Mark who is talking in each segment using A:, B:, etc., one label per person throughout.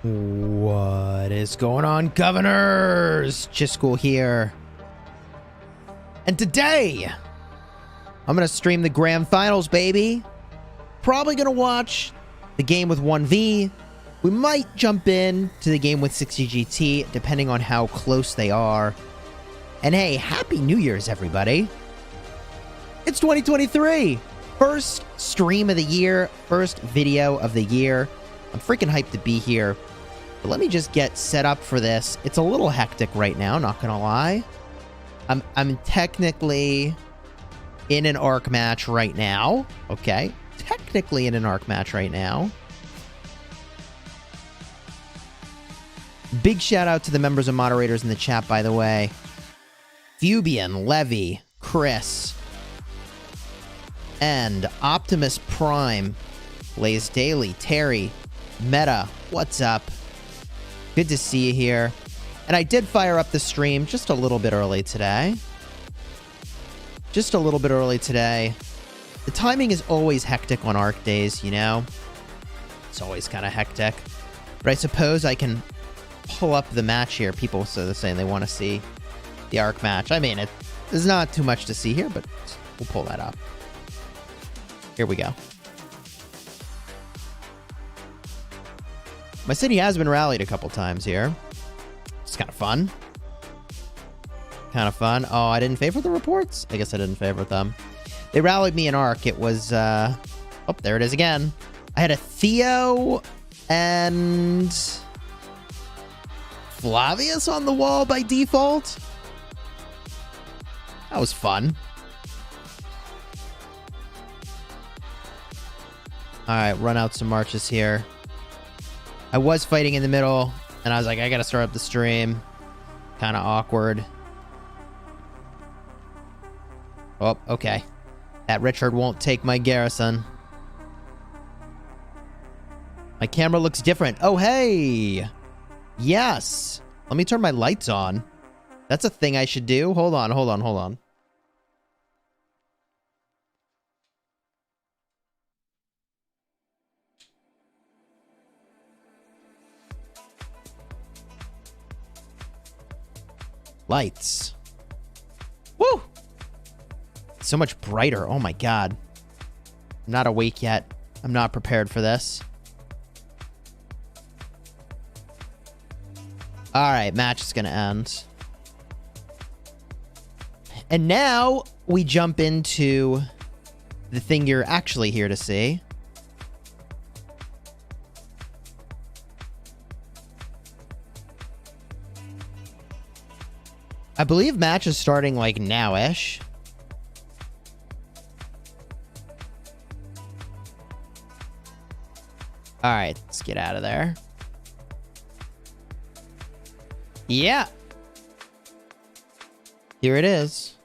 A: What is going on, governors? Chisgule here. And today, I'm going to stream the grand finals, baby. Probably going to watch the game with OneV. We might jump in to the game with 60GT, depending on how close they are. And hey, Happy New Year's, everybody. It's 2023. First stream of the year, first video of the year. I'm freaking hyped to be here. But let me just get set up for this. It's a little hectic right now, not gonna lie. I'm technically in an arc match right now. Okay. Technically in an arc match right now. Big shout out to the members and moderators in the chat, by the way. Fubian, Levy, Chris, and Optimus Prime, Blaze Daily, Terry, Meta, what's up? Good to see you here. And I did fire up the stream just a little bit early today. Just a little bit early today. The timing is always hectic on ARC days, you know? It's always kind of hectic. But I suppose I can pull up the match here. People are saying they want to see the ARC match. I mean, there's not too much to see here, but we'll pull that up. Here we go. My city has been rallied a couple times here. It's kind of fun. Kind of fun. Oh, I didn't favor the reports? I guess I didn't favor them. They rallied me in ARC. It was, oh, there it is again. I had a Theo and Flavius on the wall by default. That was fun. All right, run out some marches here. I was fighting in the middle, and I was like, I gotta start up the stream. Kind of awkward. Oh, okay. That Richard won't take my garrison. My camera looks different. Oh, hey! Yes! Let me turn my lights on. That's a thing I should do. Hold on, hold on, hold on. Lights. Woo! So much brighter. Oh my god. I'm not awake yet. I'm not prepared for this. Alright, match is gonna end. And now we jump into the thing you're actually here to see. I believe match is starting like now-ish. All right, let's get out of there. Yeah. Here it is.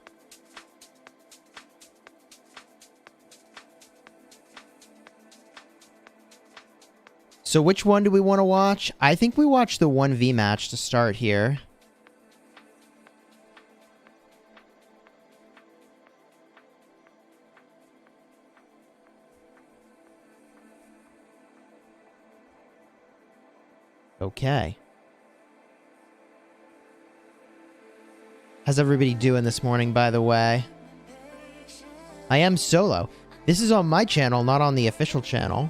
A: So which one do we want to watch? I think we watch the 1v match to start here. Okay. How's everybody doing this morning, by the way? I am solo. This is on my channel, not on the official channel.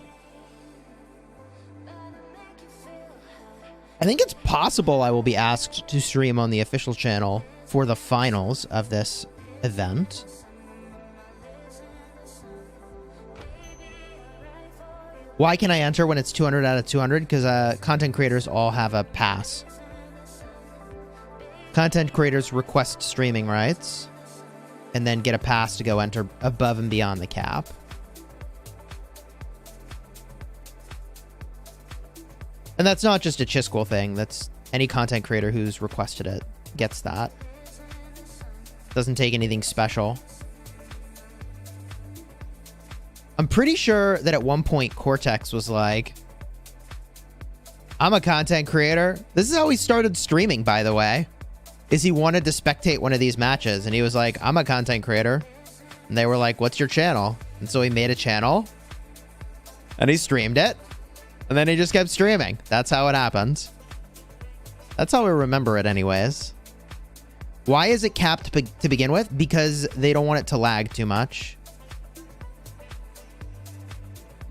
A: I think it's possible I will be asked to stream on the official channel for the finals of this event. Why can I enter when it's 200 out of 200? Because content creators all have a pass. Content creators request streaming rights and then get a pass to go enter above and beyond the cap. And that's not just a Chisgule thing. That's any content creator who's requested it gets that. Doesn't take anything special. I'm pretty sure that at one point Cortex was like, I'm a content creator. This is how he started streaming, by the way. Is he wanted to spectate one of these matches, and he was like, I'm a content creator. And they were like, what's your channel? And so he made a channel and he streamed it. And then he just kept streaming. That's how it happened. That's how we remember it anyways. Why is it capped to begin with? Because they don't want it to lag too much.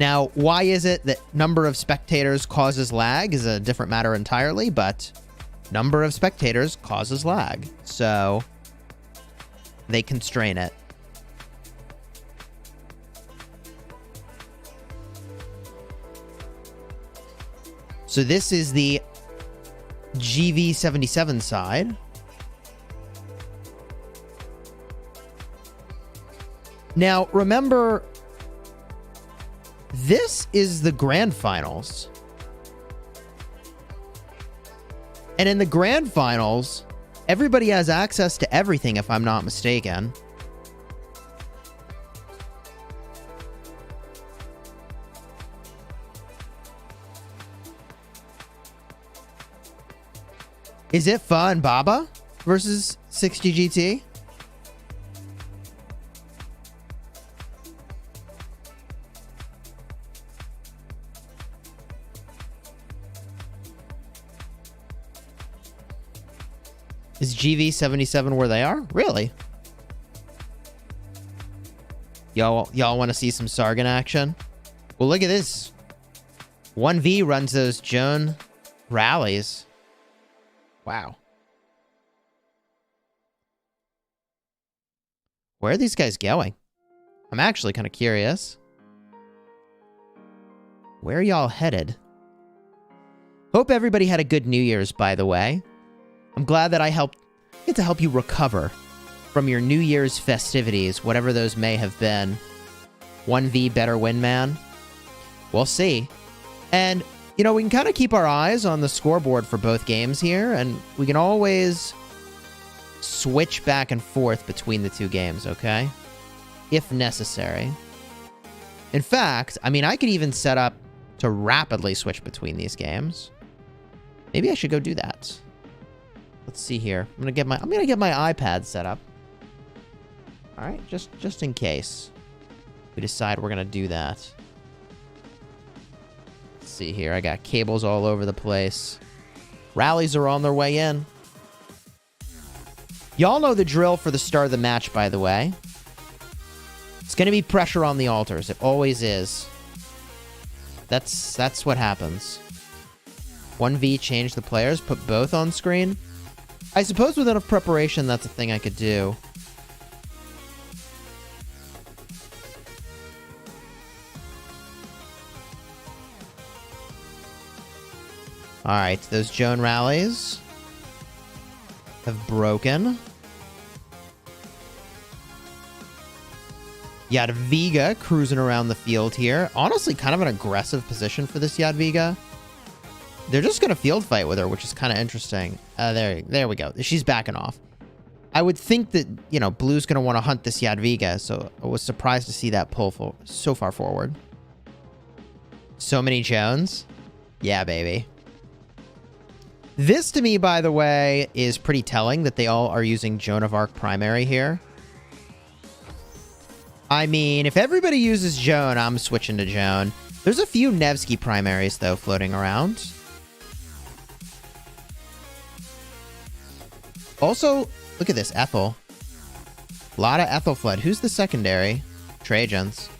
A: Now, why is it that number of spectators causes lag is a different matter entirely, but number of spectators causes lag. So they constrain it. So this is the GV77 side. Now, remember, this is the grand finals. And in the grand finals, everybody has access to everything, if I'm not mistaken. Is it fun, Baba versus 60GT? Is GV77 where they are? Really? Y'all want to see some Sargon action? Well, look at this. OneV runs those Joan rallies. Wow. Where are these guys going? I'm actually kind of curious. Where are y'all headed? Hope everybody had a good New Year's, by the way. I'm glad that I get to help you recover from your New Year's festivities, whatever those may have been. 1v better win, man. We'll see. And, you know, we can kind of keep our eyes on the scoreboard for both games here, and we can always switch back and forth between the two games, okay? If necessary. In fact, I mean, I could even set up to rapidly switch between these games. Maybe I should go do that. Let's see here. I'm gonna get my iPad set up. All right, just in case we decide we're gonna do that. Let's see here. I got cables all over the place. Rallies are on their way in. Y'all know the drill for the start of the match, by the way. It's gonna be pressure on the altars. It always is. That's what happens. 1v change the players, put both on screen. I suppose with enough preparation, that's a thing I could do. Alright, those Joan rallies have broken. Jadwiga cruising around the field here. Honestly, kind of an aggressive position for this Jadwiga. They're just going to field fight with her, which is kind of interesting. There we go. She's backing off. I would think that, you know, Blue's going to want to hunt this Jadwiga, so I was surprised to see that pull so far forward. So many Joans. Yeah, baby. This, to me, by the way, is pretty telling that they all are using Joan of Arc primary here. I mean, if everybody uses Joan, I'm switching to Joan. There's a few Nevsky primaries, though, floating around. Also, look at this, Ethel. A lot of Ethelfled. Who's the secondary? Trajans.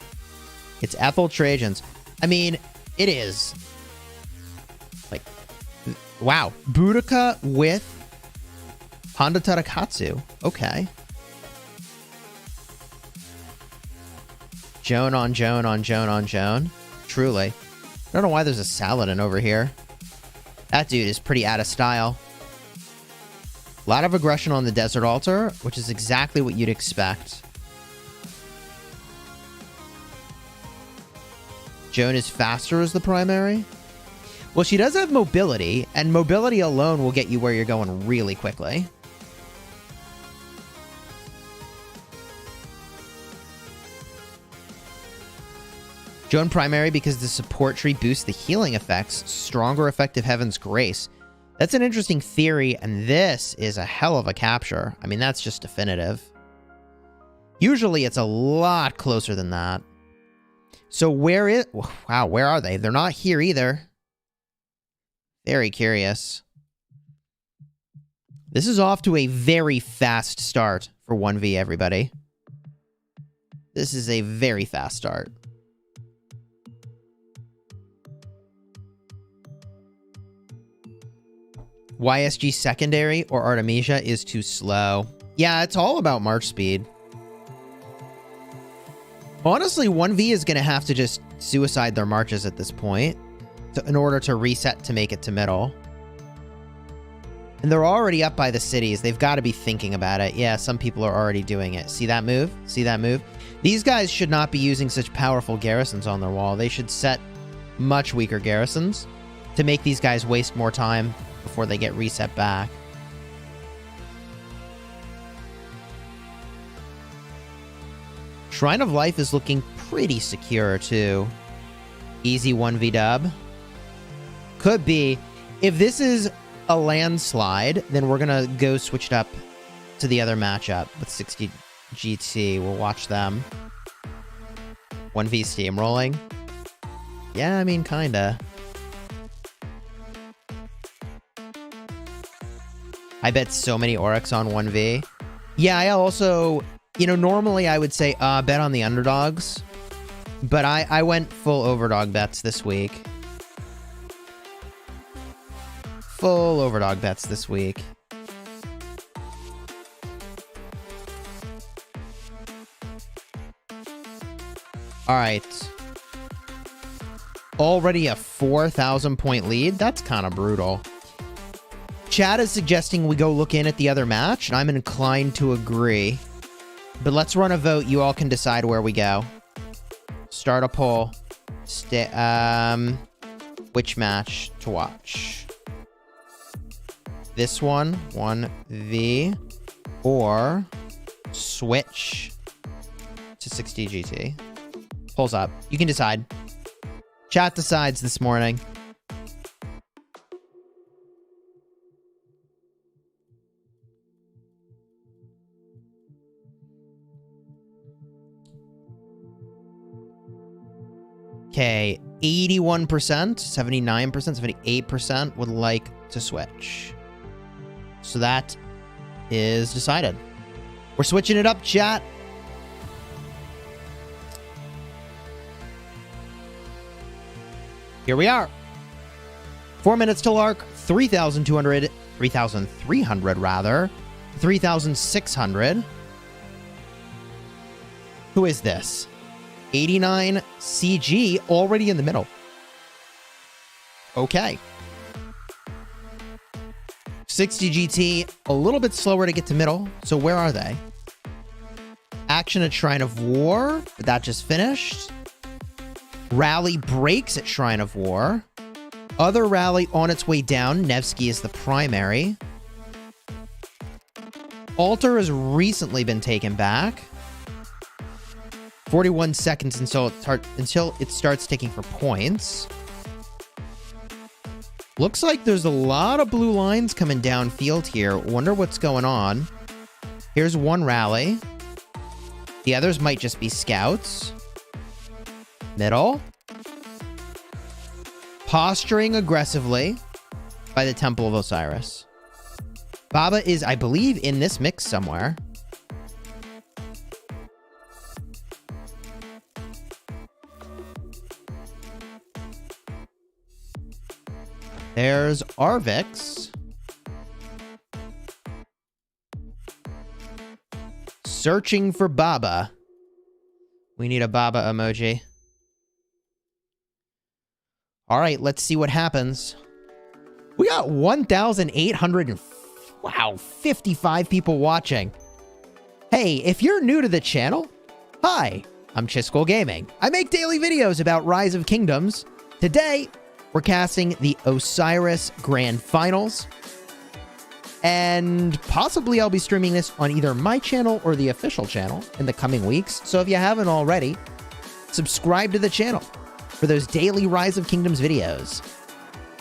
A: It's Ethel Trajans. I mean, it is. Like, wow. Boudica with Honda Tarakatsu. Okay. Joan on Joan on Joan on Joan. Truly. I don't know why there's a Saladin over here. That dude is pretty out of style. A lot of aggression on the Desert Altar, which is exactly what you'd expect. Joan is faster as the primary. Well, she does have mobility, and mobility alone will get you where you're going really quickly. Joan primary because the support tree boosts the healing effects. Stronger effective Heaven's Grace. That's an interesting theory, and this is a hell of a capture. I mean, that's just definitive. Usually, it's a lot closer than that. So where is... Wow, where are they? They're not here either. Very curious. This is off to a very fast start for 1V, everybody. This is a very fast start. YSG secondary or Artemisia is too slow. Yeah, it's all about march speed. Honestly, 1V is going to have to just suicide their marches at this point in order to reset to make it to middle. And they're already up by the cities. They've got to be thinking about it. Yeah, some people are already doing it. See that move? See that move? These guys should not be using such powerful garrisons on their wall. They should set much weaker garrisons to make these guys waste more time before they get reset back. Shrine of Life is looking pretty secure, too. Easy 1v dub. Could be. If this is a landslide, then we're going to go switch it up to the other matchup with 60 GT. We'll watch them. 1v steamrolling. Yeah, I mean, kinda. I bet so many Oryx on 1v. Yeah, I also... You know, normally I would say, bet on the underdogs. But I went full overdog bets this week. Full overdog bets this week. Alright. Already a 4,000 point lead? That's kind of brutal. Chad is suggesting we go look in at the other match, and I'm inclined to agree. But let's run a vote. You all can decide where we go. Start a poll. Which match to watch? This one, 1v, or switch to 60 GT. Polls up. You can decide. Chat decides this morning. Okay, 81%, 79%, 78% would like to switch. So that is decided. We're switching it up, chat. Here we are. 4 minutes till arc, 3,200, 3,300 rather, 3,600. Who is this? 89 CG already in the middle. Okay. 60 GT, a little bit slower to get to middle. So where are they? Action at Shrine of War, but that just finished. Rally breaks at Shrine of War. Other rally on its way down. Nevsky is the primary. Altar has recently been taken back. 41 seconds until it starts ticking for points. Looks like there's a lot of blue lines coming downfield here. Wonder what's going on. Here's one rally. The others might just be scouts. Middle. Posturing aggressively by the Temple of Osiris. Baba is, I believe, in this mix somewhere. There's Arvix. Searching for Baba. We need a Baba emoji. All right, let's see what happens. We got 1,855 people watching. Hey, if you're new to the channel, hi, I'm Chisgule Gaming. I make daily videos about Rise of Kingdoms. Today, we're casting the Osiris Grand Finals. And possibly I'll be streaming this on either my channel or the official channel in the coming weeks. So if you haven't already, subscribe to the channel for those daily Rise of Kingdoms videos.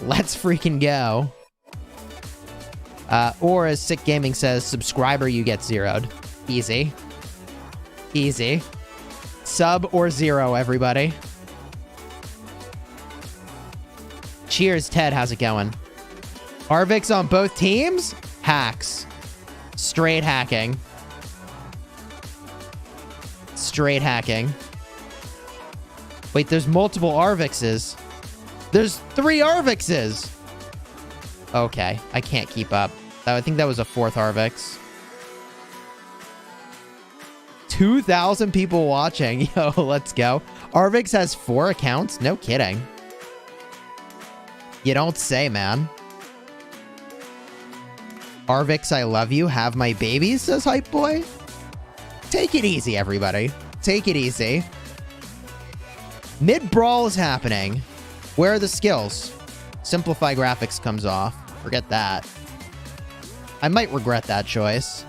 A: Let's freaking go. Or as Sick Gaming says, subscriber, you get zeroed. Easy. Easy. Sub or zero, everybody. Cheers, Ted. How's it going? Arvix on both teams? Hacks. Straight hacking. Straight hacking. Wait, there's multiple Arvixes. There's 3 Arvixes. Okay, I can't keep up. I think that was a 4th Arvix. 2,000 people watching. Yo, let's go. Arvix has 4 accounts? No kidding. You don't say, man. Arvix, I love you. Have my babies, says Hype Boy. Take it easy, everybody. Take it easy. Mid-brawl is happening. Where are the skills? Simplify graphics comes off. Forget that. I might regret that choice.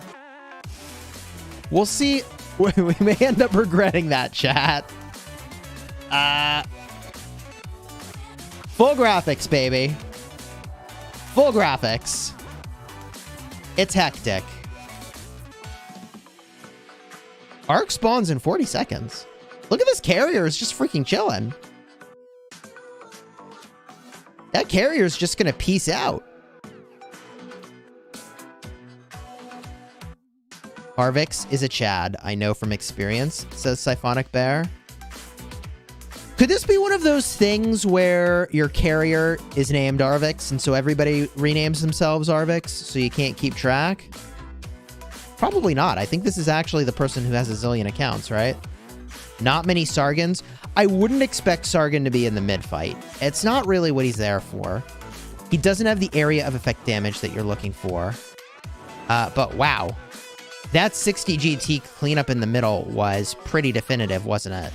A: We'll see. We may end up regretting that, chat. Full graphics, baby. Full graphics. It's hectic. Arc spawns in 40 seconds. Look at this carrier. It's just freaking chilling. That carrier is just going to peace out. Arvix is a Chad. I know from experience, says Siphonic Bear. Could this be one of those things where your carrier is named Arvix, and so everybody renames themselves Arvix, so you can't keep track? Probably not. I think this is actually the person who has a zillion accounts, right? Not many Sargons. I wouldn't expect Sargon to be in the mid-fight. It's not really what he's there for. He doesn't have the area of effect damage that you're looking for. But wow. That 60 GT cleanup in the middle was pretty definitive, wasn't it?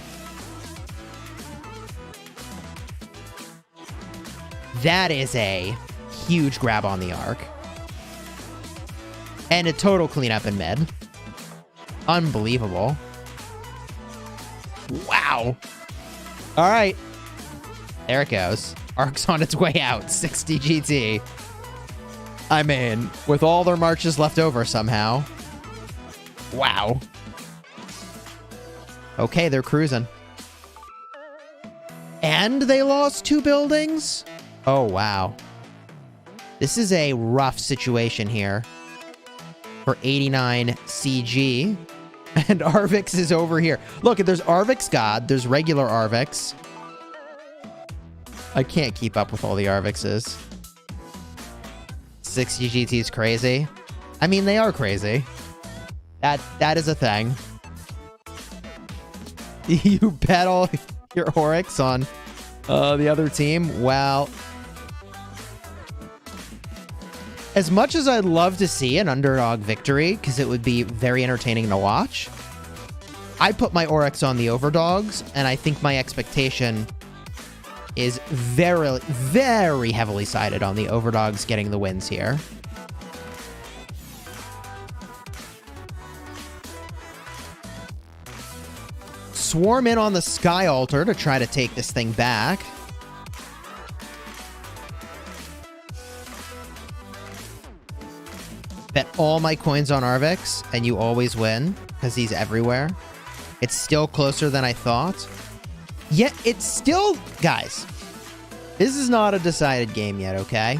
A: That is a huge grab on the arc. And a total cleanup in mid. Unbelievable. Wow. All right. There it goes. Arc's on its way out. 60 GT. I mean, with all their marches left over somehow. Wow. Okay, they're cruising. And they lost 2 buildings? Oh, wow. This is a rough situation here for 89 CG. And Arvix is over here. Look, there's Arvix God. There's regular Arvix. I can't keep up with all the Arvixes. 60 GT is crazy. I mean, they are crazy. That is a thing. You bet all your Oryx on the other team. Well, as much as I'd love to see an underdog victory, because it would be very entertaining to watch, I put my Oryx on the overdogs, and I think my expectation is very, very heavily sided on the overdogs getting the wins here. Swarm in on the Sky Altar to try to take this thing back. Bet all my coins on Arvix, and you always win, because he's everywhere. It's still closer than I thought. Yet, it's still... Guys, this is not a decided game yet, okay?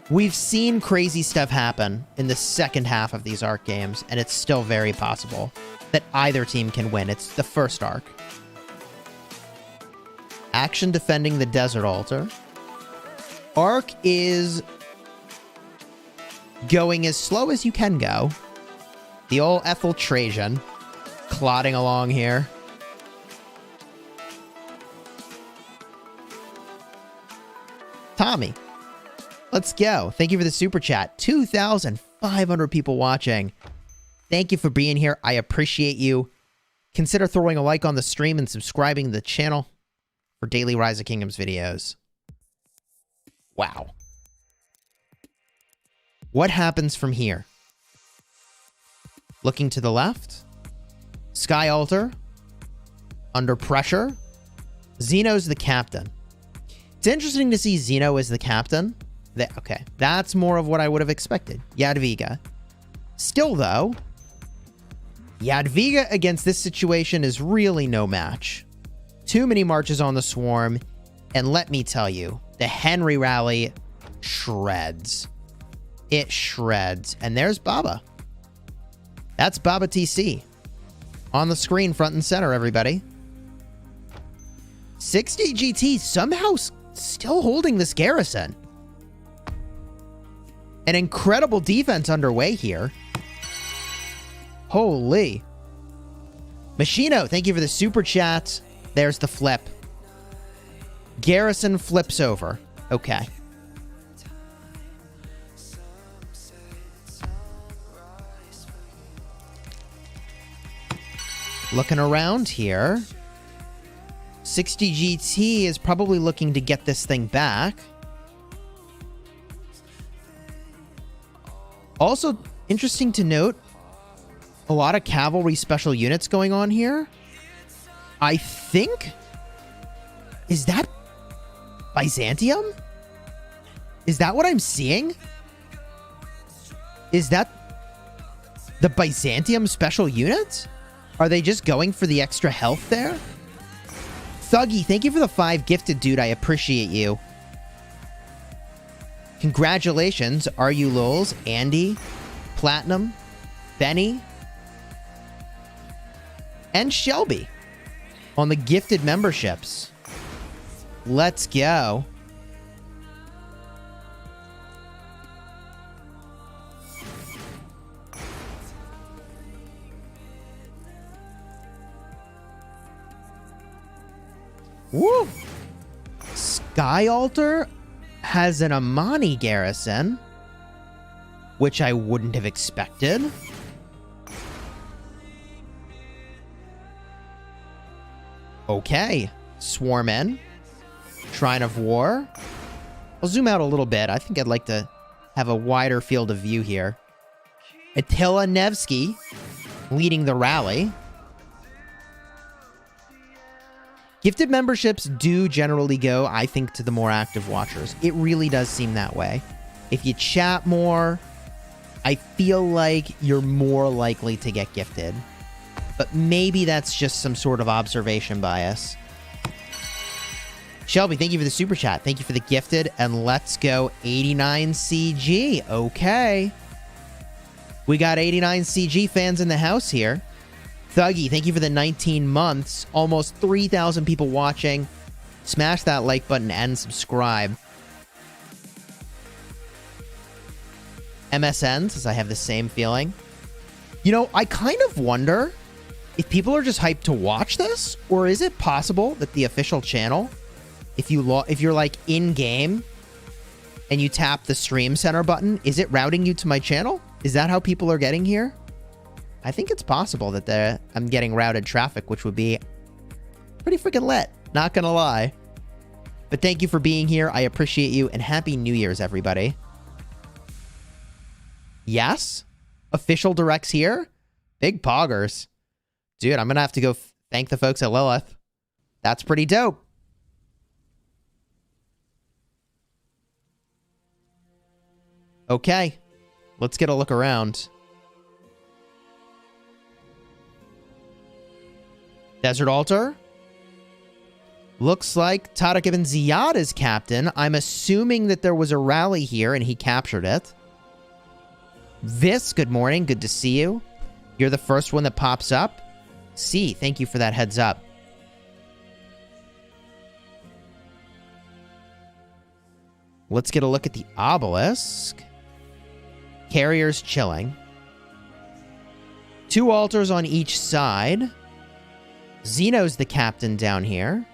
A: We've seen crazy stuff happen in the second half of these arc games, and it's still very possible that either team can win. It's the first arc. Action defending the Desert Altar. Arc is going as slow as you can go. The old Ethel Trajan clodding along here. Tommy, let's go. Thank you for the super chat. 2,500 people watching. Thank you for being here. I appreciate you. Consider throwing a like on the stream and subscribing to the channel for daily Rise of Kingdoms videos. Wow. What happens from here? Looking to the left. Sky Altar. Under pressure. Xeno's the captain. It's interesting to see Xeno as the captain. Okay, that's more of what I would have expected. Jadwiga. Still, though, Jadwiga against this situation is really no match. Too many marches on the swarm, and let me tell you, the Henry rally shreds. It shreds. And there's Baba. That's Baba TC. On the screen, front and center, everybody. 60 GT somehow still holding this garrison. An incredible defense underway here. Holy. Machino, thank you for the super chat. There's the flip. Garrison flips over. Okay. Looking around here. 60 GT is probably looking to get this thing back. Also, interesting to note, a lot of cavalry special units going on here. I think... Is that Byzantium? Is that what I'm seeing? Is that the Byzantium special units? Are they just going for the extra health there? Thuggy, thank you for the 5 gifted, dude. I appreciate you. Congratulations. Are you lols? Andy, Platinum, Benny, and Shelby on the gifted memberships. Let's go. Woo! Sky Altar has an Amani garrison, which I wouldn't have expected. Okay. Swarm in. Shrine of War. I'll zoom out a little bit. I think I'd like to have a wider field of view here. Attila Nevsky leading the rally. Gifted memberships do generally go, I think, to the more active watchers. It really does seem that way. If you chat more, I feel like you're more likely to get gifted. But maybe that's just some sort of observation bias. Shelby, thank you for the super chat. Thank you for the gifted. And let's go 89 CG. Okay. We got 89 CG fans in the house here. Thuggy, thank you for the 19 months. Almost 3,000 people watching. Smash that like button and subscribe. MSN says I have the same feeling. You know, I kind of wonder if people are just hyped to watch this, or is it possible that the official channel, if you're like in game and you tap the stream center button, is it routing you to my channel? Is that how people are getting here? I think it's possible that I'm getting routed traffic, which would be pretty freaking lit. Not gonna lie. But thank you for being here. I appreciate you, and Happy New Year's, everybody. Yes? Official directs here? Big poggers. Dude, I'm gonna have to go thank the folks at Lilith. That's pretty dope. Okay. Let's get a look around. Desert Altar. Looks like Tariq ibn Ziyad is captain. I'm assuming that there was a rally here and he captured it. Vis, good morning. Good to see you. You're the first one that pops up. C, thank you for that heads up. Let's get a look at the obelisk. Carriers chilling. 2 altars on each side. Zeno's the captain down here.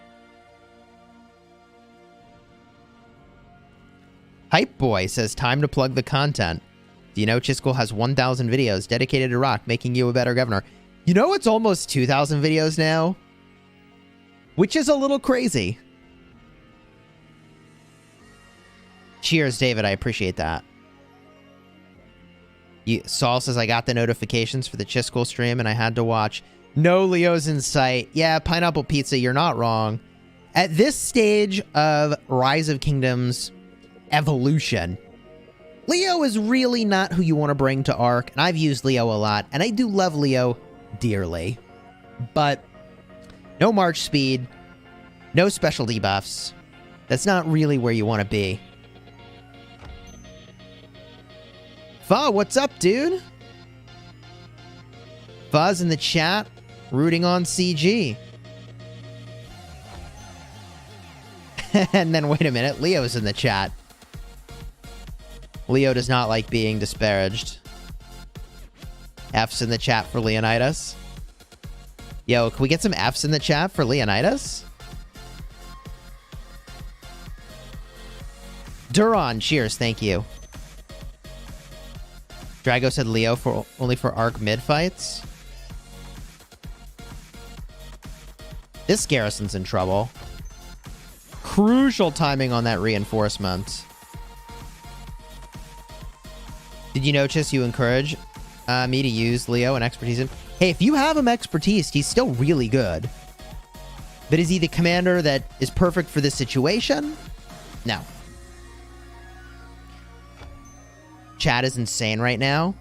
A: Hype Boy says, time to plug the content. Do you know Chisgule has 1,000 videos dedicated to rock, making you a better governor? You know, it's almost 2,000 videos now, which is a little crazy. Cheers, David. I appreciate that. Saul says, I got the notifications for the Chisgule stream and I had to watch. No Leo's in sight. Yeah, Pineapple Pizza, you're not wrong. At this stage of Rise of Kingdoms evolution, Leo is really not who you want to bring to Ark, and I've used Leo a lot, and I do love Leo dearly. But no March speed, no special debuffs. That's not really where you want to be. Fa, what's up, dude? Fa's in the chat, rooting on CG. And then, wait a minute, Leo's in the chat. Leo does not like being disparaged. F's in the chat for Leonidas. Yo, can we get some F's in the chat for Leonidas? Duron, cheers, thank you. Drago said Leo only for arc mid fights. This garrison's in trouble. Crucial timing on that reinforcement. Did you notice you encourage me to use Leo and expertise him? Hey, if you have him expertise, he's still really good. But is he the commander that is perfect for this situation? No. Chat is insane right now.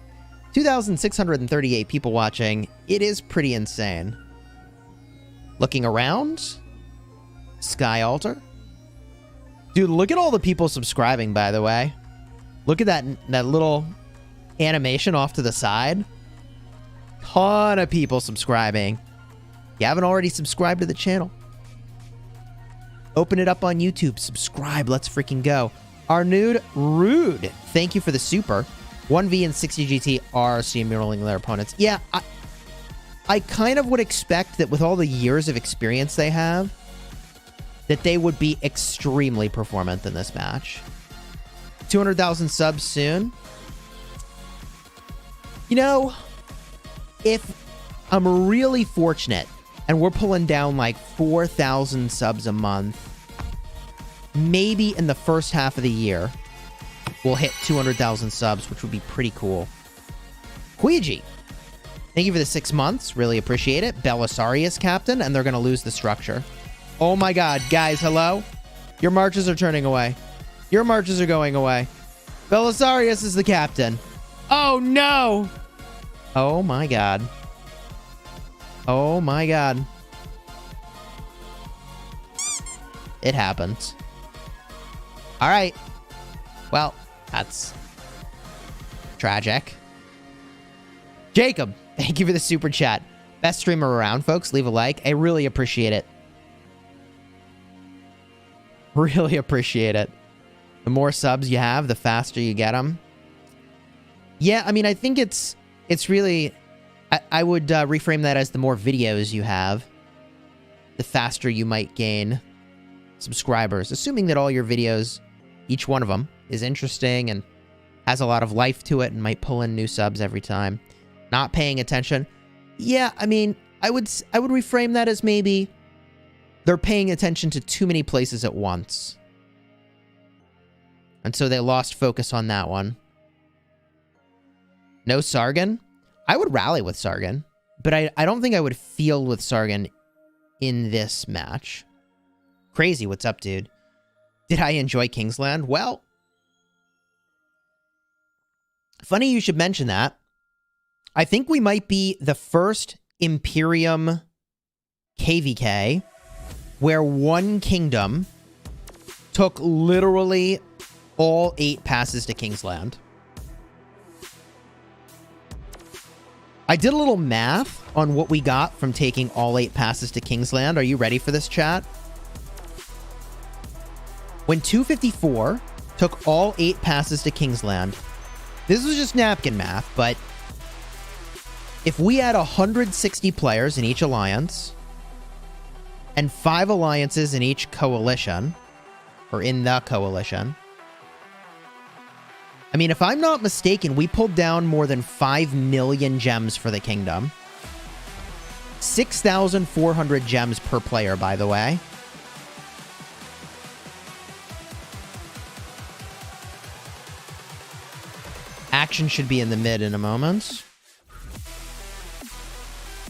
A: 2,638 people watching. It is pretty insane. Looking around. Sky Altar. Dude, look at all the people subscribing, by the way. Look at that little animation off to the side. Ton of people subscribing. If you haven't already subscribed to the channel, open it up on YouTube. Subscribe. Let's freaking go. Arnud Rude, thank you for the super. 1V and 60 GT are steamrolling their opponents. Yeah, I kind of would expect that with all the years of experience they have, that they would be extremely performant in this match. 200,000 subs soon. You know, if I'm really fortunate and we're pulling down like 4,000 subs a month, maybe in the first half of the year, we'll hit 200,000 subs, which would be pretty cool. Queegee, thank you for the 6 months. Really appreciate it. Belisarius captain, and they're going to lose the structure. Oh my god, guys, hello? Your marches are turning away. Your marches are going away. Belisarius is the captain. Oh no! Oh my god. Oh my god. It happened. Alright. Well, that's tragic. Jacob, thank you for the super chat. Best streamer around, folks. Leave a like. I really appreciate it. Really appreciate it. The more subs you have, the faster you get them. Yeah, I mean, I think it's really... I would reframe that as the more videos you have, the faster you might gain subscribers. Assuming that all your videos, each one of them, is interesting and has a lot of life to it and might pull in new subs every time. Not paying attention. Yeah, I mean, I would reframe that as maybe they're paying attention to too many places at once. And so they lost focus on that one. No Sargon? I would rally with Sargon, but I don't think I would field with Sargon in this match. Crazy, what's up, dude? Did I enjoy Kingsland? Well, funny you should mention that. I think we might be the first Imperium KVK where one kingdom took literally all 8 passes to Kingsland. I did a little math on what we got from taking all 8 passes to Kingsland. Are you ready for this, chat? When 254 took all 8 passes to Kingsland, this was just napkin math, but if we had 160 players in each alliance and 5 alliances in each coalition, or in the coalition, I mean, if I'm not mistaken, we pulled down more than 5 million gems for the kingdom. 6,400 gems per player, by the way. Action should be in the mid in a moment.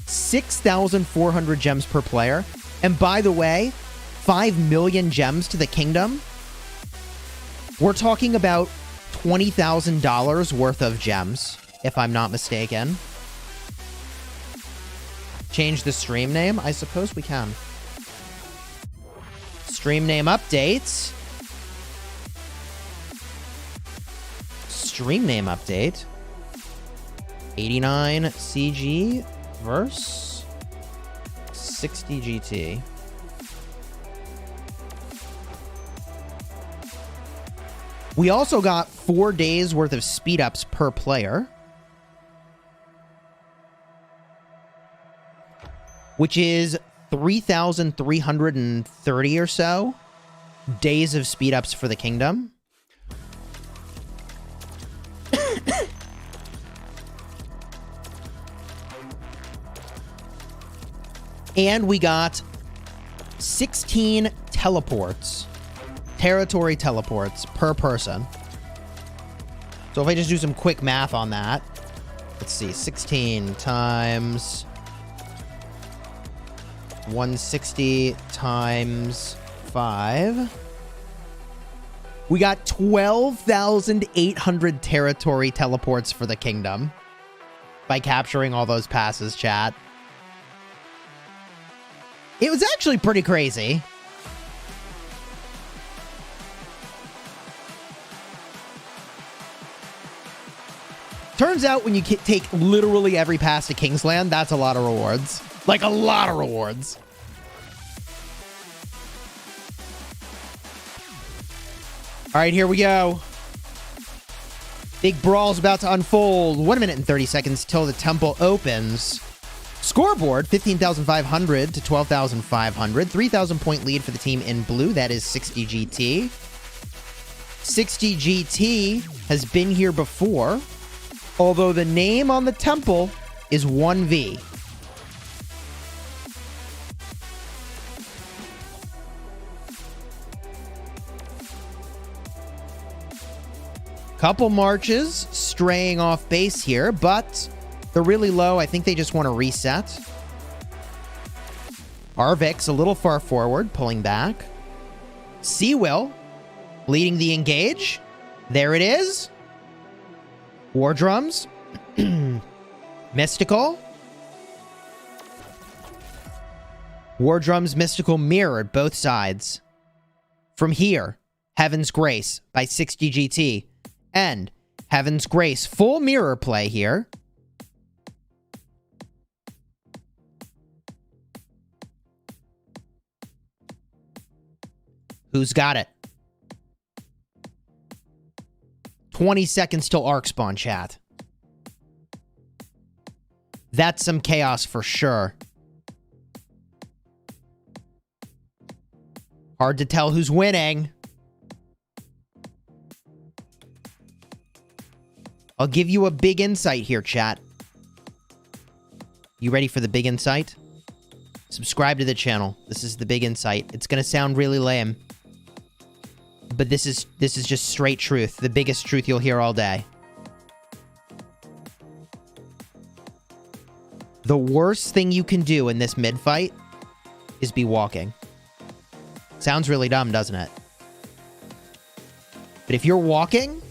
A: 6,400 gems per player. And by the way, 5 million gems to the kingdom. We're talking about $20,000 worth of gems, if I'm not mistaken. change the stream name? I suppose we can. Stream name updates. Stream name update. 89 CG versus 60 GT. We also got 4 days worth of speed ups per player, which is 3,330 or so days of speed ups for the kingdom. And we got 16 teleports, territory teleports per person. So if I just do some quick math on that, let's see, 16 times 160 times 5. We got 12,800 territory teleports for the kingdom by capturing all those passes, chat. It was actually pretty crazy. Turns out when you take literally every pass to Kingsland, that's a lot of rewards. Like, a lot of rewards. All right, here we go. Big brawl's about to unfold. 1 minute and 30 seconds till the temple opens. Scoreboard, 15,500 to 12,500. 3,000 point lead for the team in blue. That is 60 GT. 60 GT has been here before, although the name on the temple is OneV. Couple marches straying off base here, but they're really low. I think they just want to reset. Arvik's a little far forward, pulling back. Seawill leading the engage. There it is. War drums. Mystical. War drums, mystical mirrored both sides. From here, Heaven's Grace by 60 GT. And Heaven's Grace, full mirror play here. Who's got it? 20 seconds till arc spawn, chat. That's some chaos for sure. Hard to tell who's winning. I'll give you a big insight here, chat. You ready for the big insight? Subscribe to the channel. This is the big insight. It's gonna sound really lame, but this is just straight truth. The biggest truth you'll hear all day. The worst thing you can do in this mid-fight is be walking. Sounds really dumb, doesn't it? But if you're walking,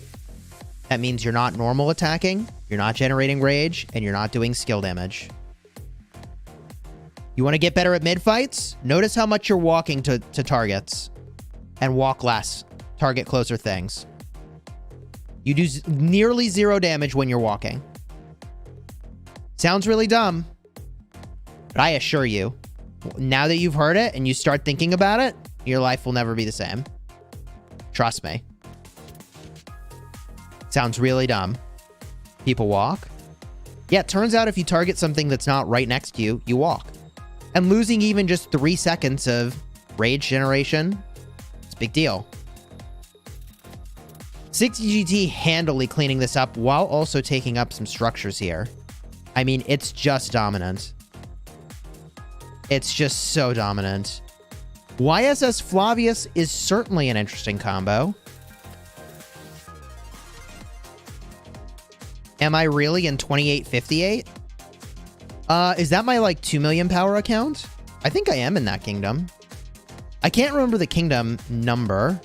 A: that means you're not normal attacking, you're not generating rage, and you're not doing skill damage. You want to get better at mid-fights? Notice how much you're walking to targets. And walk less. Target closer things. You do nearly 0 damage when you're walking. Sounds really dumb. But I assure you, now that you've heard it and you start thinking about it, your life will never be the same. Trust me. Sounds really dumb. People walk. Yeah, it turns out if you target something that's not right next to you, you walk. And losing even just 3 seconds of rage generation, it's a big deal. 60 GT handily cleaning this up while also taking up some structures here. I mean, it's just dominant. It's just so dominant. YSS Flavius is certainly an interesting combo. Am I really in 2858? Is that my, like, 2 million power account? I think I am in that kingdom. I can't remember the kingdom number,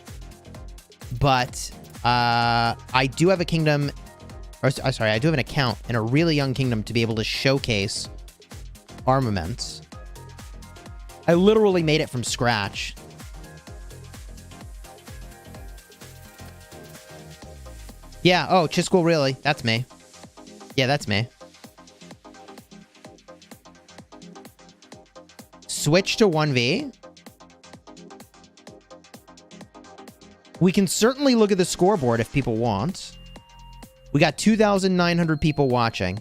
A: but I do have a kingdom, or sorry, I do have an account in a really young kingdom to be able to showcase armaments. I literally made it from scratch. Yeah, oh, Chisgule, really? That's me. Yeah, that's me. Switch to 1V. We can certainly look at the scoreboard if people want. We got 2,900 people watching.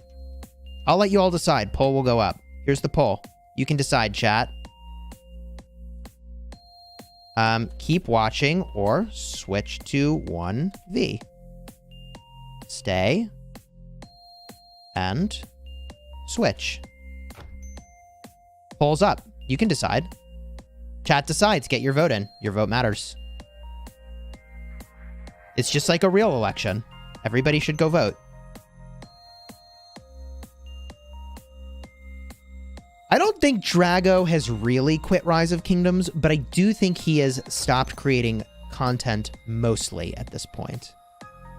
A: I'll let you all decide. Poll will go up. Here's the poll. You can decide, chat. Keep watching or switch to 1V. Stay. And switch. Poll's up. You can decide. Chat decides. Get your vote in. Your vote matters. It's just like a real election. Everybody should go vote. I don't think Drago has really quit Rise of Kingdoms, but I do think he has stopped creating content mostly at this point.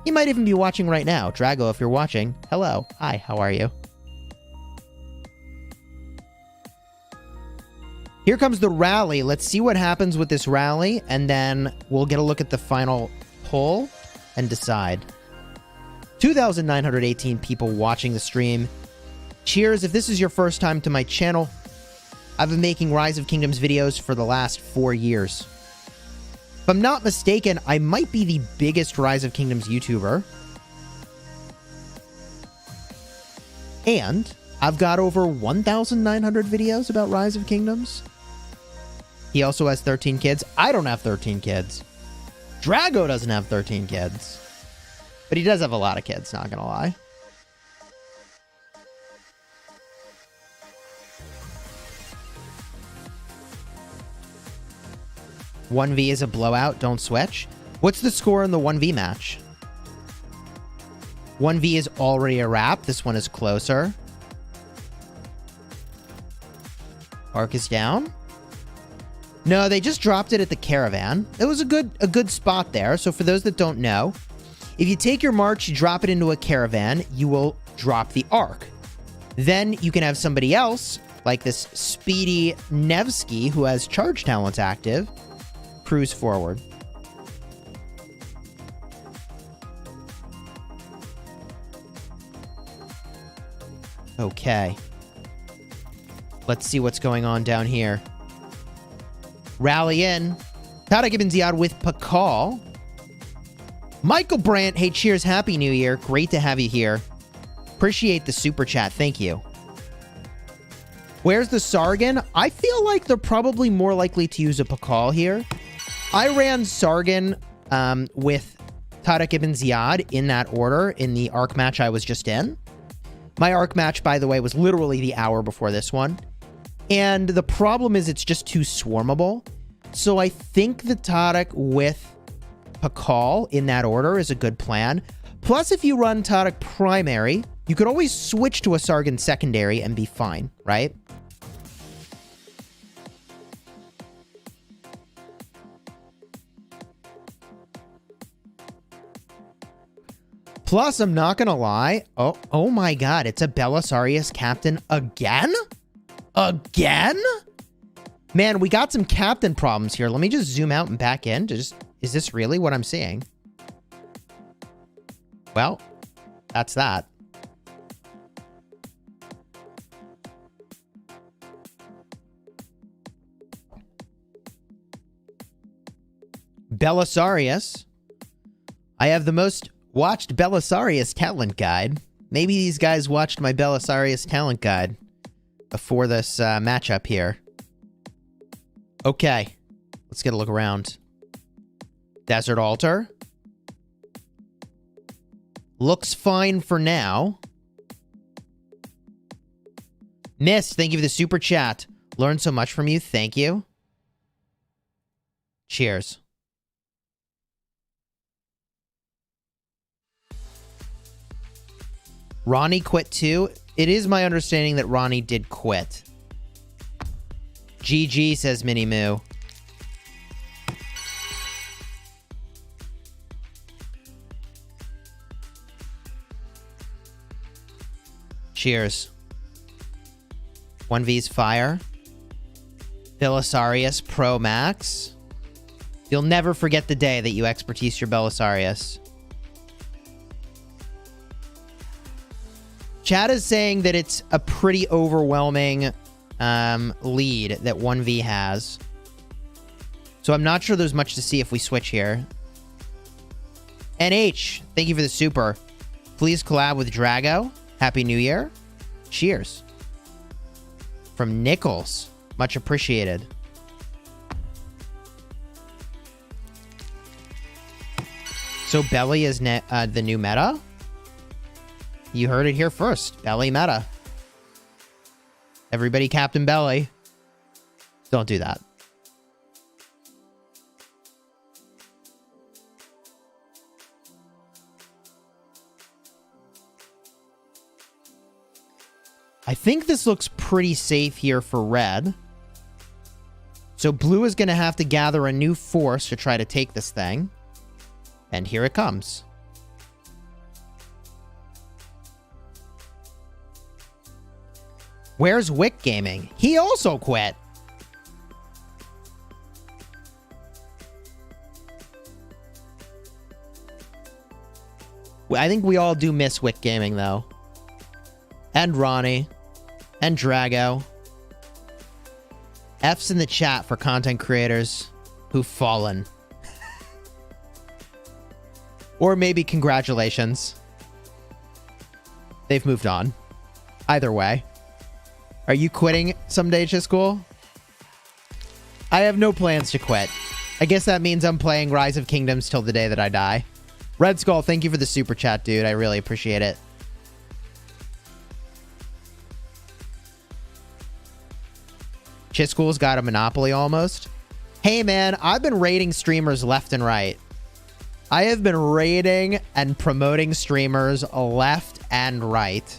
A: He might even be watching right now. Drago, if you're watching, hello. Hi, how are you? Here comes the rally. Let's see what happens with this rally, and then we'll get a look at the final poll and decide. 2,918 people watching the stream. Cheers if this is your first time to my channel. I've been making Rise of Kingdoms videos for the last 4 years. If I'm not mistaken, I might be the biggest Rise of Kingdoms YouTuber. And I've got over 1,900 videos about Rise of Kingdoms. He also has 13 kids. I don't have 13 kids. Drago doesn't have 13 kids. But he does have a lot of kids, not gonna lie. "1V is a blowout, don't switch." What's the score in the 1V match? 1V is already a wrap. This one is closer. Arc is down. No, they just dropped it at the caravan. It was a good spot there. So for those that don't know, if you take your march, you drop it into a caravan, you will drop the arc. Then you can have somebody else, like this speedy Nevsky, who has charge talents active, cruise forward. Okay. Let's see what's going on down here. Rally in. Tariq Ibn Ziyad with Pakal. Michael Brandt, hey, cheers. Happy New Year. Great to have you here. Appreciate the super chat. Thank you. Where's the Sargon? I feel like they're probably more likely to use a Pakal here. I ran Sargon with Tariq Ibn Ziyad in that order in the arc match I was just in. My arc match, by the way, was literally the hour before this one. And the problem is it's just too swarmable. So I think the Tariq with Pakal in that order is a good plan. Plus, if you run Tariq primary, you could always switch to a Sargon secondary and be fine, right? Plus, I'm not gonna lie. Oh my god, it's a Belisarius captain again? Again? Man, we got some captain problems here. Let me just zoom out and back in to just... Is this really what I'm seeing? Well, that's that. Belisarius. I have the most watched Belisarius talent guide. Maybe these guys watched my Belisarius talent guide before this matchup here. Okay, let's get a look around. Desert Altar. Looks fine for now. Mist, thank you for the super chat. Learned so much from you. Thank you. Cheers. Ronnie quit too. It is my understanding that Ronnie did quit. GG, says Minnie Moo. Cheers. OneV's Fire. Belisarius Pro Max. You'll never forget the day that you expertise your Belisarius. Chat is saying that it's a pretty overwhelming lead that 1v has. So I'm not sure there's much to see if we switch here. NH, thank you for the super. Please collab with Drago. Happy New Year. Cheers. From Nichols. Much appreciated. So Belly is the new meta? You heard it here first. Belly meta. Everybody Captain Belly. Don't do that. I think this looks pretty safe here for red. So blue is going to have to gather a new force to try to take this thing. And here it comes. Where's Wick Gaming? He also quit. I think we all do miss Wick Gaming, though. And Ronnie. And Drago. F's in the chat for content creators who've fallen. Or maybe congratulations. They've moved on. Either way. Are you quitting someday, Chisgule? I have no plans to quit. I guess that means I'm playing Rise of Kingdoms till the day that I die. Red Skull, thank you for the super chat, dude. I really appreciate it. Chisgule's got a monopoly almost. Hey, man, I've been raiding streamers left and right. I have been raiding and promoting streamers left and right.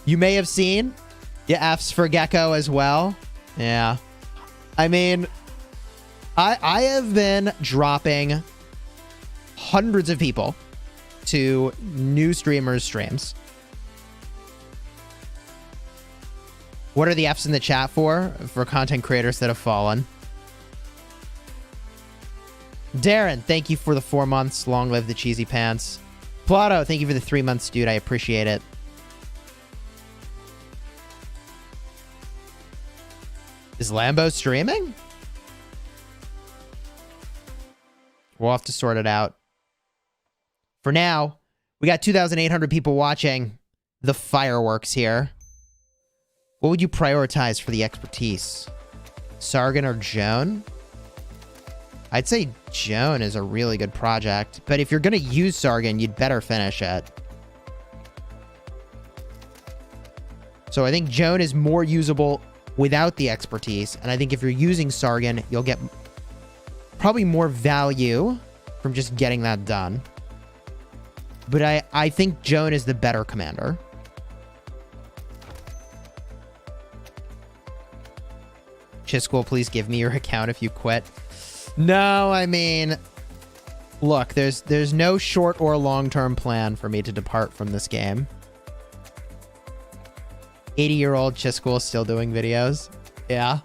A: You may have seen. Yeah, F's for Gecko as well. Yeah. I mean, I have been dropping hundreds of people to new streamers' streams. What are the F's in the chat for? For content creators that have fallen. Darren, thank you for the 4 months. Long live the cheesy pants. Plato, thank you for the 3 months, dude. I appreciate it. Is Lambo streaming? We'll have to sort it out. For now, we got 2,800 people watching the fireworks here. What would you prioritize for the expertise? Sargon or Joan? I'd say Joan is a really good project, but if you're going to use Sargon, you'd better finish it. So I think Joan is more usable without the expertise, and I think if you're using Sargon, you'll get probably more value from just getting that done. But I think Joan is the better commander. Chisgule, please give me your account if you quit. No, I mean, look, there's no short or long-term plan for me to depart from this game. 80-year-old Chisgule still doing videos. Yeah.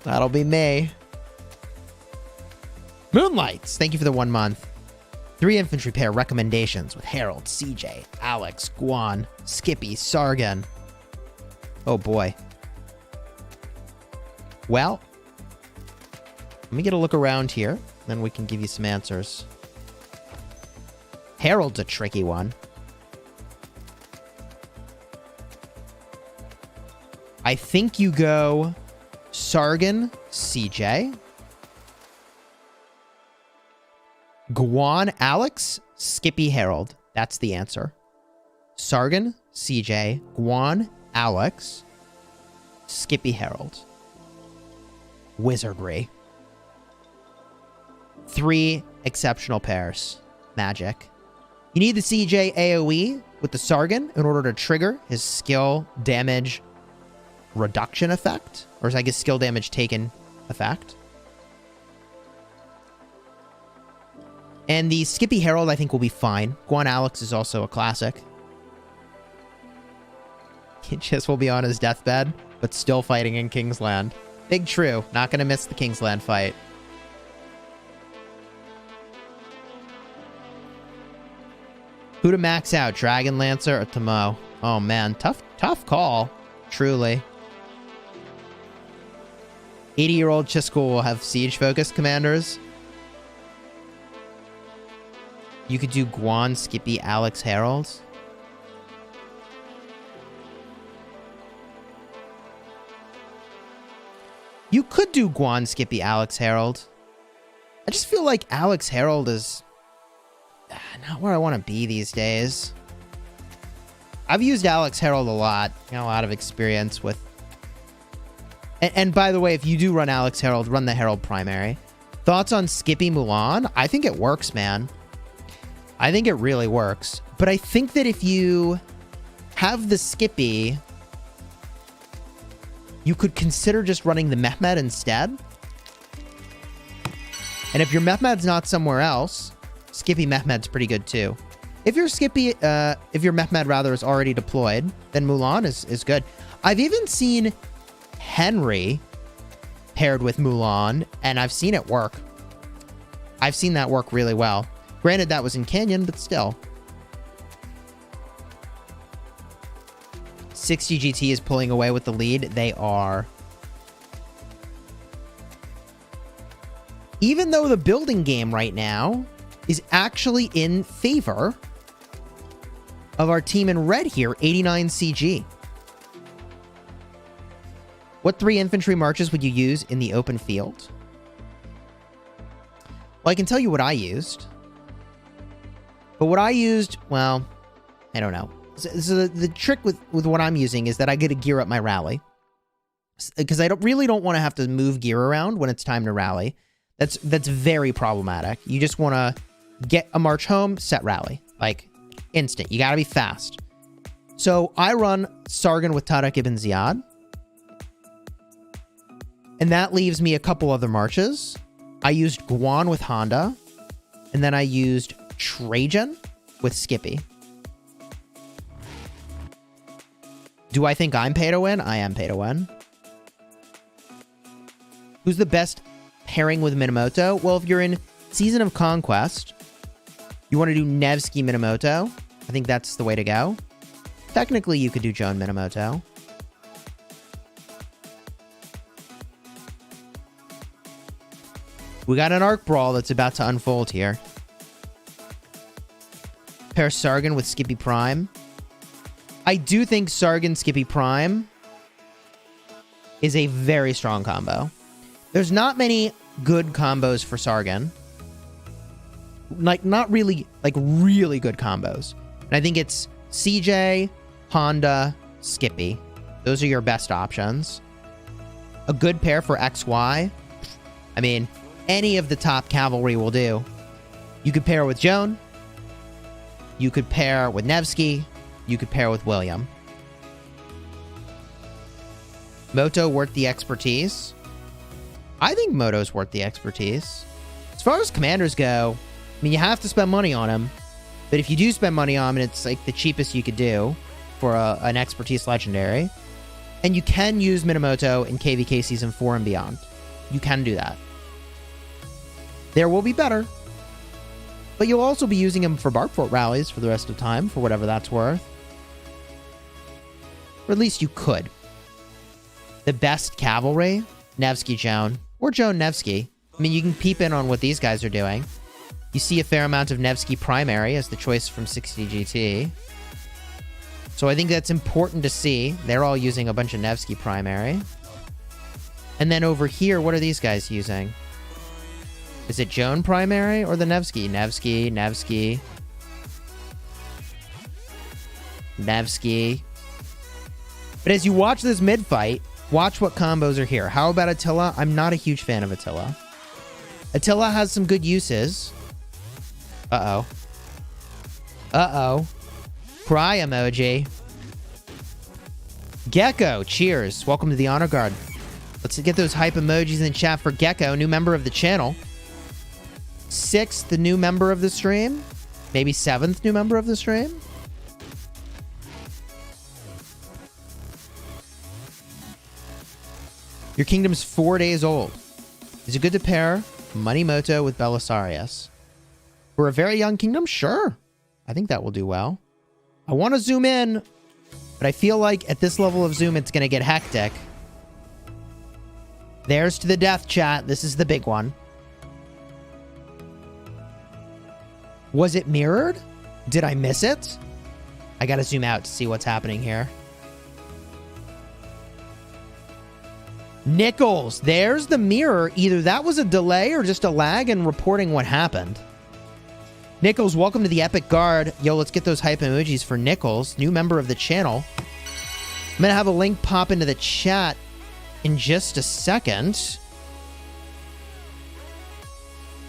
A: That'll be me. Moonlights, thank you for the 1 month. 3 infantry pair recommendations with Harold, CJ, Alex, Guan, Skippy, Sargon. Oh boy. Well, let me get a look around here, then we can give you some answers. Harold's a tricky one. I think you go Sargon, CJ. Guan, Alex, Skippy, Harold. That's the answer. Sargon, CJ, Guan, Alex, Skippy, Harold. Wizardry. 3 exceptional pairs. Magic. You need the CJ AoE with the Sargon in order to trigger his skill damage reduction effect. Or is I guess skill damage taken effect. And the Skippy Herald I think will be fine. Guan Alex is also a classic. Chis will be on his deathbed, but still fighting in Kingsland. Big true. Not going to miss the Kingsland fight. Who to max out, Dragon Lancer or Tomo? Oh man, tough call. Truly. 80-year-old Chisgule will have siege-focused commanders. You could do Guan, Skippy, Alex, Harold. You could do Guan, Skippy, Alex, Harold. I just feel like Alex Harold is not where I want to be these days. I've used Alex Harold a lot. Got a lot of experience with... And by the way, if you do run Alex Harold, run the Harold primary. Thoughts on Skippy Mulan? I think it works, man. I think it really works. But I think that if you have the Skippy, you could consider just running the Mehmed instead. And if your Mehmed's not somewhere else, Skippy Mehmed's pretty good too. If your Skippy, if your Mehmed rather is already deployed, then Mulan is good. I've even seen Henry paired with Mulan, and I've seen it work. I've seen that work really well. Granted, that was in Canyon, but still. 60 GT is pulling away with the lead. They are. Even though the building game right now is actually in favor of our team in red here, 89 CG. What 3 infantry marches would you use in the open field? Well, I can tell you what I used. But what I used, well, I don't know. So the trick with what I'm using is that I get to gear up my rally. Because I really don't want to have to move gear around when it's time to rally. That's very problematic. You just want to get a march home, set rally. Like, instant. You got to be fast. So I run Sargon with Tariq ibn Ziyad. And that leaves me a couple other marches. I used Guan with Honda. And then I used Trajan with Skippy. Do I think I'm pay to win? I am pay to win. Who's the best pairing with Minamoto? Well, if you're in Season of Conquest, you want to do Nevsky Minamoto. I think that's the way to go. Technically, you could do Joan Minamoto. We got an arc brawl that's about to unfold here. Pair Sargon with Skippy Prime. I do think Sargon Skippy Prime is a very strong combo. There's not many good combos for Sargon. Like, not really, like, really good combos. And I think it's CJ, Honda, Skippy. Those are your best options. A good pair for XY. I mean, any of the top cavalry will do. You could pair with Joan. You could pair with Nevsky. You could pair with William. Moto worth the expertise? I think Moto's worth the expertise. As far as commanders go, I mean, you have to spend money on him. But if you do spend money on him, it's like the cheapest you could do for an expertise legendary. And you can use Minamoto in KVK Season 4 and beyond. You can do that. There will be better. But you'll also be using him for Barkfort rallies for the rest of the time, for whatever that's worth. Or at least you could. The best cavalry? Nevsky Joan. Or Joan Nevsky. I mean, you can peep in on what these guys are doing. You see a fair amount of Nevsky primary as the choice from 60 GT. So I think that's important to see. They're all using a bunch of Nevsky primary. And then over here, what are these guys using? Is it Joan primary or the Nevsky? Nevsky, Nevsky. Nevsky. But as you watch this mid-fight, watch what combos are here. How about Attila? I'm not a huge fan of Attila. Attila has some good uses. Uh-oh. Uh-oh. Cry emoji. Gecko, cheers. Welcome to the Honor Guard. Let's get those hype emojis in the chat for Gecko, new member of the channel. 6th new member of the stream. Maybe 7th new member of the stream. Your kingdom's 4 days old. Is it good to pair Moneymoto with Belisarius? For a very young kingdom? Sure. I think that will do well. I want to zoom in, but I feel like at this level of zoom, it's going to get hectic. There's to the death, chat. This is the big one. Was it mirrored? Did I miss it? I got to zoom out to see what's happening here. Nichols, there's the mirror. Either that was a delay or just a lag in reporting what happened. Nichols, welcome to the Epic Guard. Yo, let's get those hype emojis for Nichols, new member of the channel. I'm going to have a link pop into the chat in just a second.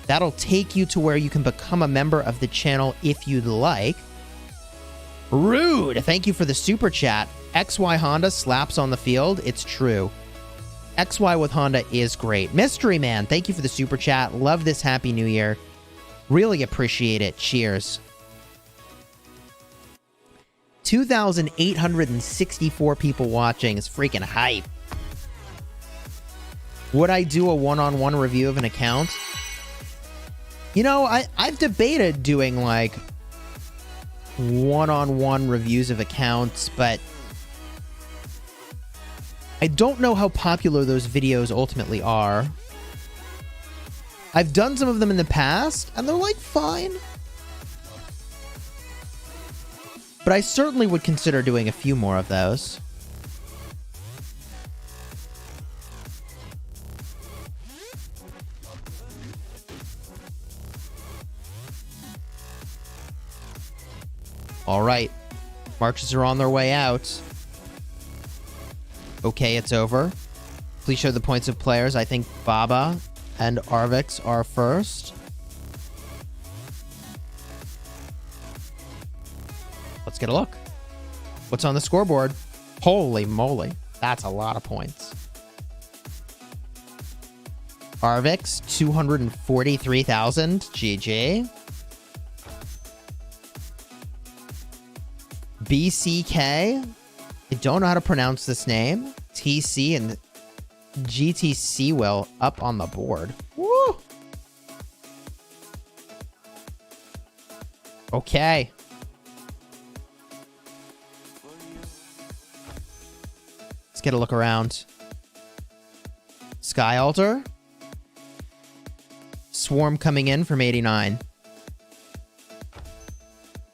A: That'll take you to where you can become a member of the channel if you'd like. Rude, thank you for the super chat. XY Honda slaps on the field. It's true. XY with Honda is great. Mystery Man, thank you for the super chat. Love this Happy New Year. Really appreciate it. Cheers. 2,864 people watching is freaking hype. Would I do a one-on-one review of an account? You know, I've debated doing like one-on-one reviews of accounts, but I don't know how popular those videos ultimately are. I've done some of them in the past, and they're like fine. But I certainly would consider doing a few more of those. All right. Marches are on their way out. Okay, it's over. Please show the points of players. I think Baba and Arvix are first. Let's get a look. What's on the scoreboard? Holy moly. That's a lot of points. Arvix, 243,000. GG. BCK. I don't know how to pronounce this name. TC and GTC will up on the board. Woo! Okay. Let's get a look around. Sky Altar. Swarm coming in from 89.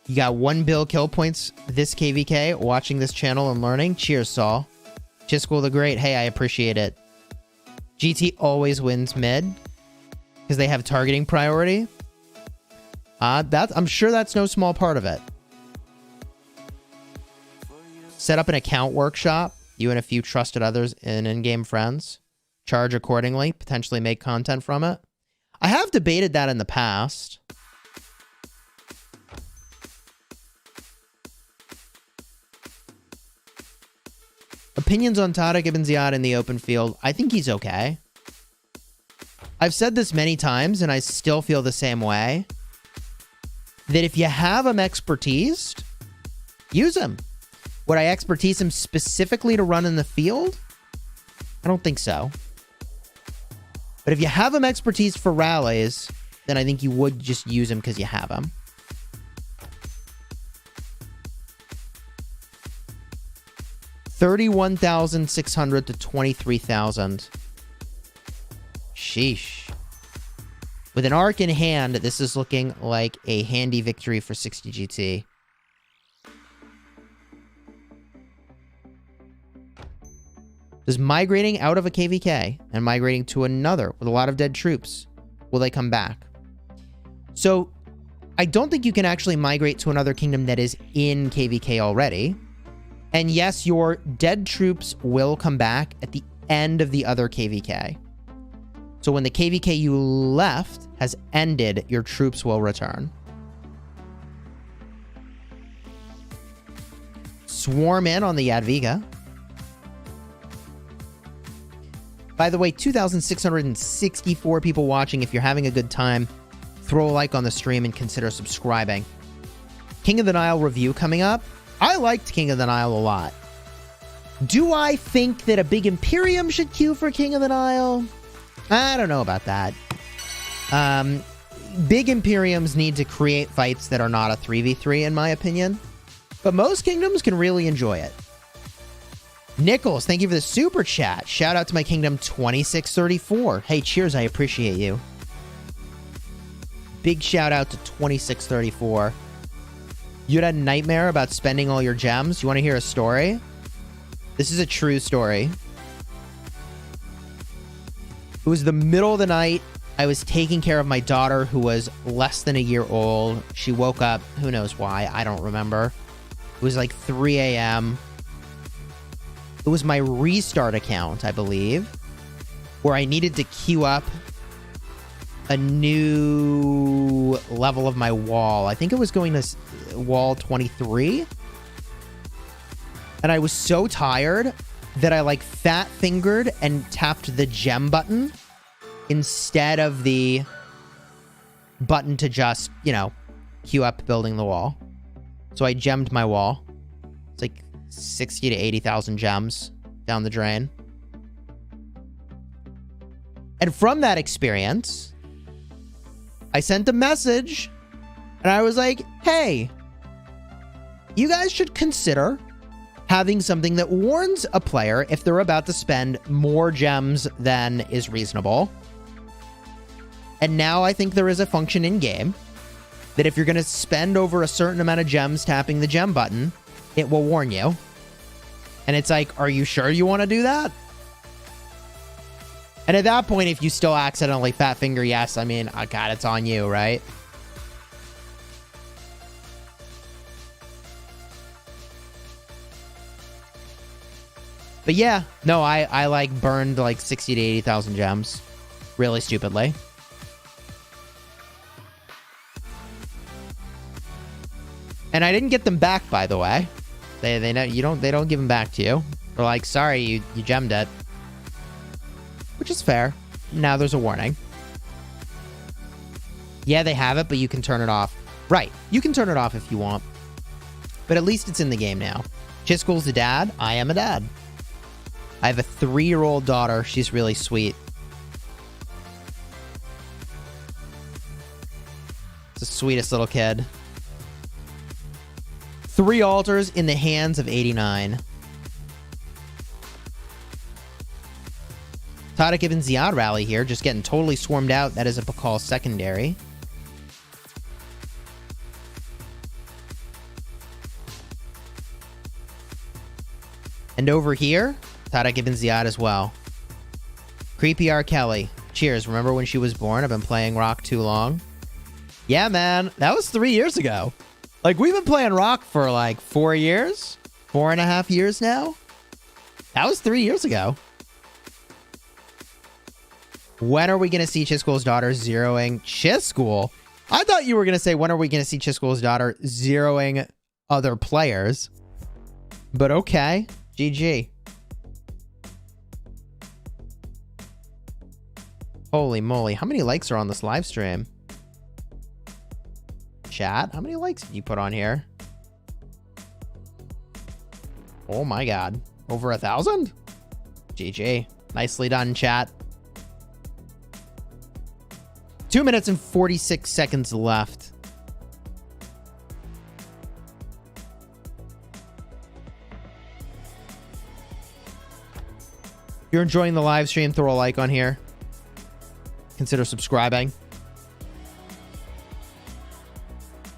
A: You got 1 bill kill points this KVK, watching this channel and learning. Cheers, Saul. Chisgule the Great. Hey, I appreciate it. GT always wins mid because they have targeting priority. I'm sure that's no small part of it. Set up an account workshop. You and a few trusted others and in-game friends. Charge accordingly. Potentially make content from it. I have debated that in the past. Opinions on Tariq Ibn Ziyad in the open field. I think he's okay. I've said this many times, and I still feel the same way. That if you have him expertised, use him. Would I expertise him specifically to run in the field? I don't think so. But if you have him expertise for rallies, then I think you would just use him because you have him. $31,600 to $23,000. Sheesh. With an arc in hand, this is looking like a handy victory for 60 GT. Does migrating out of a KVK and migrating to another with a lot of dead troops, will they come back? So, I don't think you can actually migrate to another kingdom that is in KVK already. And yes, your dead troops will come back at the end of the other KVK. So when the KVK you left has ended, your troops will return. Swarm in on the Jadwiga. By the way, 2,664 people watching. If you're having a good time, throw a like on the stream and consider subscribing. King of the Nile review coming up. I liked King of the Nile a lot. Do I think that a big Imperium should queue for King of the Nile? I don't know about that. Big Imperiums need to create fights that are not a 3v3, in my opinion. But most kingdoms can really enjoy it. Nichols, thank you for the super chat. Shout out to my kingdom 2634. Hey, cheers, I appreciate you. Big shout out to 2634. You had a nightmare about spending all your gems? You want to hear a story? This is a true story. It was the middle of the night. I was taking care of my daughter who was less than a year old. She woke up. Who knows why? I don't remember. It was like 3 a.m. It was my restart account, I believe, where I needed to queue up a new level of my wall. I think it was going to wall 23. And I was so tired that I like fat fingered and tapped the gem button instead of the button to just, you know, queue up building the wall. So I gemmed my wall. It's like 60 to 80,000 gems down the drain. And from that experience, I sent a message and I was like, hey, you guys should consider having something that warns a player if they're about to spend more gems than is reasonable. And now I think there is a function in game that if you're going to spend over a certain amount of gems tapping the gem button, it will warn you. And it's like, are you sure you want to do that? And at that point, if you still accidentally fat finger yes, I mean, oh God, it's on you, right? But yeah, no, I like burned like 60 to 80,000 gems really stupidly. And I didn't get them back, by the way. They don't give them back to you. They're like, sorry, you gemmed it. Which is fair. Now there's a warning. Yeah, they have it, but you can turn it off. Right, you can turn it off if you want. But at least it's in the game now. Chisgule's a dad. I am a dad. I have a 3-year-old daughter. She's really sweet. It's the sweetest little kid. 3 altars in the hands of 89. Tadic Ibn Ziyad rally here, just getting totally swarmed out. That is a Pakal secondary. And over here, Tadic Ibn Ziyad as well. Creepy R. Kelly. Cheers. Remember when she was born? I've been playing Rock too long. Yeah, man. That was 3 years ago. Like, we've been playing Rock for like 4 years? 4.5 years now? That was 3 years ago. When are we going to see Chisgule's daughter zeroing Chisgule? I thought you were going to say, when are we going to see Chisgule's daughter zeroing other players? But okay. GG. Holy moly. How many likes are on this live stream? Chat, how many likes did you put on here? Oh my God. Over 1,000? GG. Nicely done, chat. 2 minutes and 46 seconds left. If you're enjoying the live stream, throw a like on here. Consider subscribing.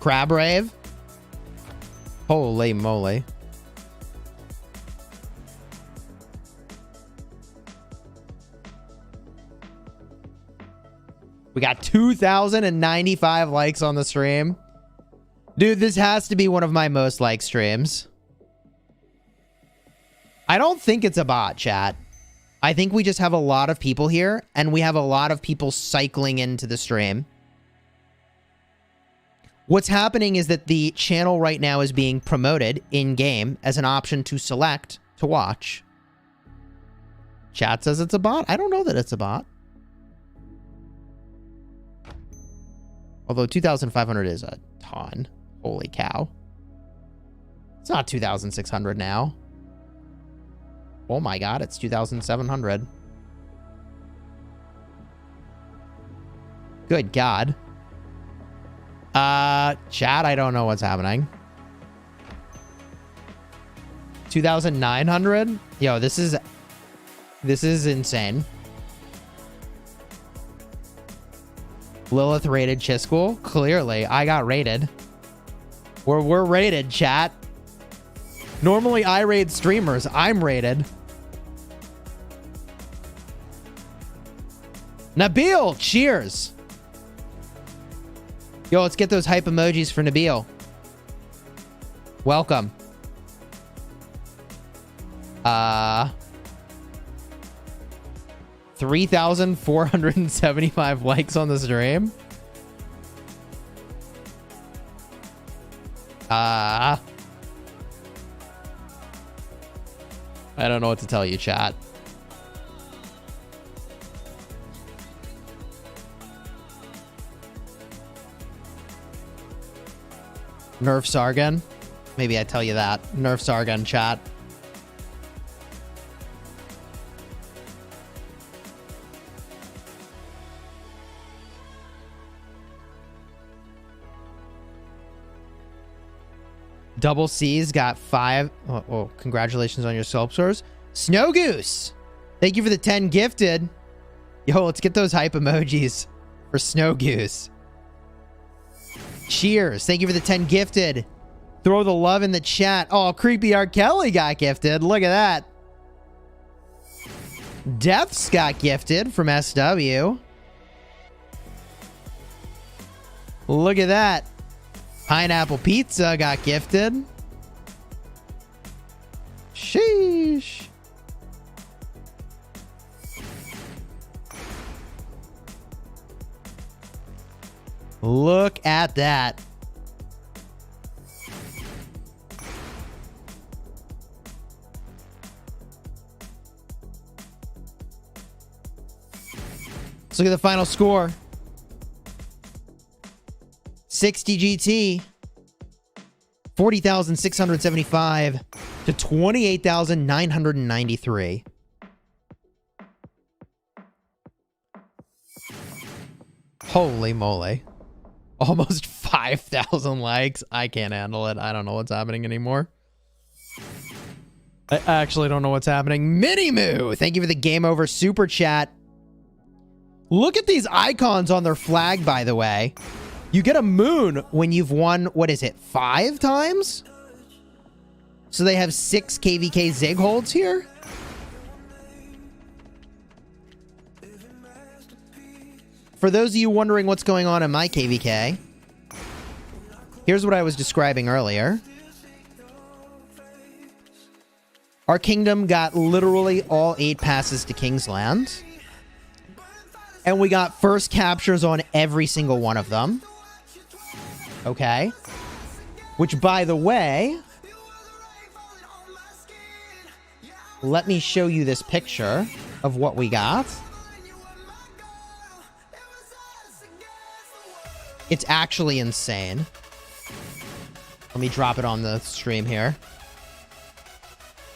A: Crab Rave? Holy moly. We got 2,095 likes on the stream. Dude, this has to be one of my most liked streams. I don't think it's a bot, chat. I think we just have a lot of people here, and we have a lot of people cycling into the stream. What's happening is that the channel right now is being promoted in-game as an option to select to watch. Chat says it's a bot. I don't know that it's a bot. Although 2,500 is a ton. Holy cow. It's not 2,600 now. Oh my god, it's 2,700. Good god. Chat, I don't know what's happening. 2,900? Yo, this is insane. Lilith rated Chisgule? Clearly, I got rated. We're rated, chat. Normally, I raid streamers. I'm rated. Nabil, cheers. Yo, let's get those hype emojis for Nabil. Welcome. 3,475 likes on the stream. I don't know what to tell you, chat. Nerf Sargon. Maybe I tell you that. Nerf Sargon, chat. Double C's got 5. Oh, congratulations on your sculpt scores. Snow Goose, thank you for the 10 gifted. Yo, let's get those hype emojis for Snow Goose. Cheers, thank you for the 10 gifted. Throw the love in the chat. Oh, Creepy R. Kelly got gifted. Look at that. Deaths got gifted from SW. Look at that. Pineapple Pizza got gifted. Sheesh. Look at that. Let's look at the final score. 60 GT, 40,675 to 28,993. Holy moly. Almost 5,000 likes. I can't handle it. I don't know what's happening anymore. I actually don't know what's happening. Minimoo, thank you for the game over super chat. Look at these icons on their flag, by the way. You get a moon when you've won, what is it, 5 times? So they have 6 KVK Zig holds here? For those of you wondering what's going on in my KVK, here's what I was describing earlier. Our kingdom got literally all 8 passes to Kingsland. And we got first captures on every single one of them. Okay. Which, by the way, let me show you this picture of what we got. It's actually insane. Let me drop it on the stream here.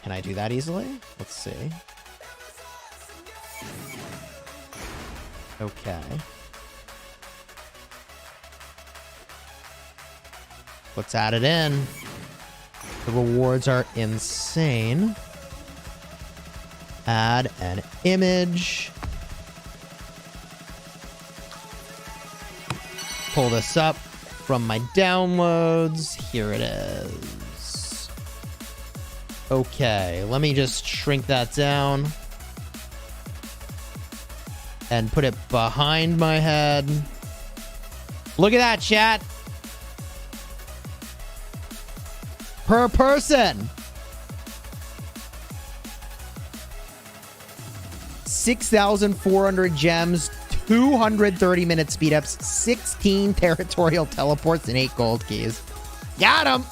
A: Can I do that easily? Let's see. Okay. Let's add it in. The rewards are insane. Add an image. Pull this up from my downloads. Here it is. Okay, let me just shrink that down. And put it behind my head. Look at that, chat. Per person. 6,400 gems, 230 minute speed ups, 16 territorial teleports, and 8 gold keys. Got him.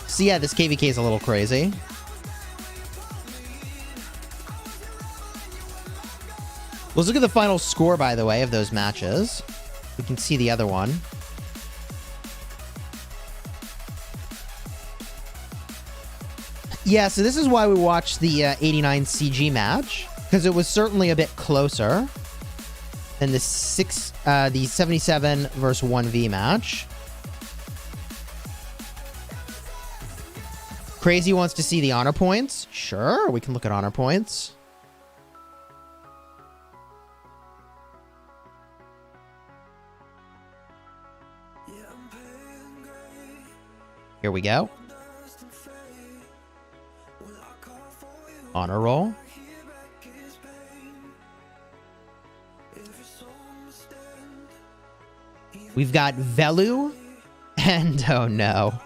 A: So yeah, this KVK is a little crazy. Let's look at the final score, by the way, of those matches. We can see the other one. Yeah, so this is why we watched the 89 CG match, because it was certainly a bit closer than the 77 versus 1V match. Crazy wants to see the honor points. Sure, we can look at honor points. Here we go. Honor roll. We've got Velu and oh no.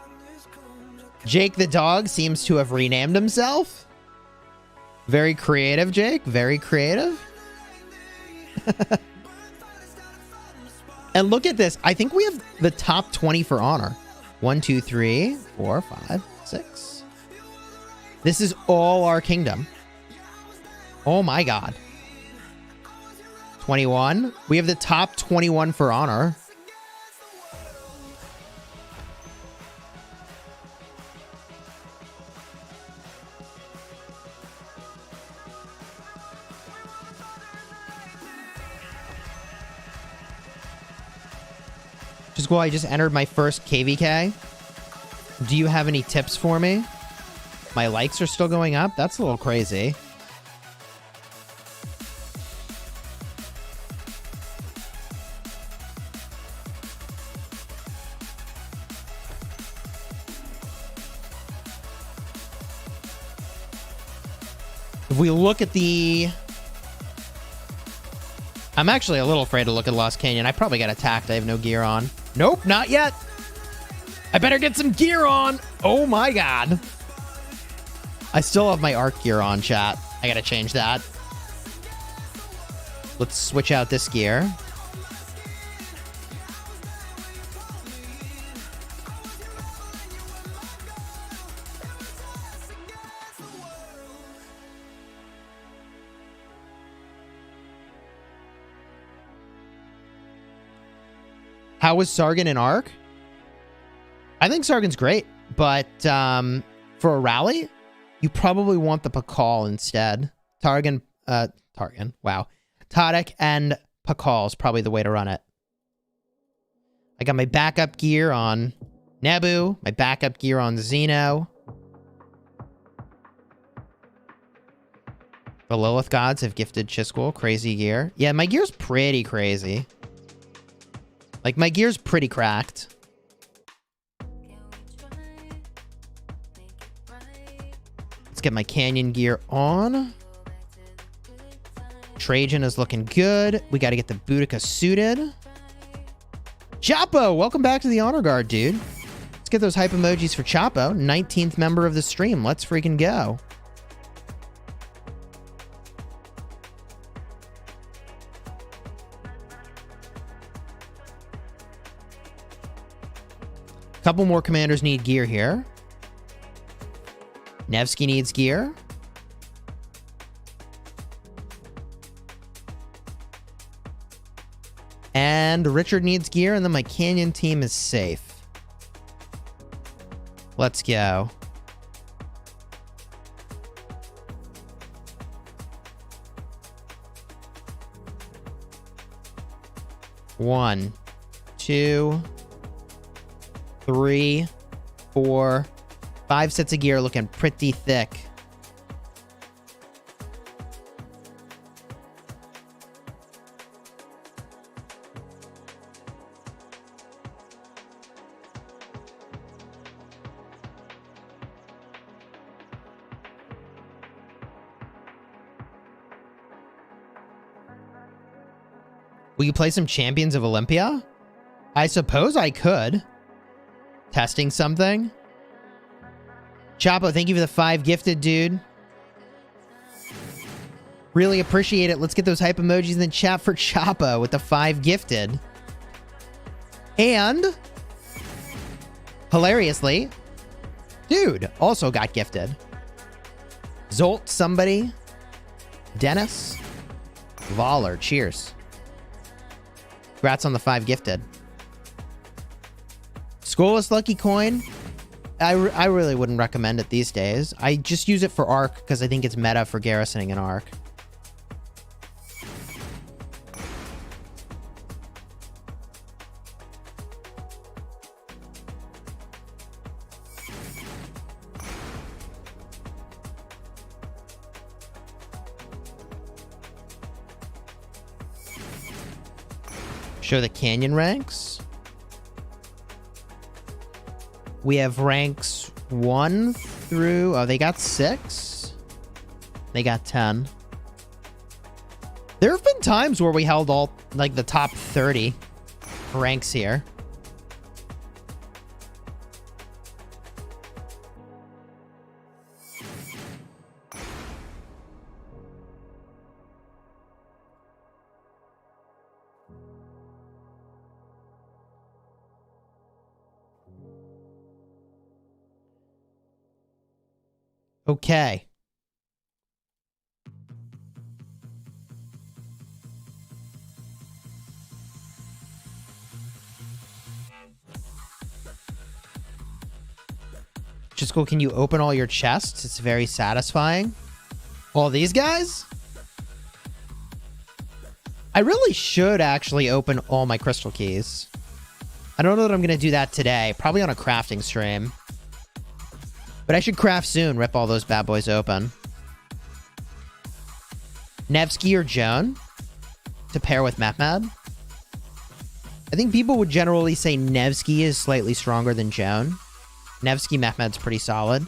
A: Jake the dog seems to have renamed himself. Very creative, Jake. Very creative. And look at this. I think we have the top 20 for honor. 1, 2, 3, 4, 5, 6. This is all our kingdom. Oh my god. 21. We have the top 21 for honor. Chisgule, I just entered my first KVK. Do you have any tips for me? My likes are still going up? That's a little crazy. If we look at the... I'm actually a little afraid to look at Lost Canyon. I probably got attacked. I have no gear on. Nope, not yet. I better get some gear on. Oh my god. I still have my arc gear on, chat. I gotta change that. Let's switch out this gear. How was Sargon in Arc? I think Sargon's great, but for a rally, you probably want the Pakal instead. Targan, wow. Tadic and Pakal is probably the way to run it. I got my backup gear on Nebu, my backup gear on Xeno. The Lilith gods have gifted Chisgule crazy gear. Yeah, my gear's pretty crazy. Like, my gear's pretty cracked. Let's get my Canyon gear on. Trajan is looking good. We got to get the Boudica suited. Chapo, welcome back to the Honor Guard, dude. Let's get those hype emojis for Chapo. 19th member of the stream. Let's freaking go. Couple more commanders need gear here. Nevsky needs gear. And Richard needs gear, and then my Canyon team is safe. Let's go. One, 2, 3, 4, 5 sets of gear looking pretty thick. Will you play some Champions of Olympia? I suppose I could. Testing something. Chapo, thank you for the 5 gifted, dude. Really appreciate it. Let's get those hype emojis in the chat for Chapo with the 5 gifted. And, hilariously, dude also got gifted. Zolt, somebody. Dennis. Voller, cheers. Congrats on the 5 gifted. Scoreless lucky coin. I really wouldn't recommend it these days. I just use it for Arc because I think it's meta for garrisoning an Arc. Show the canyon ranks. We have ranks 1 through... Oh, they got 6. They got 10. There have been times where we held all, like, the top 30 ranks here. Okay. Chisgule, can you open all your chests? It's very satisfying. All these guys? I really should actually open all my crystal keys. I don't know that I'm going to do that today. Probably on a crafting stream. But I should craft soon, rip all those bad boys open. Nevsky or Joan to pair with Mehmed. I think people would generally say Nevsky is slightly stronger than Joan. Nevsky Mehmed's pretty solid.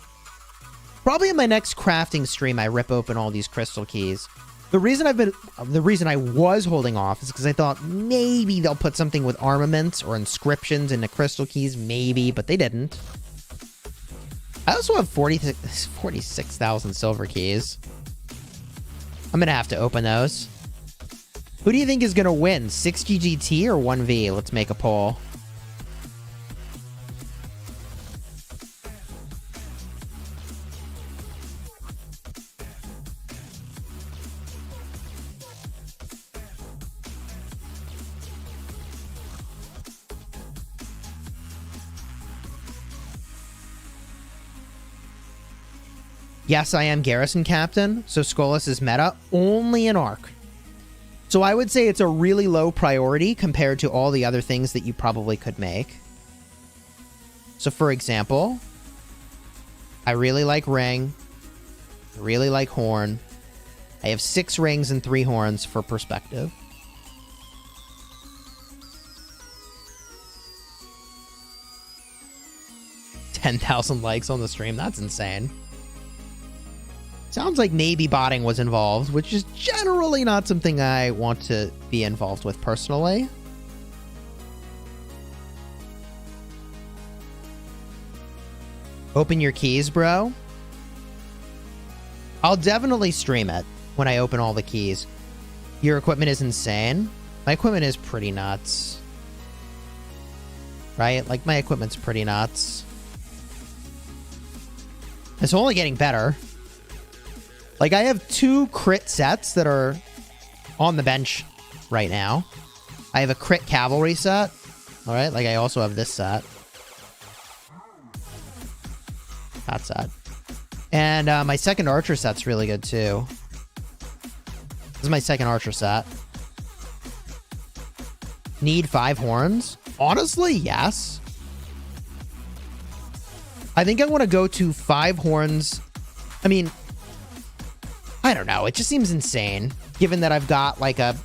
A: Probably in my next crafting stream, I rip open all these crystal keys. The reason I was holding off is because I thought maybe they'll put something with armaments or inscriptions in the crystal keys, maybe, but they didn't. I also have 46,000 silver keys. I'm going to have to open those. Who do you think is going to win? 6GGT or 1V? Let's make a poll. Yes, I am Garrison Captain, so Skolas is meta, only in Arc. So I would say it's a really low priority compared to all the other things that you probably could make. So for example, I really like Ring. I really like Horn. I have 6 rings and 3 horns for perspective. $10,000 likes on the stream, that's insane. Sounds like maybe botting was involved, which is generally not something I want to be involved with personally. Open your keys, bro. I'll definitely stream it when I open all the keys. Your equipment is insane. My equipment is pretty nuts. Right? Like, my equipment's pretty nuts. It's only getting better. Like, I have 2 crit sets that are on the bench right now. I have a crit cavalry set. All right, like I also have this set. That set. And my second archer set's really good too. This is my second archer set. Need 5 horns? Honestly, yes. I think I want to go to 5 horns. I mean, I don't know. It just seems insane, given that I've got, like, a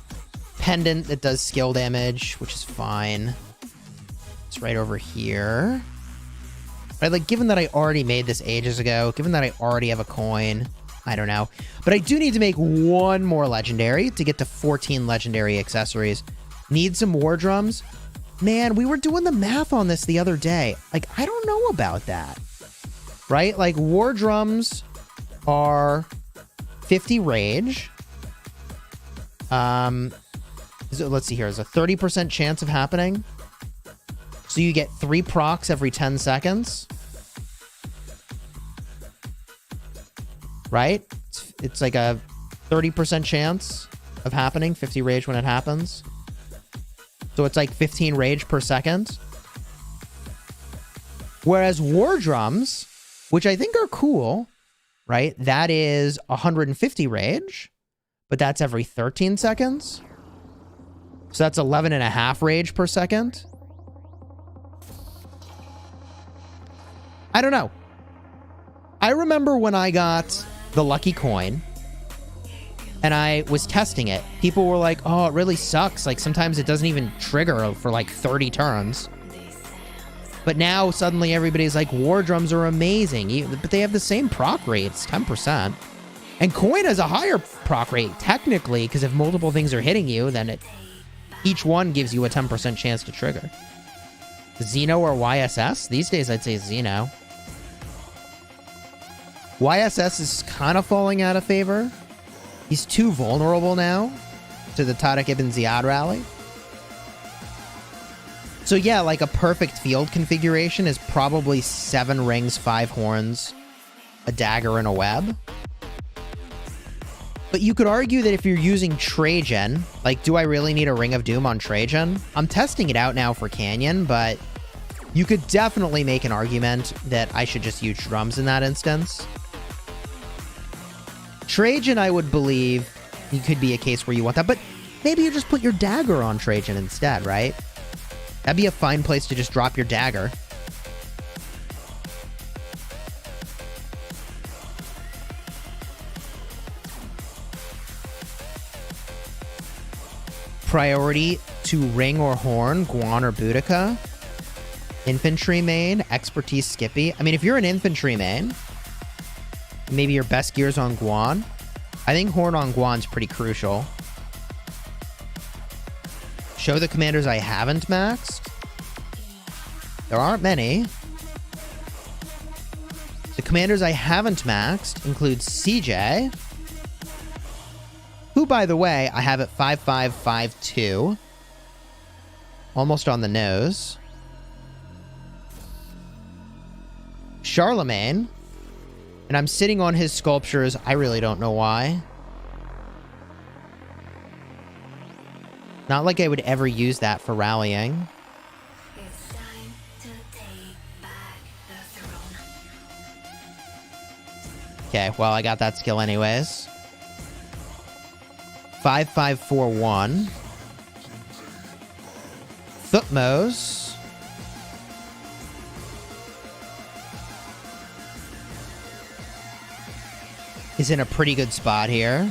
A: pendant that does skill damage, which is fine. It's right over here. Right, like, given that I already made this ages ago, given that I already have a coin, I don't know. But I do need to make 1 more legendary to get to 14 legendary accessories. Need some war drums. Man, we were doing the math on this the other day. Like, I don't know about that. Right? Like, war drums are 50 rage. Let's see here. There's a 30% chance of happening. So you get 3 procs every 10 seconds. Right? It's like a 30% chance of happening. 50 rage when it happens. So it's like 15 rage per second. Whereas war drums, which I think are cool, right? That is 150 rage, but that's every 13 seconds. So that's 11.5 rage per second. I don't know. I remember when I got the lucky coin and I was testing it, people were like, oh, it really sucks. Like sometimes it doesn't even trigger for like 30 turns. But now suddenly everybody's like, war drums are amazing. But they have the same proc rate. It's 10%. And coin has a higher proc rate, technically, because if multiple things are hitting you, then each one gives you a 10% chance to trigger. Xeno or YSS? These days I'd say Xeno. YSS is kind of falling out of favor. He's too vulnerable now to the Tariq ibn Ziyad rally. So yeah, like a perfect field configuration is probably 7 rings, 5 horns, a dagger, and a web. But you could argue that if you're using Trajan, like, do I really need a Ring of Doom on Trajan? I'm testing it out now for Canyon, but you could definitely make an argument that I should just use drums in that instance. Trajan, I would believe, it could be a case where you want that, but maybe you just put your dagger on Trajan instead, right? That'd be a fine place to just drop your dagger. Priority to ring or horn, Guan or Boudica. Infantry main, expertise Skippy. I mean, if you're an infantry main, maybe your best gear's on Guan. I think horn on Guan's pretty crucial. Show the commanders I haven't maxed. There aren't many. The commanders I haven't maxed include CJ, who, by the way, I have at 5552. Almost on the nose. Charlemagne. And I'm sitting on his sculptures. I really don't know why. Not like I would ever use that for rallying.
B: It's time to take back the throne.
A: Okay, well, I got that skill anyways. 5541. Thutmose. Is in a pretty good spot here.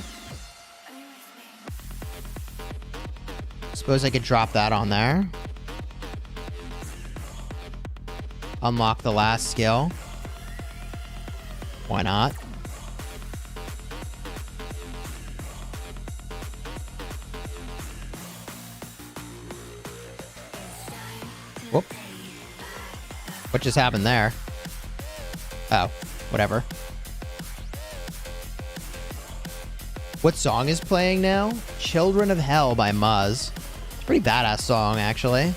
A: Suppose I could drop that on there. Unlock the last skill. Why not? Whoop. What just happened there? Oh, whatever. What song is playing now? Children of Hell by Muzz. It's a pretty badass song, actually.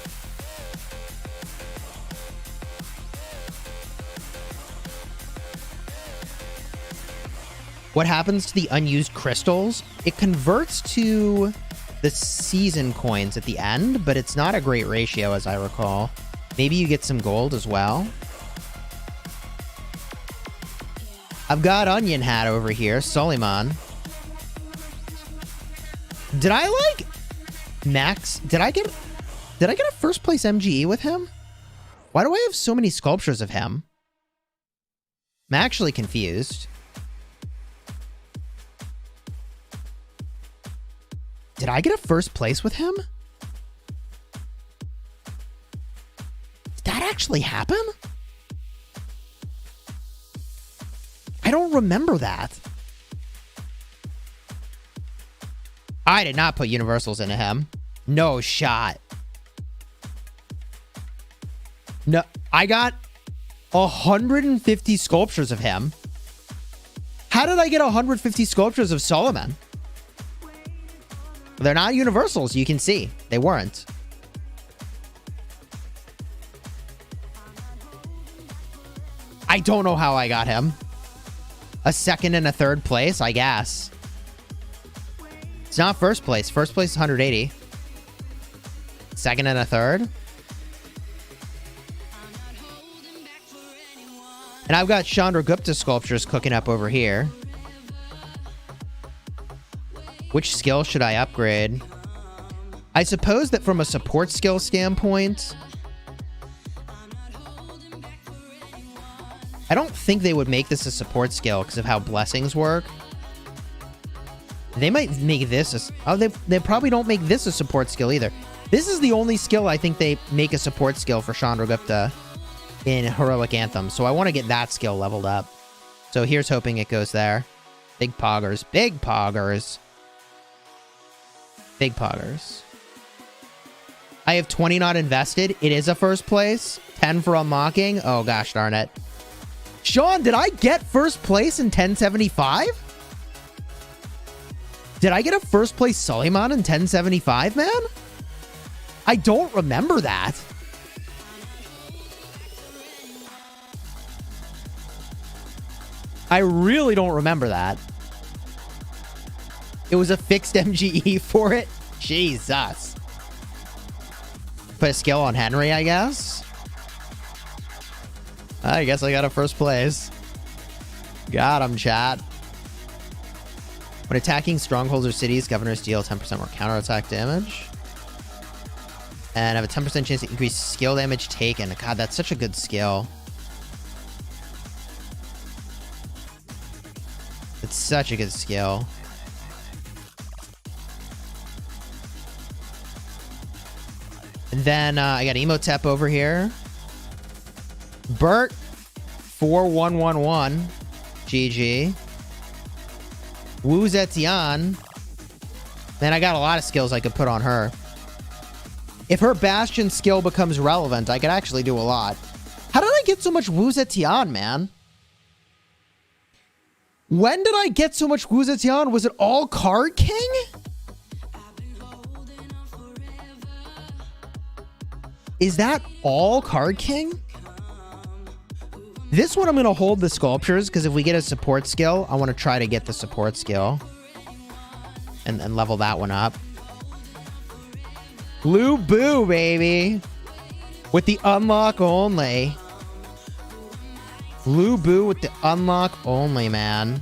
A: What happens to the unused crystals? It converts to the season coins at the end, but it's not a great ratio, as I recall. Maybe you get some gold as well. I've got Onion Hat over here, Suleiman. Did I like Max? Did I get a first place MGE with him? Why do I have so many sculptures of him? I'm actually confused. Did I get a first place with him? Did that actually happen? I don't remember that. I did not put universals into him. No shot. No, I got 150 sculptures of him. How did I get 150 sculptures of Solomon? They're not universals, you can see. They weren't. I don't know how I got him. A second and a third place, I guess. It's not first place. First place is 180. Second and a third. And I've got Chandragupta sculptures cooking up over here. Which skill should I upgrade? I suppose that from a support skill standpoint, I don't think they would make this a support skill because of how blessings work. They might make this they probably don't make this a support skill either. This is the only skill I think they make a support skill for Chandragupta in Heroic Anthem. So I want to get that skill leveled up. So here's hoping it goes there. Big poggers. Big poggers. Big poggers. I have 20 not invested. It is a first place. 10 for unlocking. Oh, gosh darn it. Sean, did I get first place in 1075? Did I get a first place Suleiman in 1075, man? I don't remember that. I really don't remember that. It was a fixed MGE for it? Jesus. Put a skill on Henry, I guess. I guess I got a first place. Got him, chat. When attacking strongholds or cities, governors deal 10% more counterattack damage. And have a 10% chance to increase skill damage taken. God, that's such a good skill. It's such a good skill. And then I got Emotep over here. Bert 4111. GG. Wu Zetian. Man, I got a lot of skills I could put on her. If her Bastion skill becomes relevant, I could actually do a lot. How did I get so much Wu Zetian, man? When did I get so much Wu Zetian? Was it all Card King? Is that all Card King? This one I'm going to hold the sculptures, because if we get a support skill, I want to try to get the support skill. And level that one up. Blue Boo, baby. With the unlock only. Blue Boo with the unlock only, man.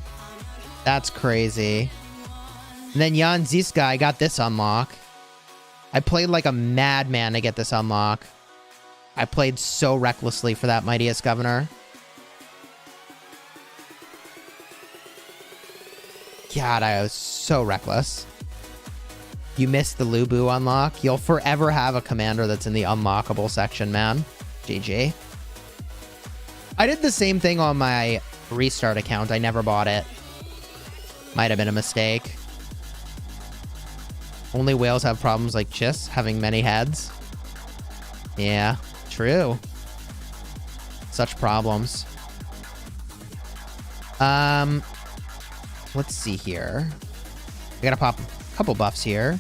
A: That's crazy. And then Jan Ziska, I got this unlock. I played like a madman to get this unlock. I played so recklessly for that Mightiest Governor. God, I was so reckless. You missed the Lubu unlock. You'll forever have a commander that's in the unlockable section, man. GG. I did the same thing on my restart account. I never bought it. Might have been a mistake. Only whales have problems like Chis, having many heads. Yeah, true. Such problems. Let's see here. I gotta pop a couple buffs here.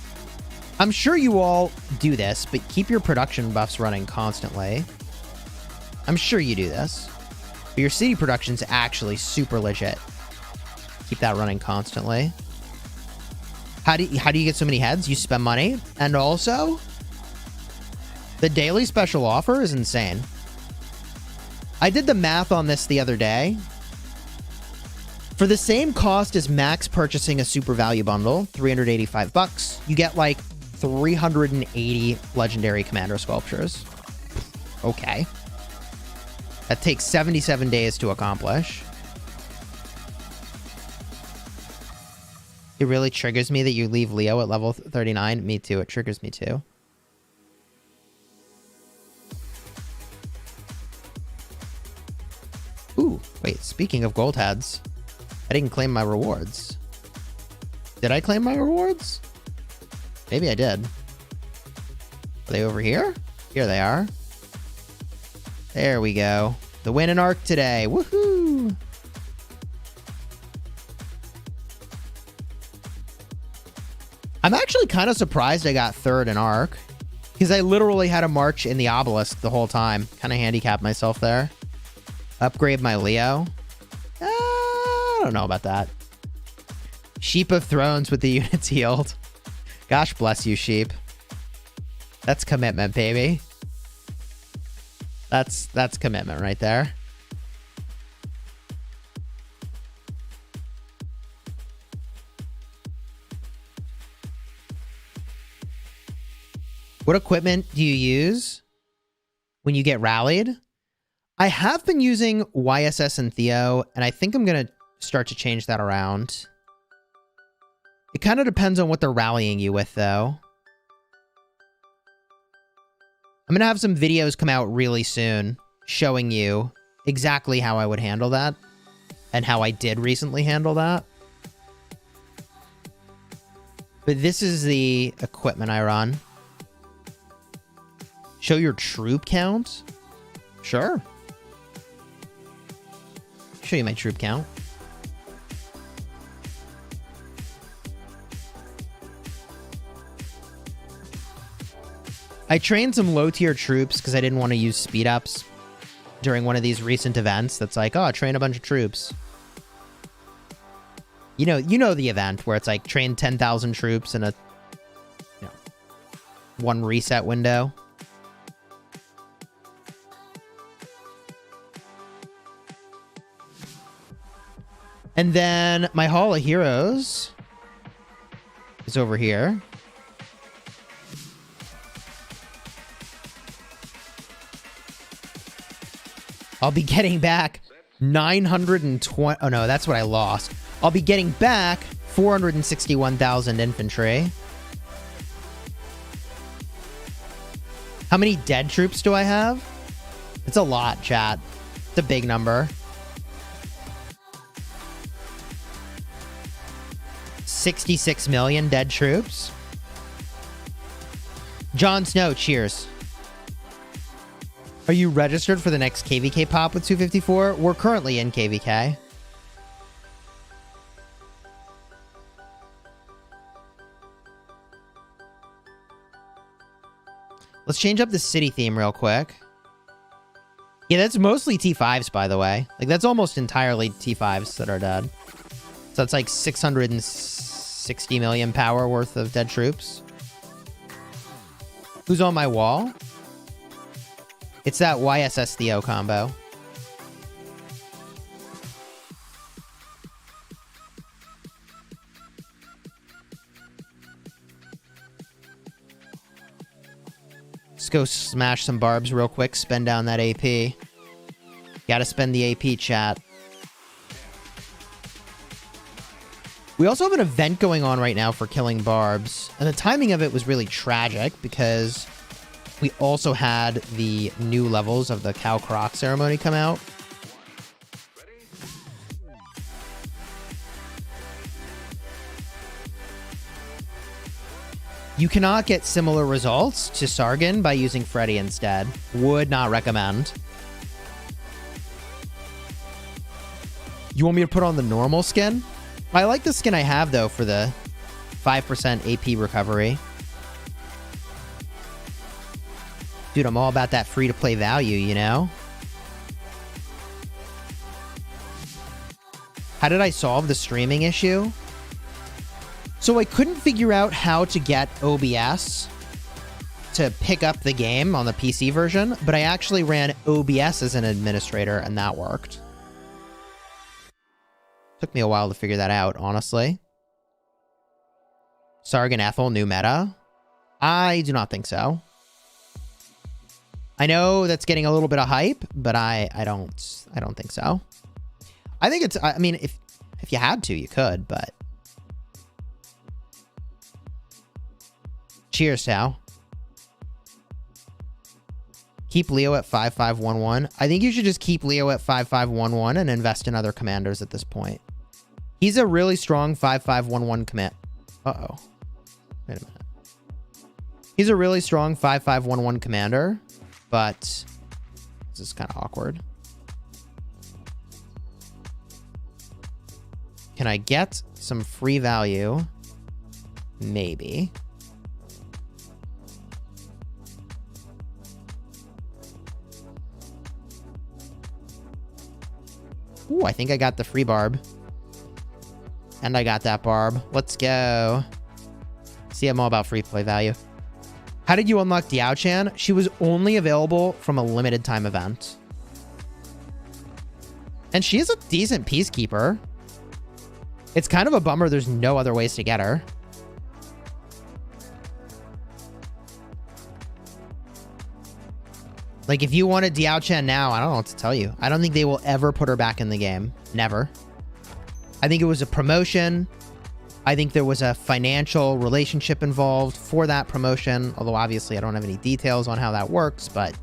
A: I'm sure you all do this, but keep your production buffs running constantly. I'm sure you do this. But your city production's actually super legit. Keep that running constantly. How do you get so many heads? You spend money. And also, the daily special offer is insane. I did the math on this the other day. For the same cost as max purchasing a super value bundle, 385 bucks, you get like 380 legendary commander sculptures. Okay. That takes 77 days to accomplish. It really triggers me that you leave Leo at level 39. Me too. It triggers me too. Ooh, wait. Speaking of gold heads, I didn't claim my rewards. Did I claim my rewards? Maybe I did. Are they over here? Here they are. There we go. The win in Arc today. Woohoo! I'm actually kind of surprised I got third in Arc, because I literally had a march in the obelisk the whole time. Kind of handicapped myself there. Upgrade my Leo. I don't know about that. Sheep of Thrones with the units healed. Gosh bless you, sheep. That's commitment, baby. That's commitment right there. What equipment do you use when you get rallied? I have been using YSS and Theo, and I think I'm going to start to change that around. It kind of depends on what they're rallying you with, though. I'm going to have some videos come out really soon showing you exactly how I would handle that and how I did recently handle that. But this is the equipment I run. Show your troop count? Sure. Show you my troop count. I trained some low-tier troops because I didn't want to use speed-ups during one of these recent events that's like, oh, train a bunch of troops. You know the event where it's like train 10,000 troops in a one reset window. And then my Hall of Heroes is over here. I'll be getting back 920. Oh no, that's what I lost. I'll be getting back 461,000 infantry. How many dead troops do I have? It's a lot, chat. It's a big number. 66 million dead troops. Jon Snow, cheers. Are you registered for the next KVK pop with 254? We're currently in KVK. Let's change up the city theme real quick. Yeah, that's mostly T5s, by the way. Like, that's almost entirely T5s that are dead. So that's like 660 million power worth of dead troops. Who's on my wall? It's that YSS Theo combo. Let's go smash some barbs real quick. Spend down that AP. Gotta spend the AP, chat. We also have an event going on right now for killing barbs. And the timing of it was really tragic because we also had the new levels of the Cow Croc ceremony come out. You cannot get similar results to Sargon by using Freddy instead. Would not recommend. You want me to put on the normal skin? I like the skin I have, though, for the 5% AP recovery. Dude, I'm all about that free-to-play value, you know? How did I solve the streaming issue? So I couldn't figure out how to get OBS to pick up the game on the PC version, but I actually ran OBS as an administrator, and that worked. Took me a while to figure that out, honestly. Sargon Ethel, new meta? I do not think so. I know that's getting a little bit of hype, but I don't think so. I think it's, I mean, if you had to, you could, but. Cheers, Tao. Keep Leo at 5511. I think you should just keep Leo at 5511 and invest in other commanders at this point. He's a really strong 5511 command. Uh-oh. Wait a minute. He's a really strong 5511 commander, but this is kind of awkward. Can I get some free value? Maybe. Ooh, I think I got the free barb. And I got that barb. Let's go. See, I'm all about free play value. How did you unlock Diao-chan? She was only available from a limited time event. And she is a decent peacekeeper. It's kind of a bummer there's no other ways to get her. Like, if you wanted Diao Chen now, I don't know what to tell you. I don't think they will ever put her back in the game. Never. I think it was a promotion. I think there was a financial relationship involved for that promotion, although obviously I don't have any details on how that works, but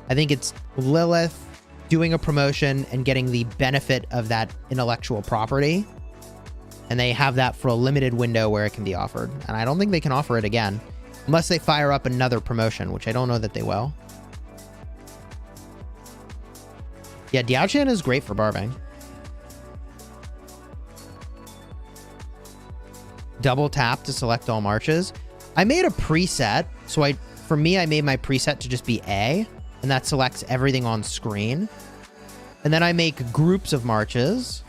A: I think it's Lilith doing a promotion and getting the benefit of that intellectual property, and they have that for a limited window where it can be offered, and I don't think they can offer it again, unless they fire up another promotion, which I don't know that they will. Yeah, Diao Chen is great for barbing. Double tap to select all marches. I made a preset. So for me, I made my preset to just be A, and that selects everything on screen. And then I make groups of marches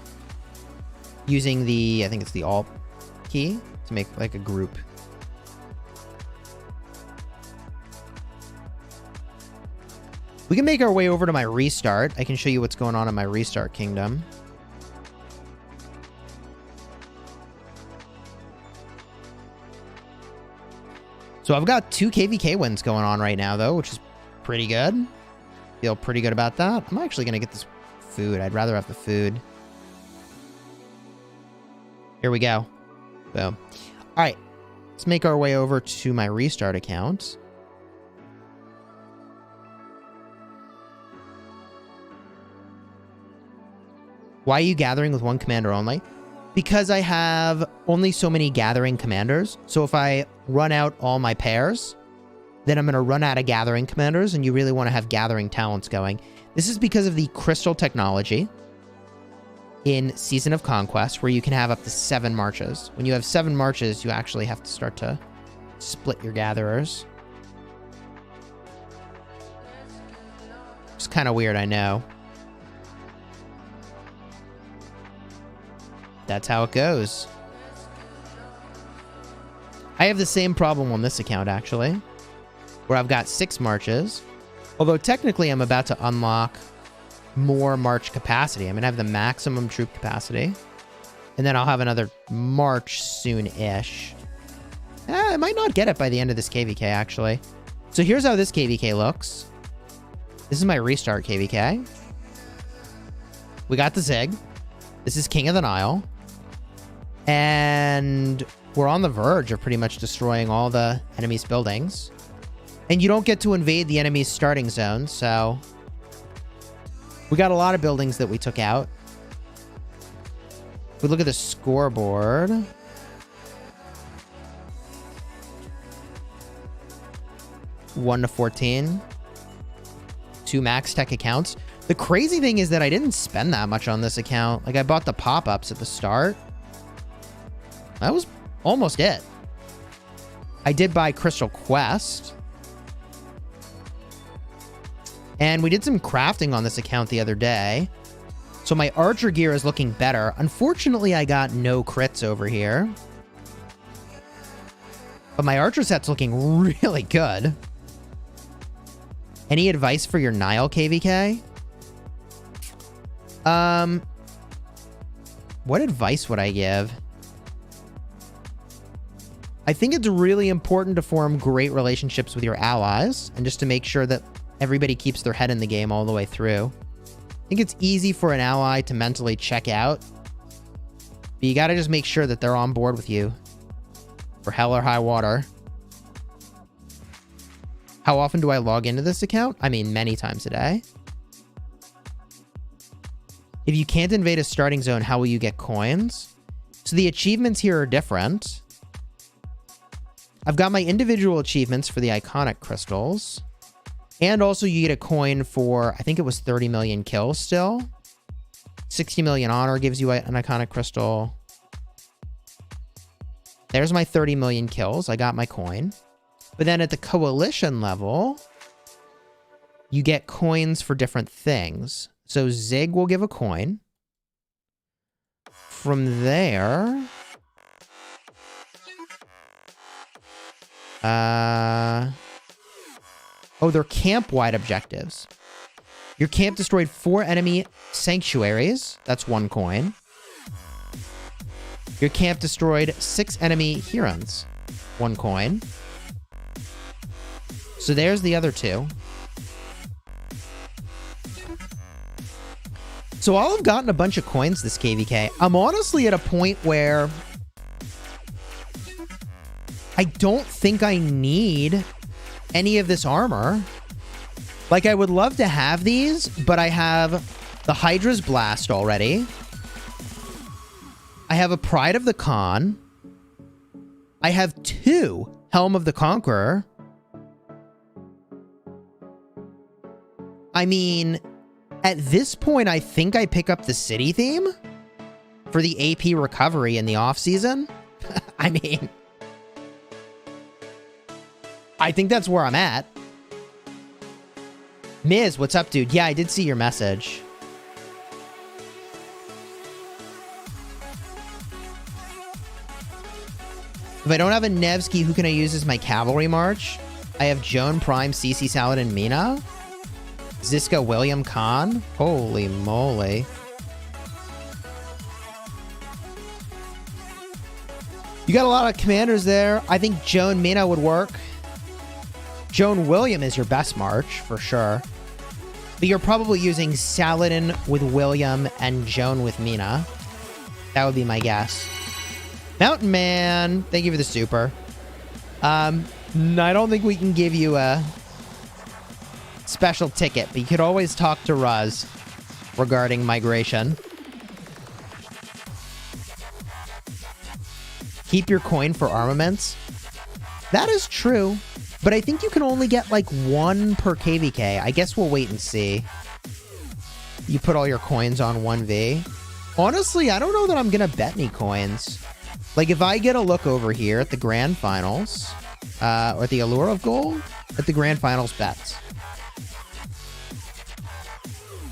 A: using the, I think it's the Alt key to make like a group. We can make our way over to my restart. I can show you what's going on in my restart kingdom. So I've got 2 KVK wins going on right now, though, which is pretty good. Feel pretty good about that. I'm actually going to get this food. I'd rather have the food. Here we go. Boom. All right. Let's make our way over to my restart account. Why are you gathering with 1 commander only? Because I have only so many gathering commanders. So if I run out all my pairs, then I'm going to run out of gathering commanders, and you really want to have gathering talents going. This is because of the crystal technology in Season of Conquest, where you can have up to 7 marches. When you have 7 marches, you actually have to start to split your gatherers. It's kind of weird, I know. That's how it goes. I have the same problem on this account, actually, where I've got 6 marches. Although technically I'm about to unlock more march capacity. I'm going to have the maximum troop capacity. And then I'll have another march soon-ish. I might not get it by the end of this KVK, actually. So here's how this KVK looks. This is my restart KVK. We got the Zig. This is King of the Nile. And we're on the verge of pretty much destroying all the enemy's buildings. And you don't get to invade the enemy's starting zone, so we got a lot of buildings that we took out. If we look at the scoreboard, one to 14. 2 max tech accounts. The crazy thing is that I didn't spend that much on this account. Like, I bought the pop-ups at the start. That was almost it. I did buy Crystal Quest. And we did some crafting on this account the other day. So my archer gear is looking better. Unfortunately, I got no crits over here. But my archer set's looking really good. Any advice for your Nile KVK? What advice would I give? I think it's really important to form great relationships with your allies and just to make sure that everybody keeps their head in the game all the way through. I think it's easy for an ally to mentally check out, but you got to just make sure that they're on board with you for hell or high water. How often do I log into this account? I mean, many times a day. If you can't invade a starting zone, how will you get coins? So the achievements here are different. I've got my individual achievements for the iconic crystals. And also you get a coin for, I think it was 30 million kills still. 60 million honor gives you an iconic crystal. There's my 30 million kills. I got my coin. But then at the coalition level, you get coins for different things. So Zig will give a coin. From there... Oh, they're camp-wide objectives. Your camp destroyed 4 enemy sanctuaries. That's 1 coin. Your camp destroyed 6 enemy herons. 1 coin. So there's the other 2. So I'll have gotten a bunch of coins this KVK. I'm honestly at a point where I don't think I need any of this armor. Like, I would love to have these, but I have the Hydra's Blast already. I have a Pride of the Khan. I have 2 Helm of the Conqueror. I mean, at this point, I think I pick up the city theme for the AP recovery in the off-season. I mean, I think that's where I'm at. Miz, what's up, dude? Yeah, I did see your message. If I don't have a Nevsky, who can I use as my cavalry march? I have Joan Prime, CC Saladin Mina. Ziska William Khan. Holy moly. You got a lot of commanders there. I think Joan Mina would work. Joan William is your best march, for sure. But you're probably using Saladin with William and Joan with Mina. That would be my guess. Mountain Man, thank you for the super. I don't think we can give you a special ticket, but you could always talk to Ruz regarding migration. Keep your coin for armaments. That is true, but I think you can only get like 1 per KVK. I guess we'll wait and see. You put all your coins on 1V. Honestly, I don't know that I'm gonna bet any coins. Like, if I get a look over here at the Grand Finals, or the Allure of Gold, at the Grand Finals bets.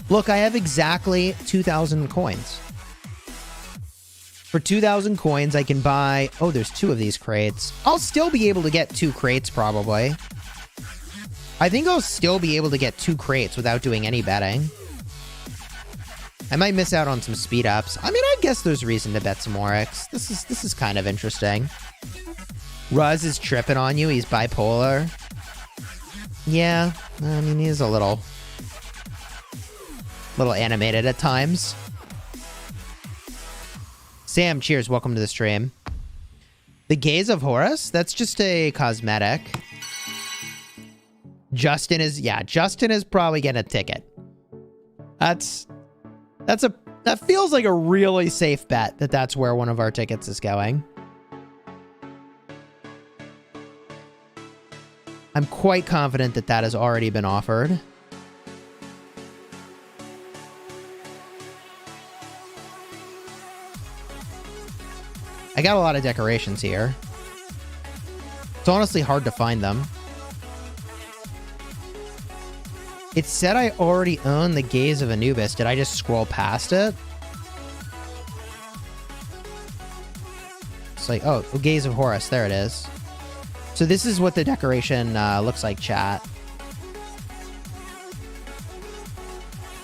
A: Look, I have exactly 2,000 coins. For 2,000 coins, I can buy... Oh, there's 2 of these crates. I'll still be able to get 2 crates, probably. I think I'll still be able to get 2 crates without doing any betting. I might miss out on some speed ups. I mean, I guess there's reason to bet some Oryx. This is kind of interesting. Ruz is tripping on you. He's bipolar. Yeah, I mean, he's a little animated at times. Sam, cheers. Welcome to the stream. The Gaze of Horus? That's just a cosmetic. Justin is probably getting a ticket. That feels like a really safe bet that's where one of our tickets is going. I'm quite confident that has already been offered. I got a lot of decorations here. It's honestly hard to find them. It said I already own the Gaze of Anubis. Did I just scroll past it? It's like, oh, Gaze of Horus. There it is. So this is what the decoration looks like, chat.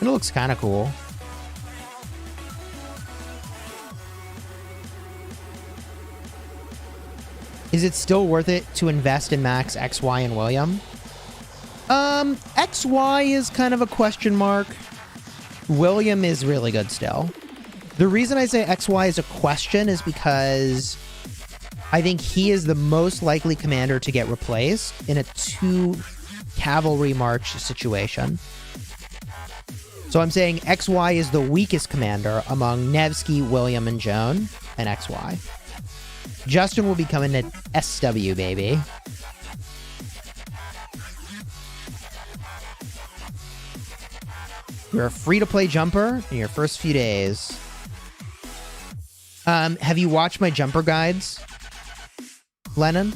A: And it looks kind of cool. Is it still worth it to invest in Max, XY, and William? XY is kind of a question mark. William is really good still. The reason I say XY is a question is because I think he is the most likely commander to get replaced in a 2 cavalry march situation. So I'm saying XY is the weakest commander among Nevsky, William, and Joan, and XY. Justin will be coming to SW, baby. You're a free-to-play jumper in your first few days. Have you watched my jumper guides, Lennon?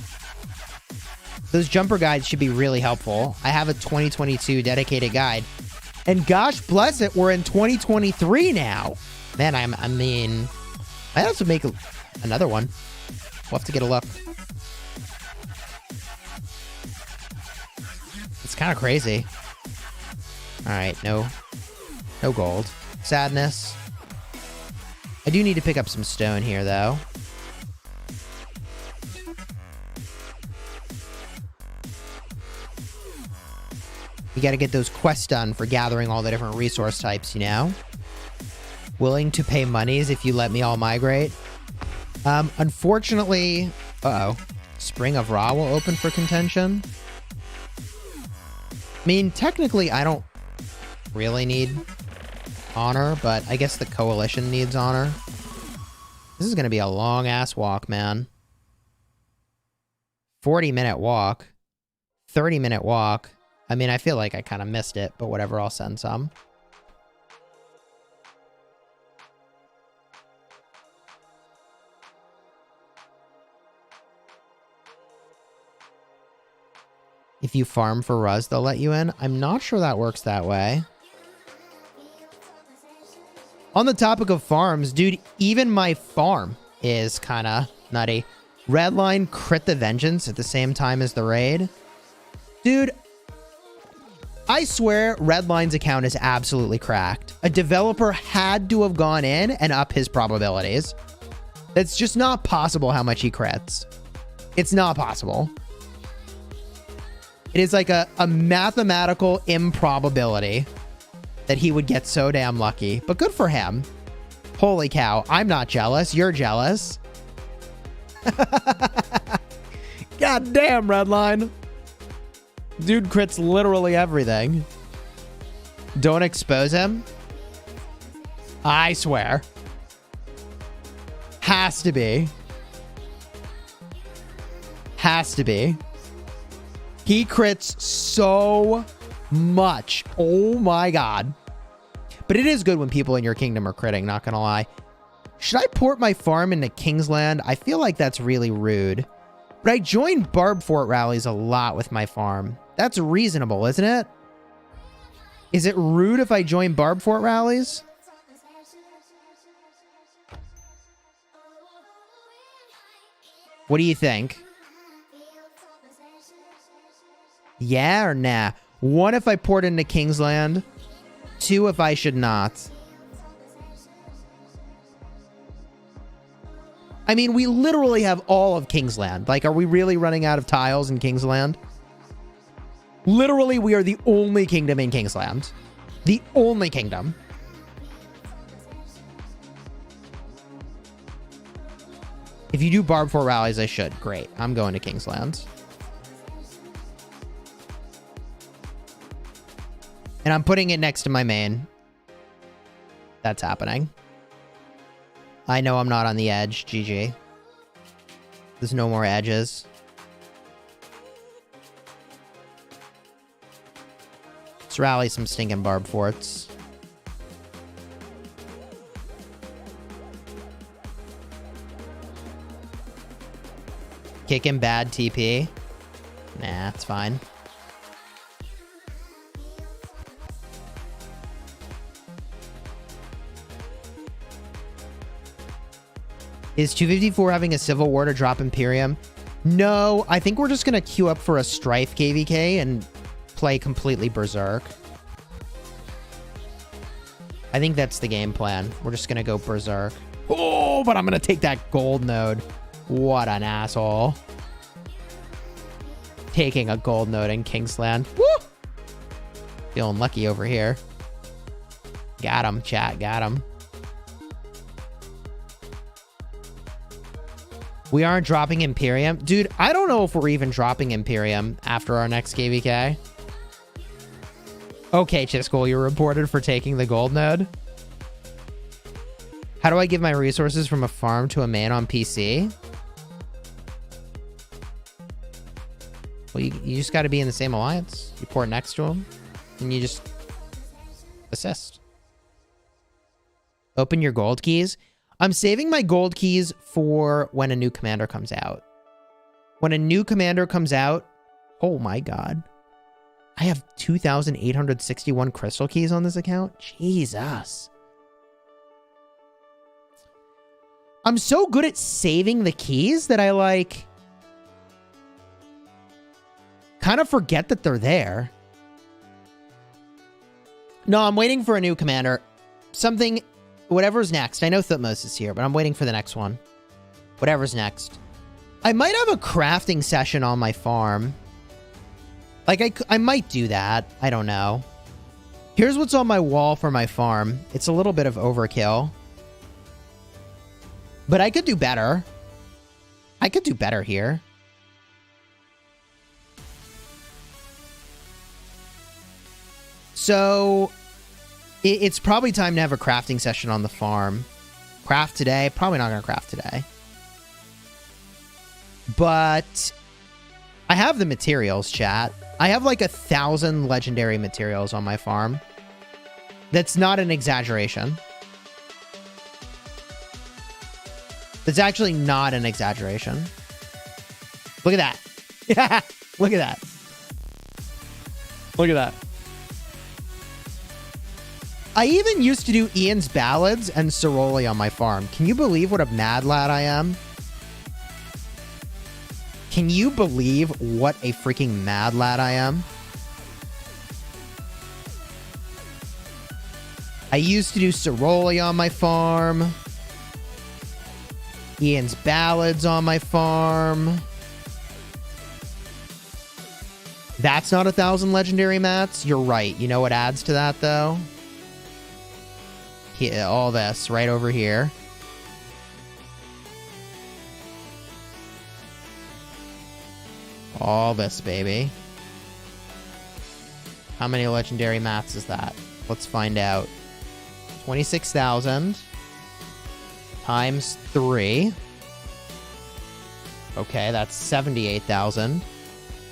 A: Those jumper guides should be really helpful. I have a 2022 dedicated guide. And gosh bless it, we're in 2023 now. Man, I mean, I have to make another one. We'll have to get a look. It's kind of crazy. All right, no gold. Sadness. I do need to pick up some stone here, though. You got to get those quests done for gathering all the different resource types, you know? Willing to pay monies if you let me all migrate. Unfortunately, Spring of Ra will open for contention. I mean, technically, I don't really need honor, but I guess the coalition needs honor. This is going to be a long-ass walk, man. 40-minute walk. 30-minute walk. I mean, I feel like I kind of missed it, but whatever, I'll send some. If you farm for Ruz, they'll let you in. I'm not sure that works that way. On the topic of farms, dude, even my farm is kind of nutty. Redline crit the Vengeance at the same time as the raid. Dude, I swear Redline's account is absolutely cracked. A developer had to have gone in and up his probabilities. It's just not possible how much he crits. It's not possible. It is like a mathematical improbability that he would get so damn lucky. But good for him. Holy cow. I'm not jealous. You're jealous. God damn, Redline. Dude crits literally everything. Don't expose him. I swear. Has to be. Has to be. He crits so much. Oh my god. But it is good when people in your kingdom are critting, not gonna lie. Should I port my farm into Kingsland? I feel like that's really rude. But I join Barb Fort rallies a lot with my farm. That's reasonable, isn't it? Is it rude if I join Barb Fort rallies? What do you think? Yeah or nah? 1, if I port into Kingsland. 2, if I should not. I mean, we literally have all of Kingsland. Like, are we really running out of tiles in Kingsland? Literally, we are the only kingdom in Kingsland. The only kingdom. If you do Barb Fort rallies, I should. Great. I'm going to Kingsland. And I'm putting it next to my main. That's happening. I know I'm not on the edge. GG. There's no more edges. Let's rally some stinking Barb Forts. Kicking bad TP. Nah, it's fine. Is 254 having a Civil War to drop Imperium? No, I think we're just going to queue up for a Strife KVK and play completely Berserk. I think that's the game plan. We're just going to go Berserk. Oh, but I'm going to take that gold node. What an asshole. Taking a gold node in Kingsland. Woo! Feeling lucky over here. Got him, chat. Got him. We aren't dropping Imperium. Dude, I don't know if we're even dropping Imperium after our next KVK. Okay, Chisgule, you're reported for taking the gold node. How do I give my resources from a farm to a main on PC? Well, you just got to be in the same alliance. You port next to him, and you just assist. Open your gold keys. I'm saving my gold keys for when a new commander comes out. When a new commander comes out, oh my god. I have 2,861 crystal keys on this account. Jesus. I'm so good at saving the keys that I, like, kind of forget that they're there. No, I'm waiting for a new commander. Something... Whatever's next. I know Thutmose is here, but I'm waiting for the next one. Whatever's next. I might have a crafting session on my farm. Like, I might do that. I don't know. Here's what's on my wall for my farm. It's a little bit of overkill. But I could do better. I could do better here. So, it's probably time to have a crafting session on the farm. Craft today? Probably not going to craft today. But I have the materials, chat. I have like 1,000 legendary materials on my farm. That's not an exaggeration. That's actually not an exaggeration. Look at that. Yeah, look at that. Look at that. I even used to do Ian's Ballads and Ceroli on my farm. Can you believe what a mad lad I am? Can you believe what a freaking mad lad I am? I used to do Ceroli on my farm. Ian's Ballads on my farm. That's not 1,000 legendary mats? You're right. You know what adds to that, though? Yeah, all this right over here. All this, baby. How many legendary mats is that? Let's find out. 26,000 times 3. Okay, that's 78,000.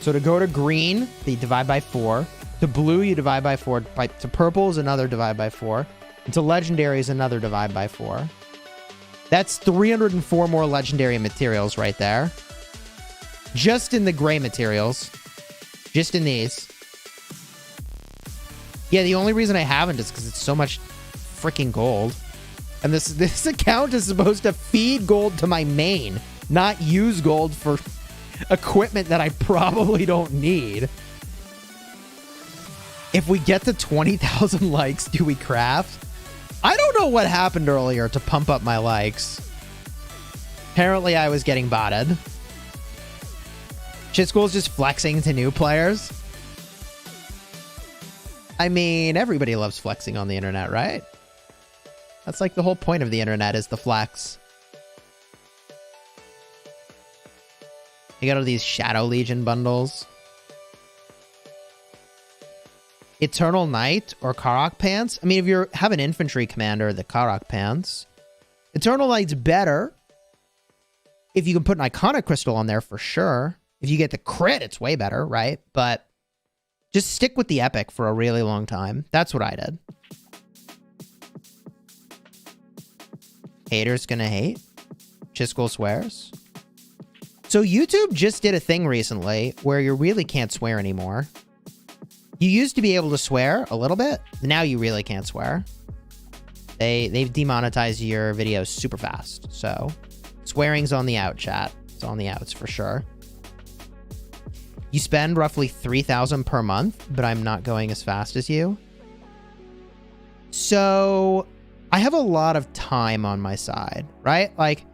A: So to go to green, you divide by 4. To blue, you divide by 4. To purple is another divide by 4. And to legendary is another divide by 4. That's 304 more legendary materials right there. Just in the gray materials. Just in these. Yeah, the only reason I haven't is because it's so much freaking gold. And this account is supposed to feed gold to my main, not use gold for equipment that I probably don't need. If we get to 20,000 likes, do we craft? I don't know what happened earlier to pump up my likes. Apparently I was getting botted. Chisgule's just flexing to new players. I mean, everybody loves flexing on the internet, right? That's like the whole point of the internet is the flex. You got all these Shadow Legion bundles. Eternal Knight or Karok Pants? I mean, if you have an infantry commander, the Karok Pants. Eternal Knight's better. If you can put an Iconic Crystal on there, for sure. If you get the crit, it's way better, right? But just stick with the Epic for a really long time. That's what I did. Haters gonna hate. Chisgule swears. So YouTube just did a thing recently where you really can't swear anymore. You used to be able to swear a little bit. Now you really can't swear. They've demonetized your videos super fast. So swearing's on the out, chat. It's on the outs for sure. You spend roughly 3,000 per month, but I'm not going as fast as you. So I have a lot of time on my side, right? Like,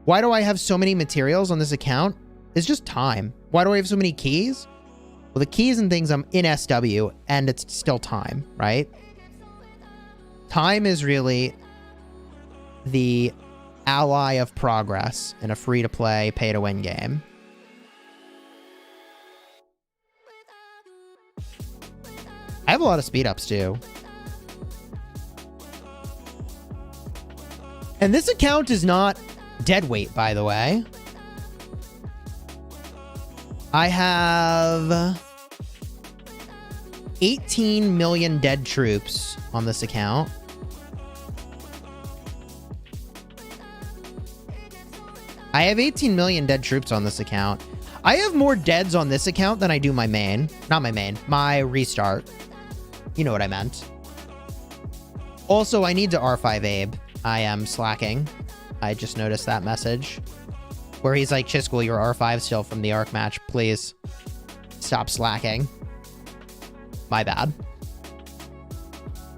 A: why do I have so many materials on this account? It's just time. Why do I have so many keys? Well, the keys and things, I'm in SW, and it's still time, right? Time is really the ally of progress in a free-to-play, pay-to-win game. I have a lot of speed-ups, too. And this account is not dead weight, by the way. I have 18 million dead troops on this account. I have 18 million dead troops on this account. I have more deads on this account than I do my main. Not my main, my restart. You know what I meant. Also, I need to R5 Abe. I am slacking. I just noticed that message. Where he's like, Chisgule, you're R5 still from the ARC match. Please stop slacking. My bad.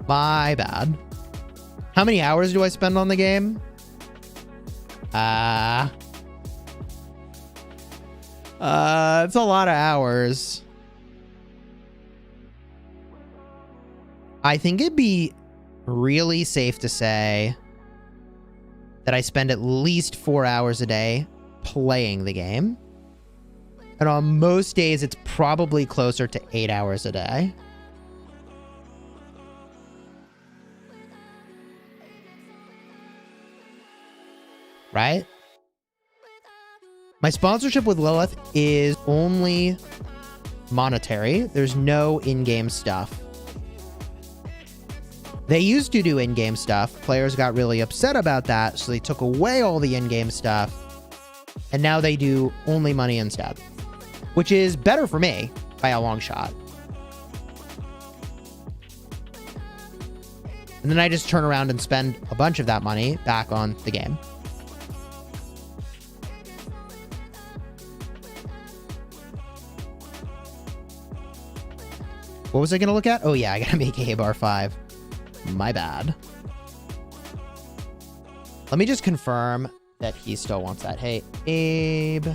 A: My bad. How many hours do I spend on the game? It's a lot of hours. I think it'd be really safe to say that I spend at least 4 hours a day playing the game. And on most days, it's probably closer to 8 hours a day. Right? My sponsorship with Lilith is only monetary. There's no in-game stuff. They used to do in-game stuff. Players got really upset about that, so they took away all the in-game stuff. And now they do only money instead, which is better for me by a long shot. And then I just turn around and spend a bunch of that money back on the game. What was I going to look at? Oh, yeah, I got to make a bar 5. My bad. Let me just confirm that he still wants that. Hey, Abe.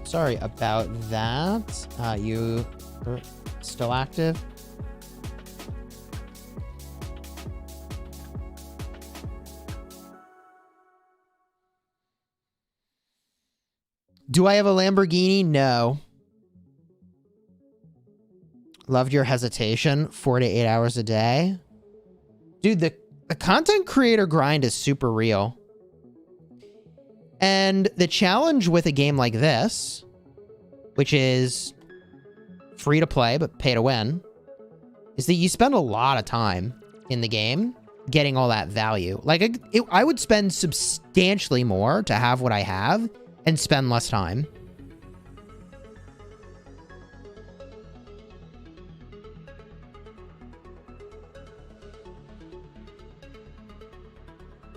A: Sorry about that. You are still active? Do I have a Lamborghini? No. Loved your hesitation. 4 to 8 hours a day. Dude, the content creator grind is super real. And the challenge with a game like this, which is free to play but pay to win, is that you spend a lot of time in the game getting all that value. Like, I would spend substantially more to have what I have and spend less time.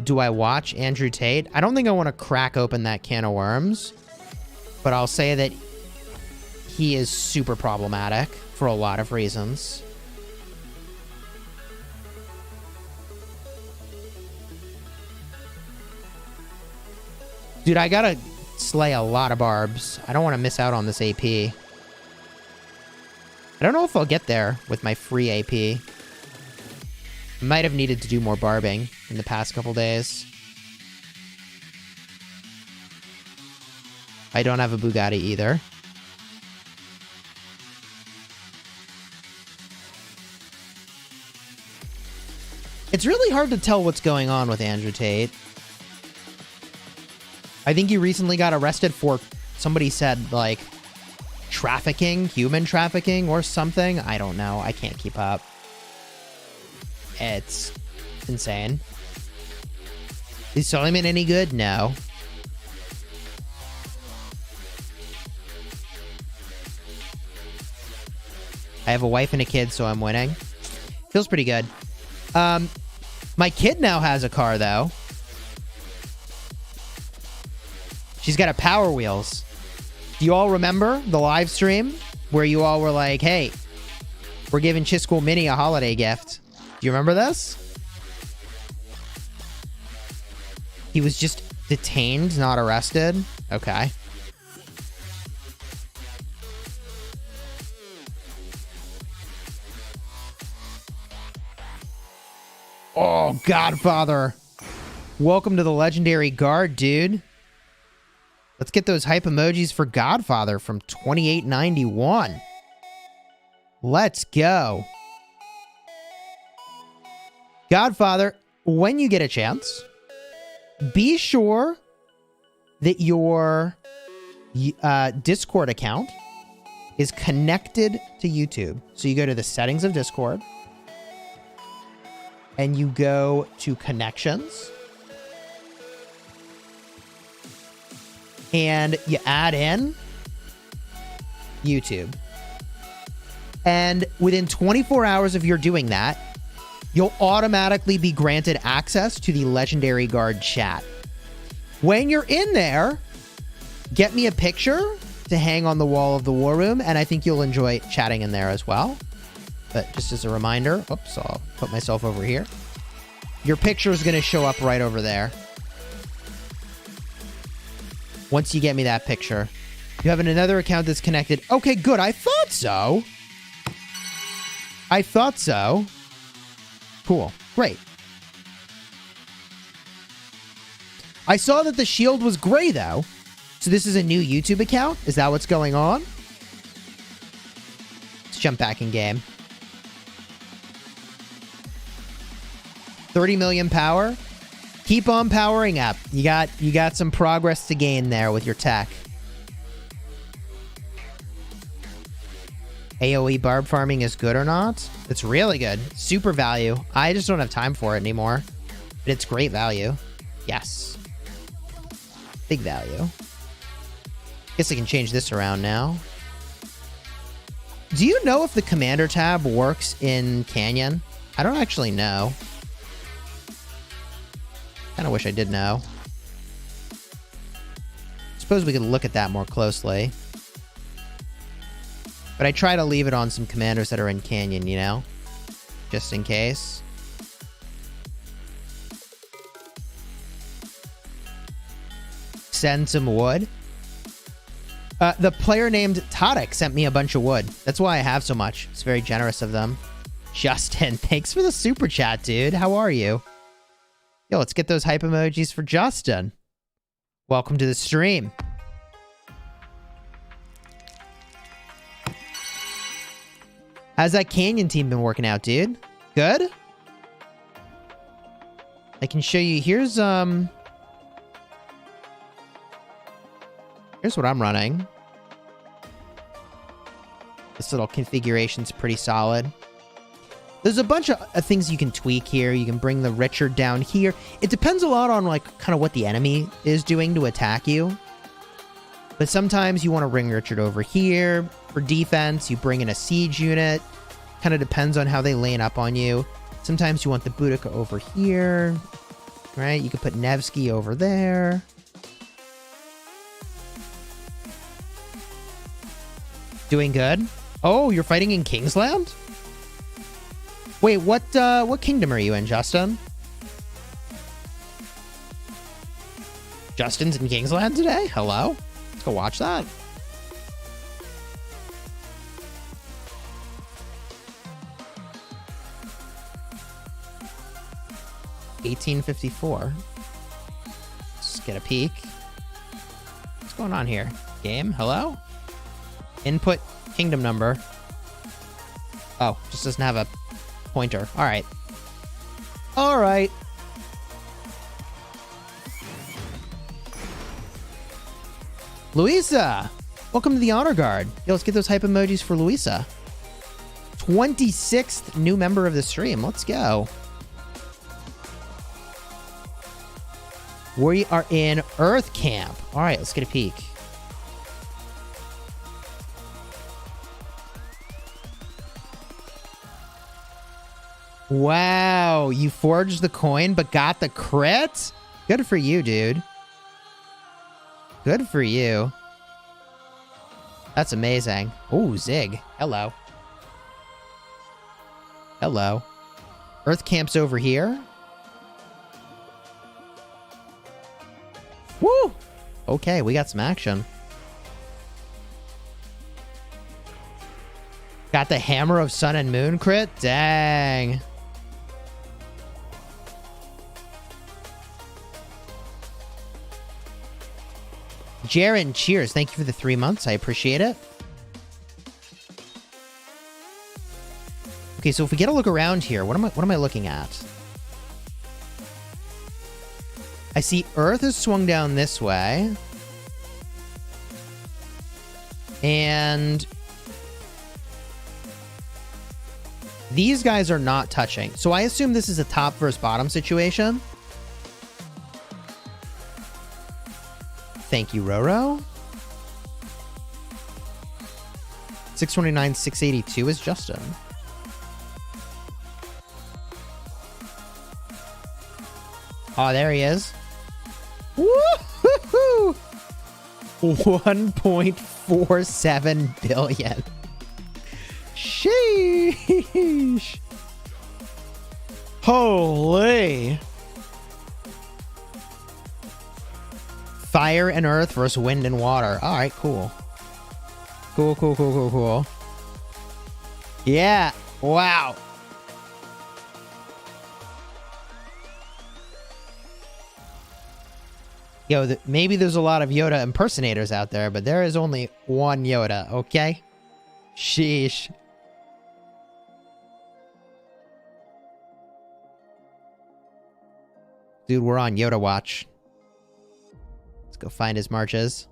A: Do I watch Andrew Tate? I don't think I want to crack open that can of worms, but I'll say that he is super problematic for a lot of reasons. Dude, I gotta slay a lot of barbs. I don't want to miss out on this AP. I don't know if I'll get there with my free AP. Might have needed to do more barbing in the past couple days. I don't have a Bugatti either. It's really hard to tell what's going on with Andrew Tate. I think he recently got arrested for, somebody said, like, trafficking, human trafficking or something. I don't know. I can't keep up. It's insane. Is Solomon any good? No. I have a wife and a kid, so I'm winning. Feels pretty good. My kid now has a car, though. She's got a Power Wheels. Do you all remember the live stream where you all were like, hey, we're giving Chisgule Mini a holiday gift? Do you remember this? He was just detained, not arrested. Okay. Oh, Godfather. Welcome to the Legendary Guard, dude. Let's get those hype emojis for Godfather from 2891. Let's go. Godfather, when you get a chance, be sure that your Discord account is connected to YouTube. So you go to the settings of Discord and you go to connections and you add in YouTube. And within 24 hours of your doing that, you'll automatically be granted access to the Legendary Guard chat. When you're in there, get me a picture to hang on the wall of the war room, and I think you'll enjoy chatting in there as well. But just as a reminder, oops, I'll put myself over here. Your picture is going to show up right over there. Once you get me that picture. You have another account that's connected. Okay, good. I thought so. I thought so. Cool. Great. I saw that the shield was gray, though. So this is a new YouTube account? Is that what's going on? Let's jump back in game. 30 million power. Keep on powering up. You got some progress to gain there with your tech. AoE barb farming is good or not? It's really good. Super value. I just don't have time for it anymore. But it's great value. Yes. Big value. Guess I can change this around now. Do you know if the commander tab works in Canyon? I don't actually know. Kind of wish I did know. Suppose we could look at that more closely. But I try to leave it on some commanders that are in Canyon, you know? Just in case. Send some wood. The player named Tadek sent me a bunch of wood. That's why I have so much. It's very generous of them. Justin, thanks for the super chat, dude. How are you? Yo, let's get those hype emojis for Justin. Welcome to the stream. How's that Canyon team been working out, dude? Good? I can show you. Here's what I'm running. This little configuration's pretty solid. There's a bunch of things you can tweak here. You can bring the Richard down here. It depends a lot on like kind of what the enemy is doing to attack you. But sometimes you want to bring Richard over here. For defense, you bring in a siege unit. Kind of depends on how they lane up on you. Sometimes you want the Boudica over here. Right? You could put Nevsky over there. Doing good. Oh, you're fighting in Kingsland? Wait, what kingdom are you in, Justin? Justin's in Kingsland today? Hello? Let's go watch that. $18.54. Let's get a peek. What's going on here? Game? Hello? Input kingdom number. Oh, just doesn't have a pointer. All right. All right. Luisa, welcome to the Honor Guard. Yo, let's get those hype emojis for Luisa. 26th new member of the stream. Let's go. We are in Earth Camp. All right, let's get a peek. Wow, you forged the coin but got the crit? Good for you, dude. Good for you. That's amazing. Ooh, Zig. Hello. Hello. Earth Camp's over here. Woo! Okay, we got some action. Got the Hammer of Sun and Moon crit? Dang. Jaren, cheers. Thank you for the 3 months. I appreciate it. Okay, so if we get a look around here, what am I looking at? I see Earth is swung down this way. And these guys are not touching. So I assume this is a top versus bottom situation. Thank you, Roro. 629, 682 is Justin. Oh, there he is. Woo-hoo-hoo! 1.47 billion. Sheesh. Holy. Fire and earth versus wind and water. All right, cool. Cool. Yeah. Wow. Yo, maybe there's a lot of Yoda impersonators out there, but there is only one Yoda, okay? Sheesh. Dude, we're on Yoda watch. Let's go find his marches.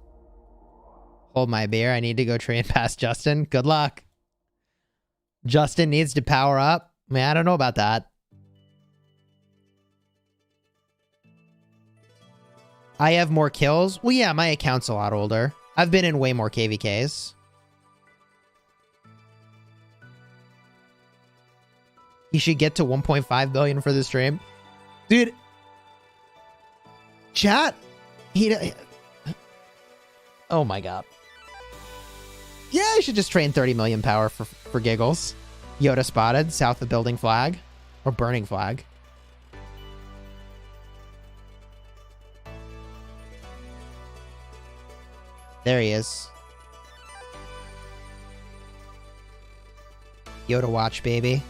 A: Hold my beer. I need to go train past Justin. Good luck. Justin needs to power up. Man, I don't know about that. I have more kills. Well, yeah, my account's a lot older. I've been in way more KVKs. He should get to 1.5 billion for the stream. Dude. Chat. Oh my god. Yeah, I should just train 30 million power for giggles. Yoda spotted south of building flag. Or burning flag. There he is. Yoda watch, baby.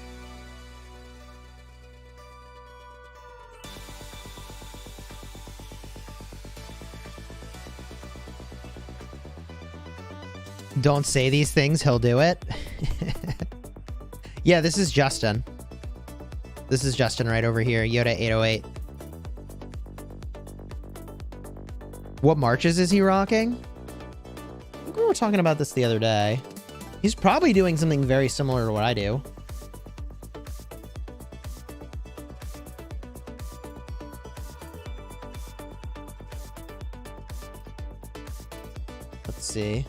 A: Don't say these things, he'll do it. Yeah, this is Justin. This is Justin right over here. Yoda 808. What marches is he rocking? I think we were talking about this the other day. He's probably doing something very similar to what I do. Let's see.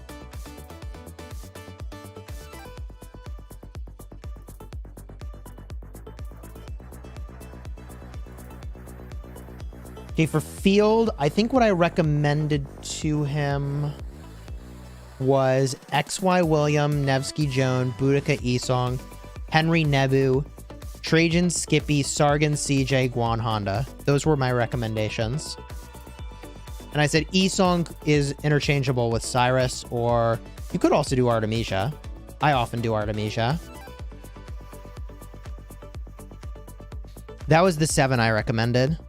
A: Okay, for field, I think what I recommended to him was XY William, Nevsky Joan, Boudica Esong, Henry Nebu, Trajan Skippy, Sargon CJ, Guan Honda. Those were my recommendations. And I said Esong is interchangeable with Cyrus, or you could also do Artemisia. I often do Artemisia. That was the 7 I recommended.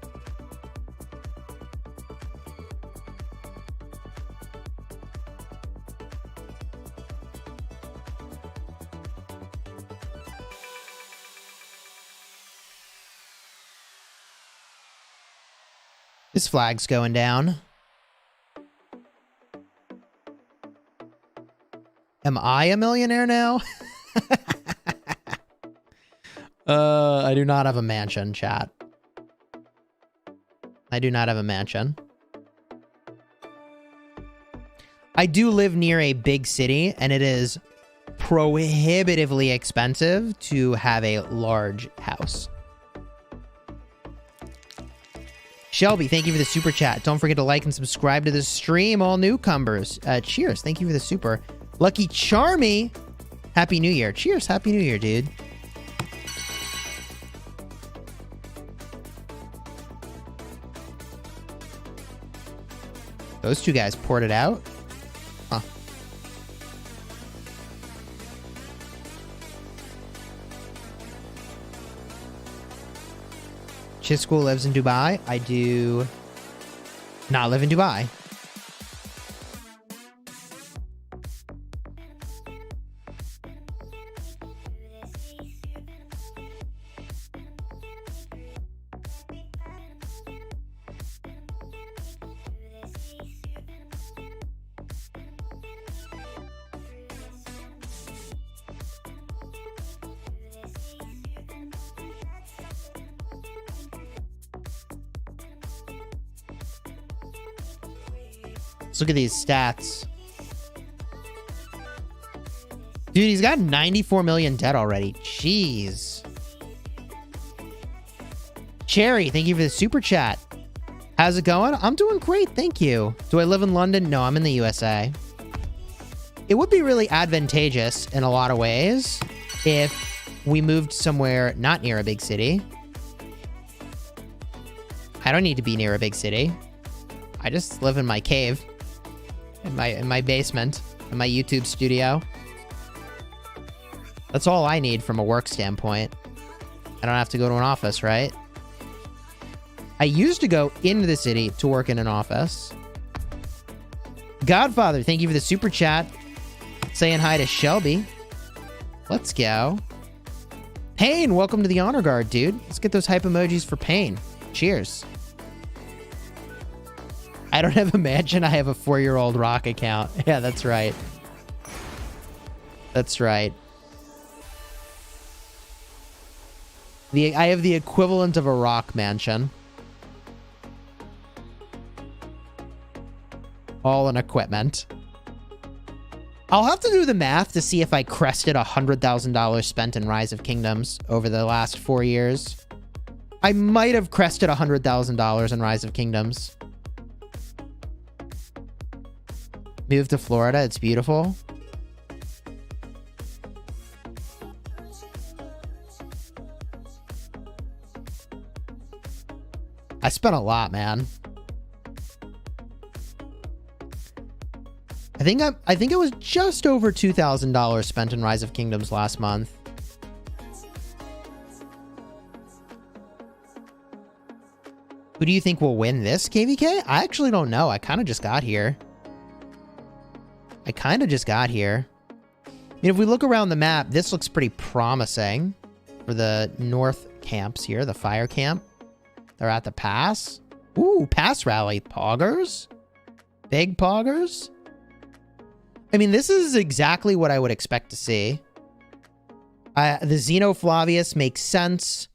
A: His flag's going down. Am I a millionaire now? I do not have a mansion, chat. I do not have a mansion. I do live near a big city, and it is prohibitively expensive to have a large house. Shelby, thank you for the super chat. Don't forget to like and subscribe to the stream, all newcomers. Cheers. Thank you for the super. Lucky Charmy, Happy New Year. Cheers. Happy New Year, dude. Those two guys poured it out. Huh. Chisgule lives in Dubai. I do not live in Dubai. Let's look at these stats. Dude, he's got 94 million debt already. Jeez. Cherry, thank you for the super chat. How's it going? I'm doing great, thank you. Do I live in London? No, I'm in the USA. It would be really advantageous in a lot of ways if we moved somewhere not near a big city. I don't need to be near a big city. I just live in my cave. In my basement, in my YouTube studio. That's all I need from a work standpoint. I don't have to go to an office, right? I used to go into the city to work in an office. Godfather, thank you for the super chat. Saying hi to Shelby. Let's go. Pain, welcome to the honor guard, dude. Let's get those hype emojis for Pain. Cheers. I don't have a mansion. I have a 4-year-old rock account. Yeah, that's right. That's right. I have the equivalent of a rock mansion. All in equipment. I'll have to do the math to see if I crested $100,000 spent in Rise of Kingdoms over the last 4 years. I might have crested $100,000 in Rise of Kingdoms. Moved to Florida. It's beautiful. I spent a lot, man. I think it was just over $2,000 spent in Rise of Kingdoms last month. Who do you think will win this, KVK? I actually don't know. I kind of just got here. I mean, if we look around the map, this looks pretty promising for the north camps here, the fire camp. They're at the pass. Ooh, pass rally. Poggers? Big poggers? I mean, this is exactly what I would expect to see. The Zeno Flavius makes sense.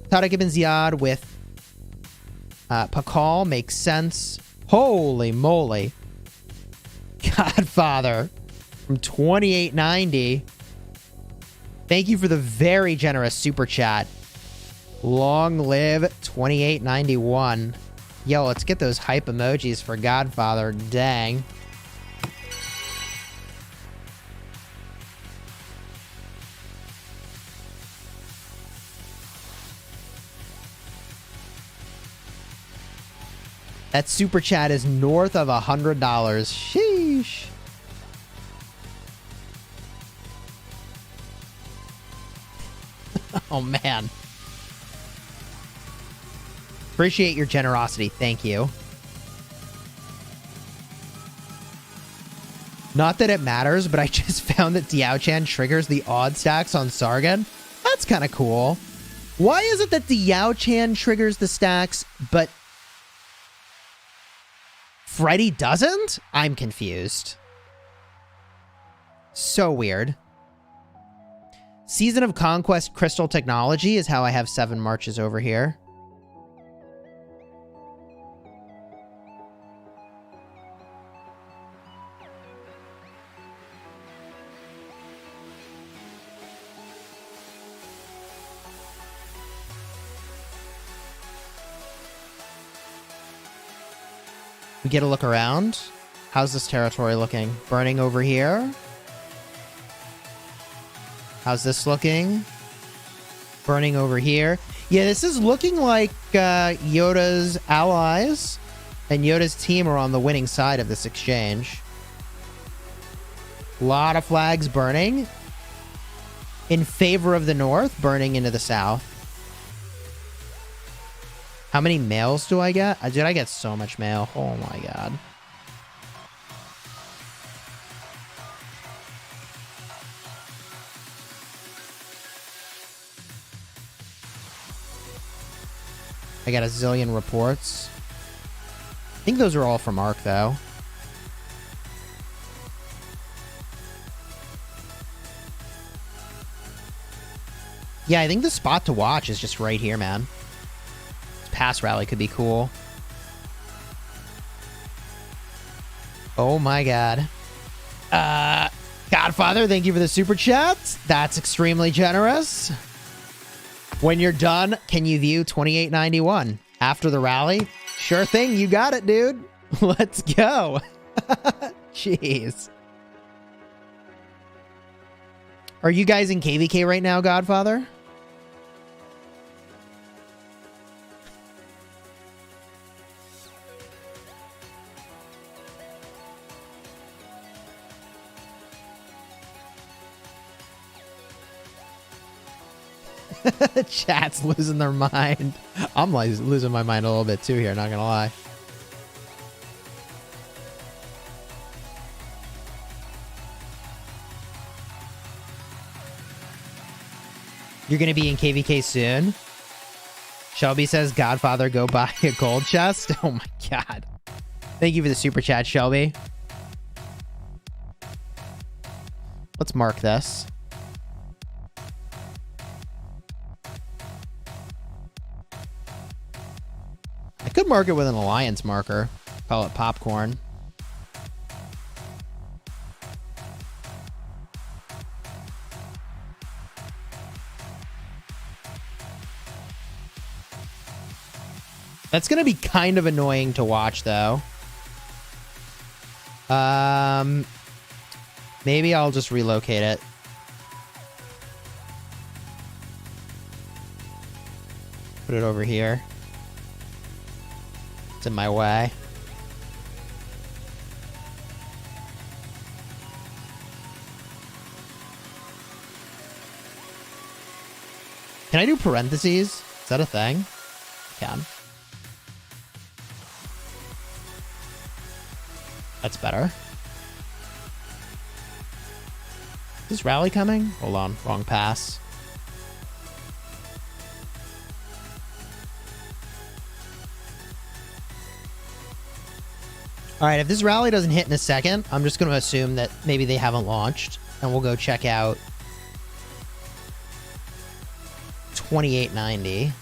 A: Tariq ibn Ziyad with Pakal makes sense. Holy moly. Godfather from 2890. Thank you for the very generous super chat. Long live 2891. Yo, let's get those hype emojis for Godfather. Dang. That super chat is north of $100. Sheesh. Oh, man. Appreciate your generosity. Thank you. Not that it matters, but I just found that Diao-chan triggers the odd stacks on Sargon. That's kind of cool. Why is it that Diao-chan triggers the stacks, but Freddy doesn't? I'm confused. So weird. Season of Conquest Crystal Technology is how I have 7 marches over here. We get a look around. How's this territory looking? Burning over here. How's this looking? Burning over here. Yeah, this is looking like Yoda's allies and Yoda's team are on the winning side of this exchange. A lot of flags burning in favor of the north, burning into the south. How many mails do I get? Dude, I get so much mail. Oh my god. I got a zillion reports. I think those are all from Ark, though. Yeah, I think the spot to watch is just right here, man. Pass rally could be cool. Oh my god. Godfather, thank you for the super chat. That's extremely generous. When you're done, can you view 2891 after the rally? Sure thing, you got it, dude. Let's go. Jeez. Are you guys in KVK right now, Godfather? Chat's losing their mind. I'm like losing my mind a little bit too here, not gonna lie. You're gonna be in KVK soon? Shelby says, Godfather, go buy a gold chest. Oh my god. Thank you for the super chat, Shelby. Let's mark this. I could mark it with an alliance marker. Call it popcorn. That's going to be kind of annoying to watch, though. Maybe I'll just relocate it. Put it over here. It's in my way. Can I do parentheses? Is that a thing? I can. That's better. Is this rally coming? Hold on. Wrong pass. Alright, if this rally doesn't hit in a second, I'm just going to assume that maybe they haven't launched. And we'll go check out 2890.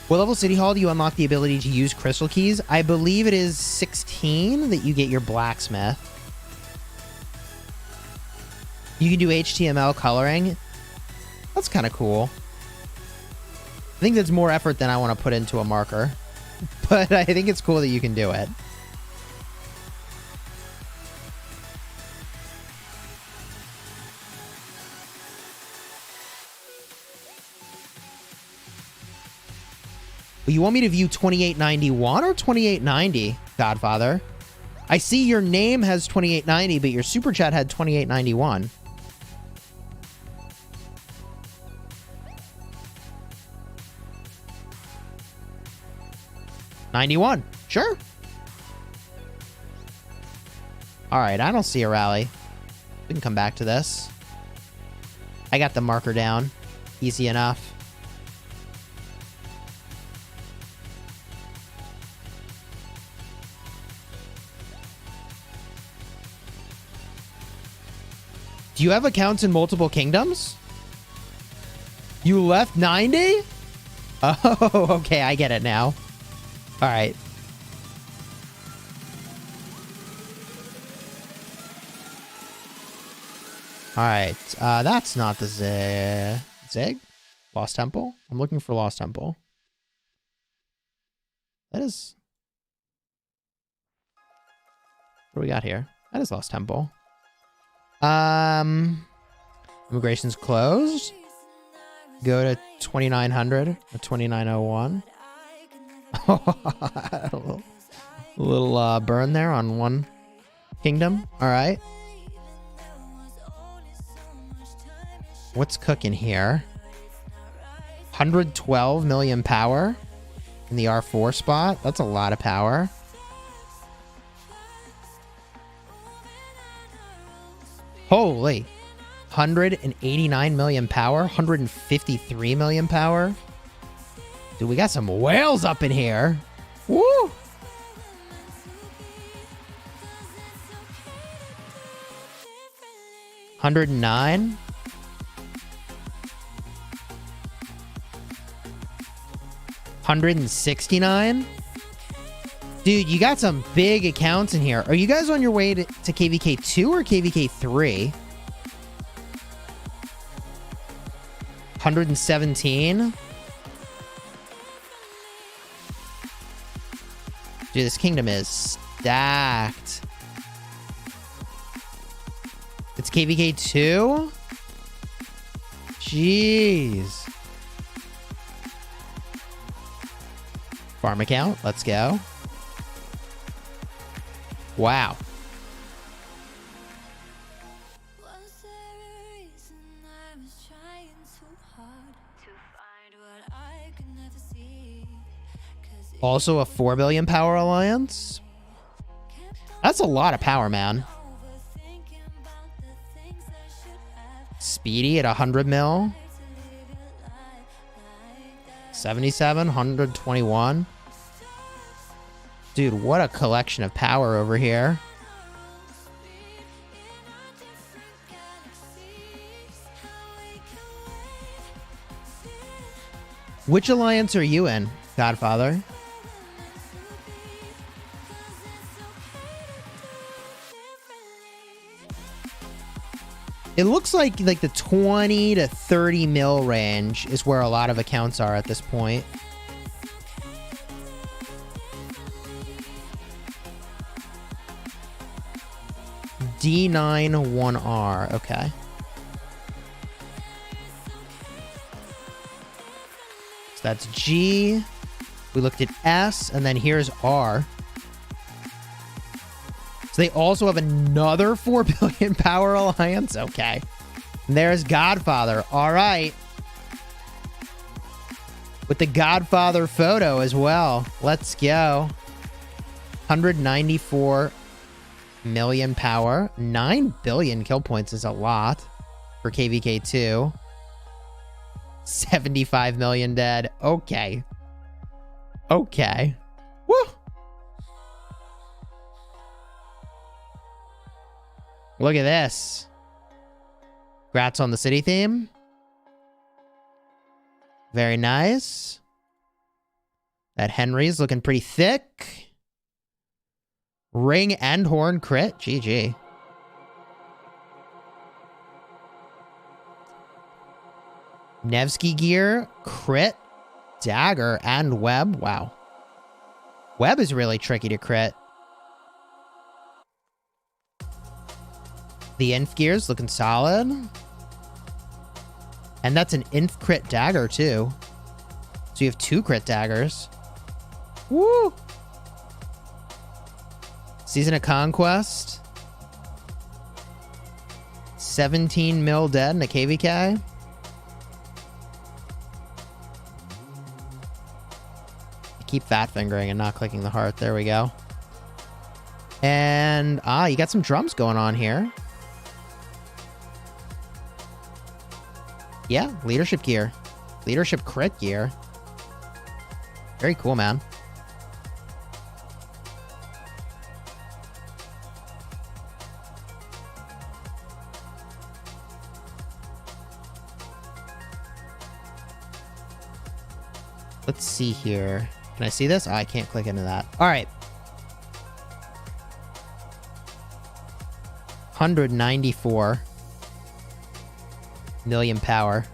A: What level City Hall do you unlock the ability to use crystal keys? I believe it is 16 that you get your blacksmith. You can do HTML coloring. That's kind of cool. I think that's more effort than I want to put into a marker. But I think it's cool that you can do it. You want me to view 2891 or 2890, Godfather? I see your name has 2890, but your super chat had 2891. $91. Sure. All right, I don't see a rally. We can come back to this. I got the marker down. Easy enough. Do you have accounts in multiple kingdoms? You left 90? Oh, okay, I get it now. All right. All right, that's not the Zig? Lost Temple? I'm looking for Lost Temple. That is... What do we got here? That is Lost Temple. Immigration's closed. Go to 2900 or 2901. a little burn there on one kingdom. All right. What's cooking here? 112 million power in the R4 spot. That's a lot of power. Holy. 189 million power. 153 million power. Dude, we got some whales up in here. Woo! $109. $169. Dude, you got some big accounts in here. Are you guys on your way to KVK 2 or KVK 3? 117. Dude, this kingdom is stacked. It's KVK 2? Jeez. Farm account. Let's go. Wow. Also a 4 billion power alliance. That's a lot of power, man. Speedy at 100 mil. 77, 121. Dude, what a collection of power over here. Which alliance are you in, Godfather? It looks like the 20 to 30 mil range is where a lot of accounts are at this point. D91R, okay. So that's G. We looked at S, and then here's R. So they also have another 4 billion power alliance? Okay. And there's Godfather. All right. With the Godfather photo as well. Let's go. 194 million power. 9 billion kill points is a lot for KVK2. 75 million dead. Okay. Okay. Woo! Look at this. Grats on the city theme. Very nice. That Henry's looking pretty thick. Ring and horn crit. GG. Nevsky gear, crit, dagger, and web. Wow. Web is really tricky to crit. The inf gear's looking solid. And that's an inf crit dagger, too. So you have 2 crit daggers. Woo! Season of Conquest. 17 mil dead in a KVK. I keep fat fingering and not clicking the heart. There we go. And, you got some drums going on here. Yeah, leadership gear. Leadership crit gear. Very cool, man. Let's see here. Can I see this? Oh, I can't click into that. All right. 194 million power.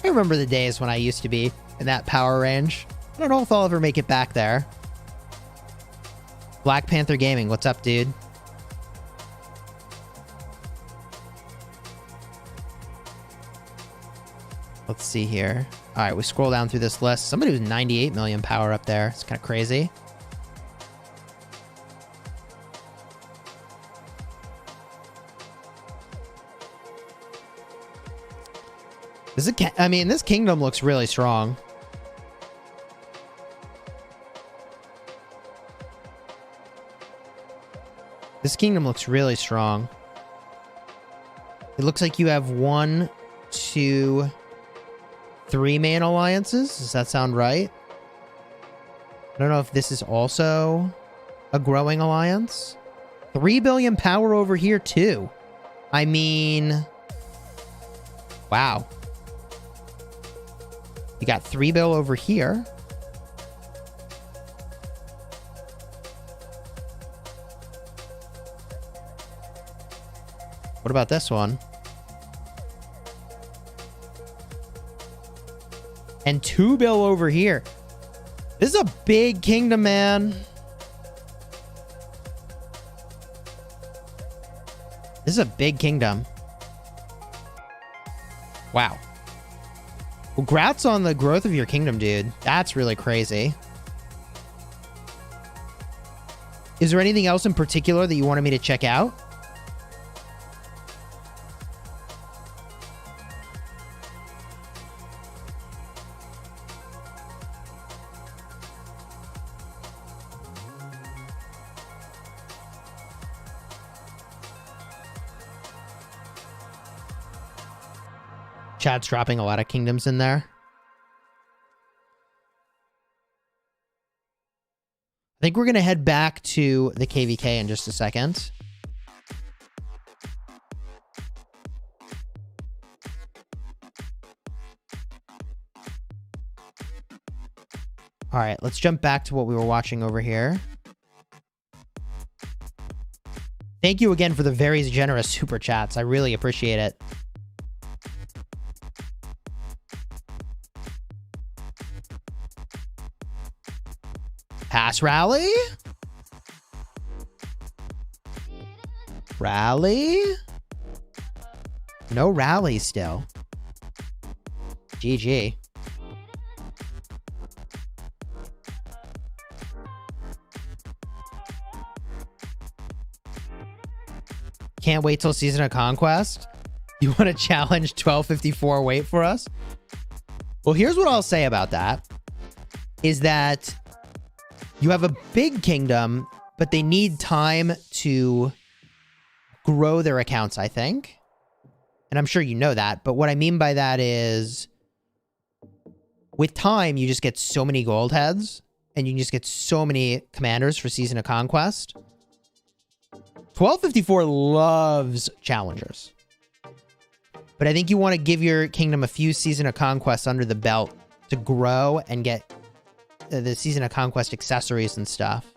A: I remember the days when I used to be in that power range. I don't know if I'll ever make it back there. Black Panther Gaming, what's up, dude? Let's see here. All right, we scroll down through this list. Somebody was 98 million power up there. It's kind of crazy. I mean, this kingdom looks really strong. This kingdom looks really strong. It looks like you have 1, 2, 3 main alliances. Does that sound right? I don't know if this is also a growing alliance. 3 billion power over here, too. I mean, wow. You got 3 bill over here. What about this one? And 2 bill over here. This is a big kingdom, man. This is a big kingdom. Wow. Well, congrats on the growth of your kingdom, dude. That's really crazy. Is there anything else in particular that you wanted me to check out? Chat's dropping a lot of kingdoms in there. I think we're going to head back to the KVK in just a second. All right, let's jump back to what we were watching over here. Thank you again for the very generous super chats. I really appreciate it. Pass rally? Rally? No rally still. GG. Can't wait till Season of Conquest. You want to challenge 1254 wait for us? Well, here's what I'll say about that. Is that you have a big kingdom, but they need time to grow their accounts, I think. And I'm sure you know that. But what I mean by that is with time, you just get so many gold heads and you can just get so many commanders for Season of Conquest. 1254 loves challengers. But I think you want to give your kingdom a few Season of Conquest under the belt to grow and get the Season of Conquest accessories and stuff.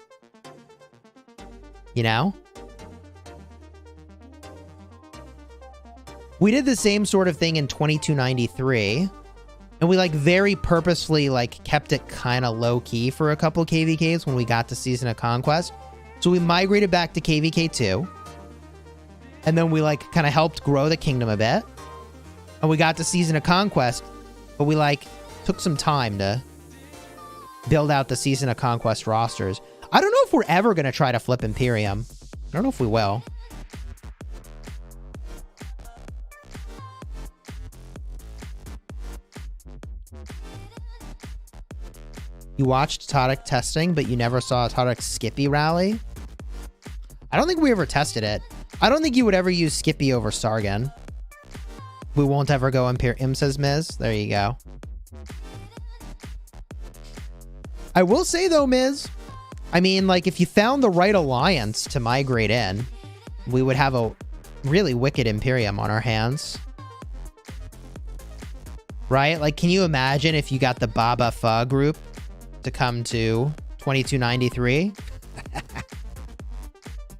A: You know? We did the same sort of thing in 2293. And we like very purposefully like kept it kind of low key for a couple KVKs when we got to Season of Conquest. So we migrated back to KVK 2. And then we like kind of helped grow the kingdom a bit. And we got to Season of Conquest. But we like took some time to build out the Season of Conquest rosters. I don't know if we're ever going to try to flip Imperium. I don't know if we will. You watched Todic testing, but you never saw Todic Skippy rally? I don't think we ever tested it. I don't think you would ever use Skippy over Sargon. We won't ever go Imperium, says Miz. There you go. I will say, though, Miz, I mean, like, if you found the right alliance to migrate in, we would have a really wicked Imperium on our hands. Right? Like, can you imagine if you got the Baba Pha group to come to 2293?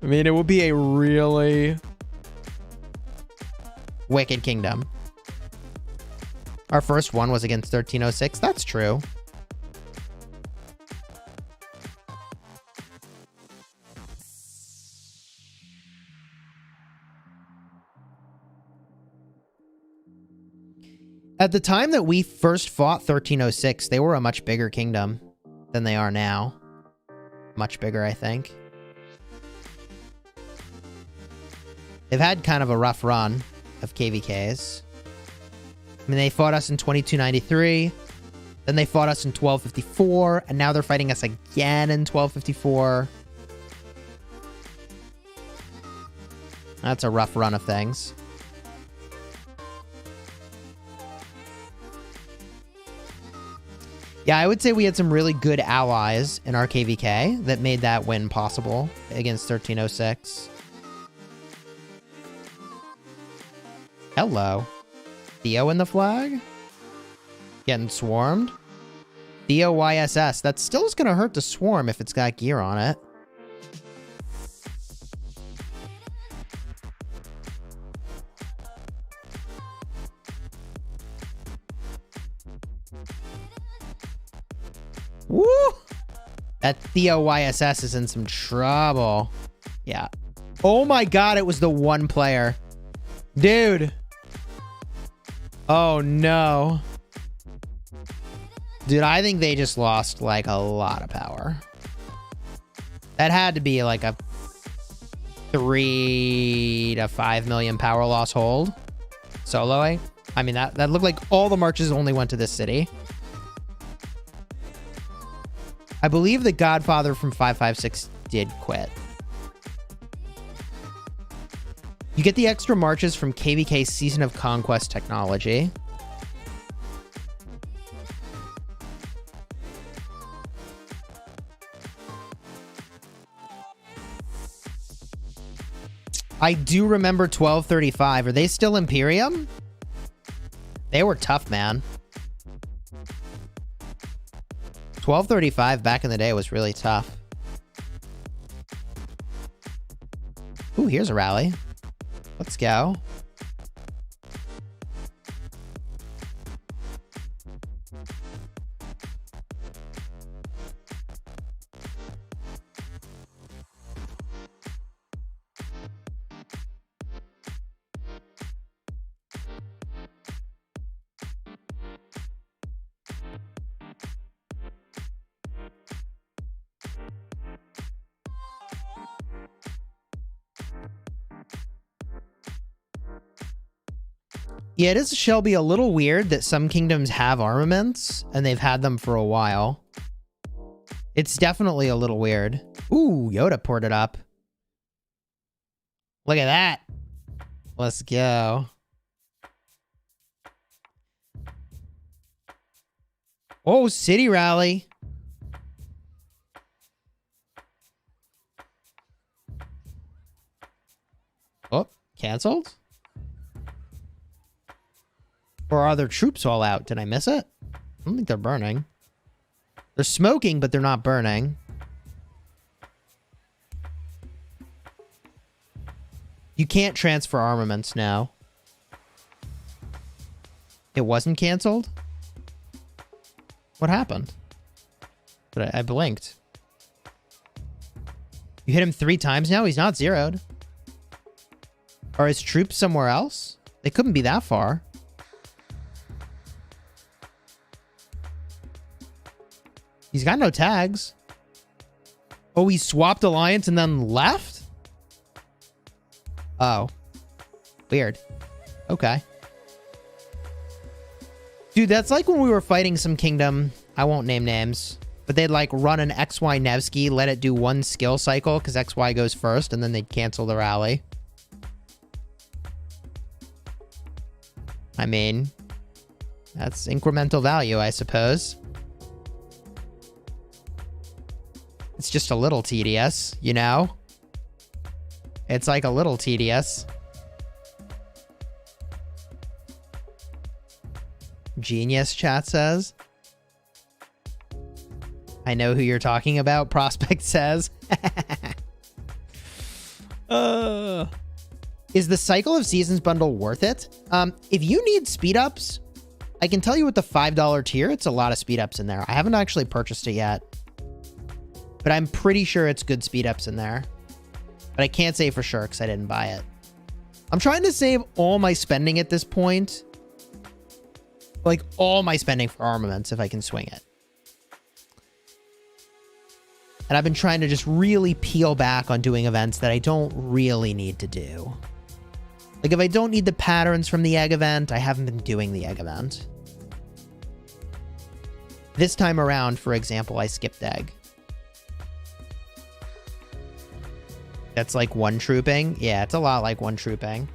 A: I mean, it would be a really wicked kingdom. Our first one was against 1306. That's true. At the time that we first fought 1306, they were a much bigger kingdom than they are now. Much bigger, I think. They've had kind of a rough run of KVKs. I mean, they fought us in 2293. Then they fought us in 1254. And now they're fighting us again in 1254. That's a rough run of things. Yeah, I would say we had some really good allies in our KVK that made that win possible against 1306. Hello. Theo in the flag? Getting swarmed? Theo YSS. That still is going to hurt to swarm if it's got gear on it. Woo! That Theo YSS is in some trouble. Yeah. Oh my god, it was the one player. Dude. Oh no. Dude, I think they just lost like a lot of power. That had to be like a 3 to 5 million power loss hold. Soloing. I mean, that looked like all the marches only went to this city. I believe the Godfather from 556 did quit. You get the extra marches from KVK Season of Conquest technology. I do remember 1235. Are they still Imperium? They were tough, man. 1235 back in the day was really tough. Ooh, here's a rally. Let's go. Yeah, it is, Shelby, a little weird that some kingdoms have armaments, and they've had them for a while. It's definitely a little weird. Ooh, Yoda poured it up. Look at that. Let's go. Oh, City Rally. Oh, canceled? Or are their troops all out? Did I miss it? I don't think they're burning. They're smoking, but they're not burning. You can't transfer armaments now. It wasn't canceled? What happened? But I blinked. You hit him 3 times now? He's not zeroed. Are his troops somewhere else? They couldn't be that far. He's got no tags. Oh, he swapped alliance and then left? Oh. Weird. Okay. Dude, that's like when we were fighting some kingdom. I won't name names. But they'd like run an XY Nevsky, let it do 1 skill cycle because XY goes first, and then they'd cancel the rally. I mean, that's incremental value, I suppose. It's just a little tedious, you know? It's like a little tedious. Genius, chat says. I know who you're talking about, Prospect says. Is the Cycle of Seasons bundle worth it? If you need speed ups, I can tell you with the $5 tier, it's a lot of speed ups in there. I haven't actually purchased it yet. But I'm pretty sure it's good speed ups in there. But I can't say for sure because I didn't buy it. I'm trying to save all my spending at this point. Like all my spending for armaments if I can swing it. And I've been trying to just really peel back on doing events that I don't really need to do. Like if I don't need the patterns from the egg event, I haven't been doing the egg event. This time around, for example, I skipped egg. That's like 1 trooping. Yeah, it's a lot like 1 trooping.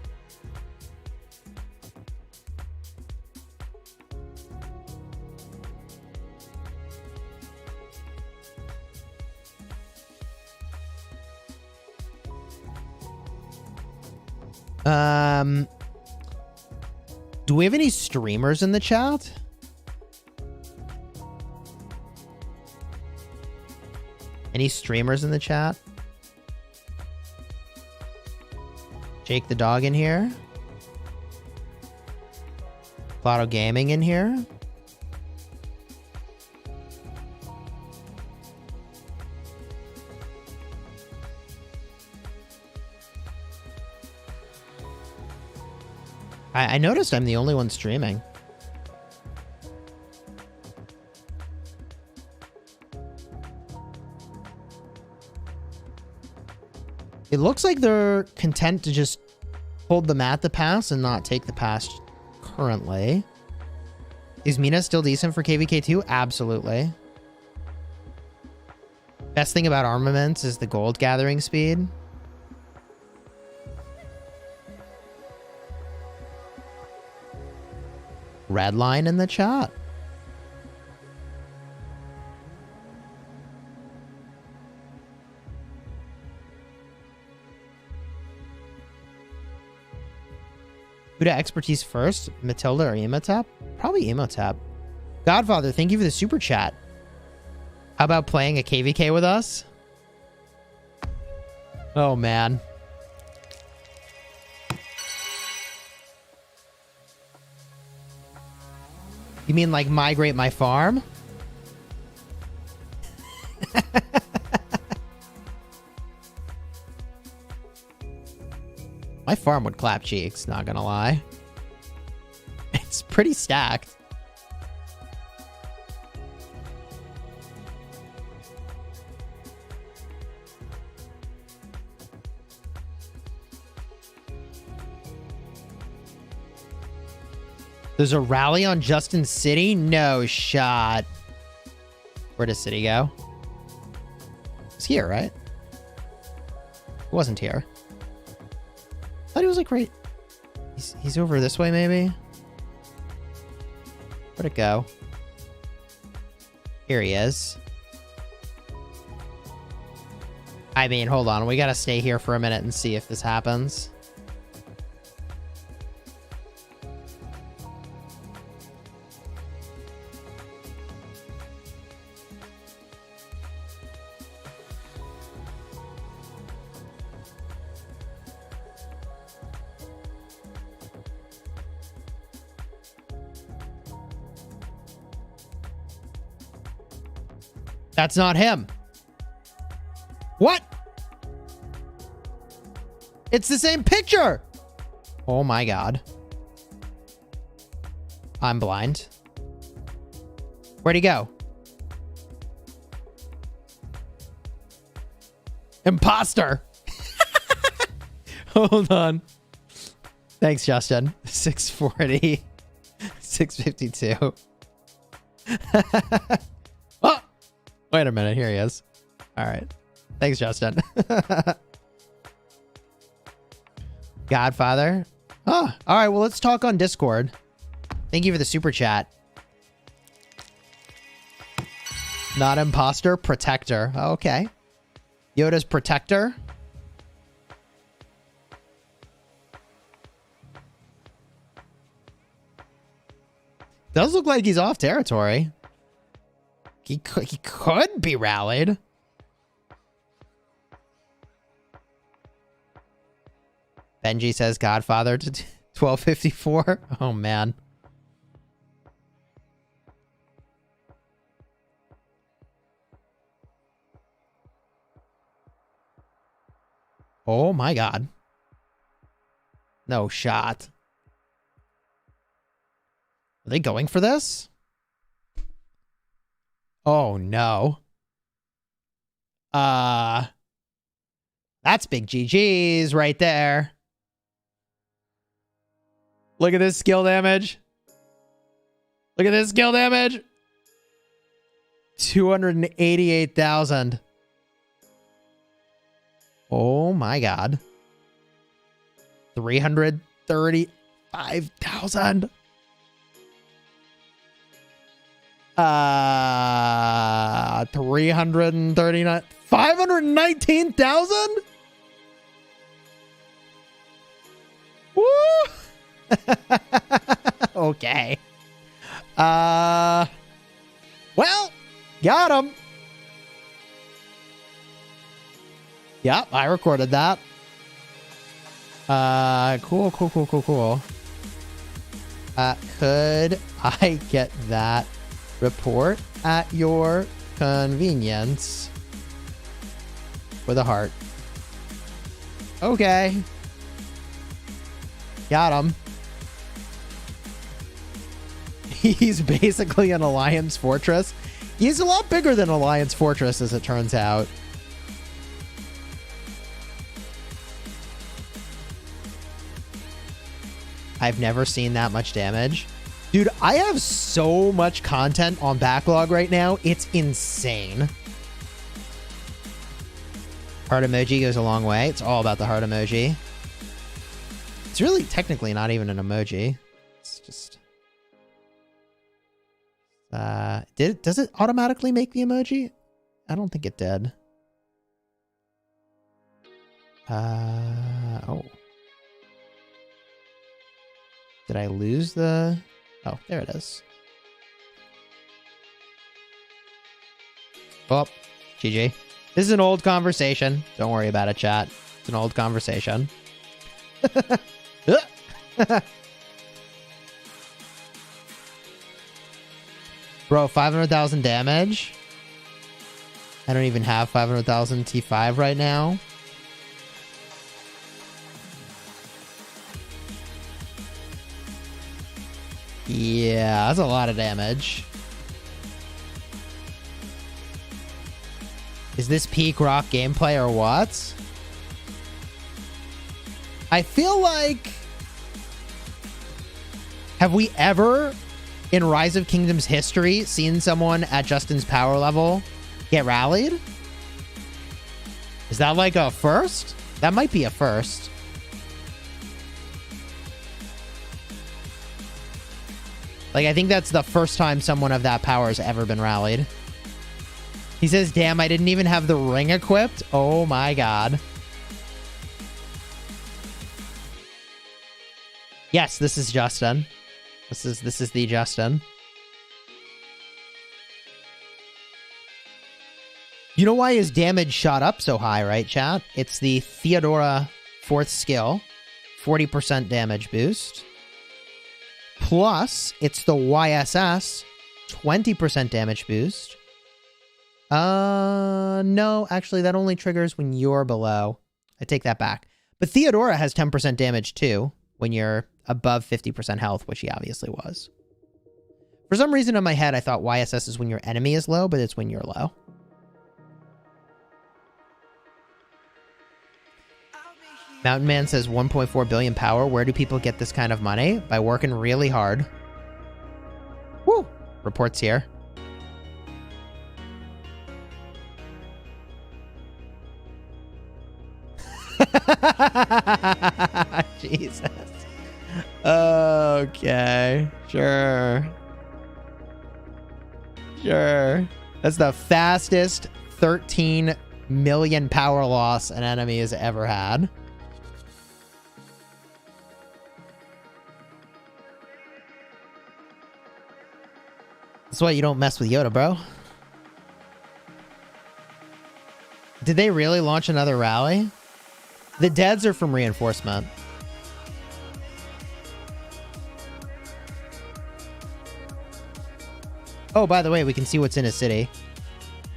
A: Do we have any streamers in the chat? Any streamers in the chat? Jake the Dog in here. Plato Gaming in here. I noticed I'm the only one streaming. It looks like they're content to just hold the mat the pass and not take the pass currently. Is Mina still decent for KVK2? Absolutely. Best thing about armaments is the gold gathering speed. Red line in the chat. Who to expertise first? Matilda or Emotep? Probably Emotep. Godfather, thank you for the super chat. How about playing a KVK with us? Oh, man. You mean like migrate my farm? My farm would clap cheeks, not gonna lie. It's pretty stacked. There's a rally on Justin City? No shot. Where does City go? It's here, right? It wasn't here. I thought he was like right. He's over this way, maybe? Where'd it go? Here he is. I mean, hold on. We gotta stay here for a minute and see if this happens. That's not him. What? It's the same picture. Oh my God. I'm blind. Where'd he go? Imposter. Hold on. Thanks, Justin. 640. 652. Oh! Wait a minute. Here he is. All right. Thanks, Justin. Godfather. Oh, all right. Well, let's talk on Discord. Thank you for the super chat. Not imposter, protector. Okay. Yoda's protector. Does look like he's off territory. He could be rallied. Benji says Godfather to 1254. Oh, man. Oh, my God. No shot. Are they going for this? Oh, no. That's big GG's right there. Look at this skill damage. Look at this skill damage. 288,000. Oh my God. 335,000. 339. 519,000? Woo! Okay. Well, got him. Yep, I recorded that. Cool. Could I get that report at your convenience? With a heart. Okay. Got him. He's basically an Alliance Fortress. He's a lot bigger than Alliance Fortress, as it turns out. I've never seen that much damage. Dude, I have so much content on backlog right now. It's insane. Heart emoji goes a long way. It's all about the heart emoji. It's really technically not even an emoji. It's just... does it automatically make the emoji? I don't think it did. Oh. Did I lose the... Oh, there it is. Oh, GG. This is an old conversation. Don't worry about it, chat. It's an old conversation. Bro, 500,000 damage. I don't even have 500,000 T5 right now. Yeah, that's a lot of damage. Is this peak rock gameplay or what? I feel like... Have we ever, in Rise of Kingdoms history, seen someone at Justin's power level get rallied? Is that like a first? That might be a first. Like, I think that's the first time someone of that power has ever been rallied. He says, damn, I didn't even have the ring equipped. Oh my god. Yes, this is Justin. This is the Justin. You know why his damage shot up so high, right, chat? It's the Theodora 4th skill. 40% damage boost. Plus, it's the YSS 20% damage boost. No, actually, that only triggers when you're below. I take that back. But Theodora has 10% damage too when you're above 50% health, which he obviously was. For some reason in my head, I thought YSS is when your enemy is low, but it's when you're low. Mountain Man says 1.4 billion power. Where do people get this kind of money? By working really hard. Woo! Reports here. Jesus. Okay. Sure. Sure. That's the fastest 13 million power loss an enemy has ever had. That's why you don't mess with Yoda, bro. Did they really launch another rally? The deads are from reinforcement. Oh, by the way, we can see what's in a city.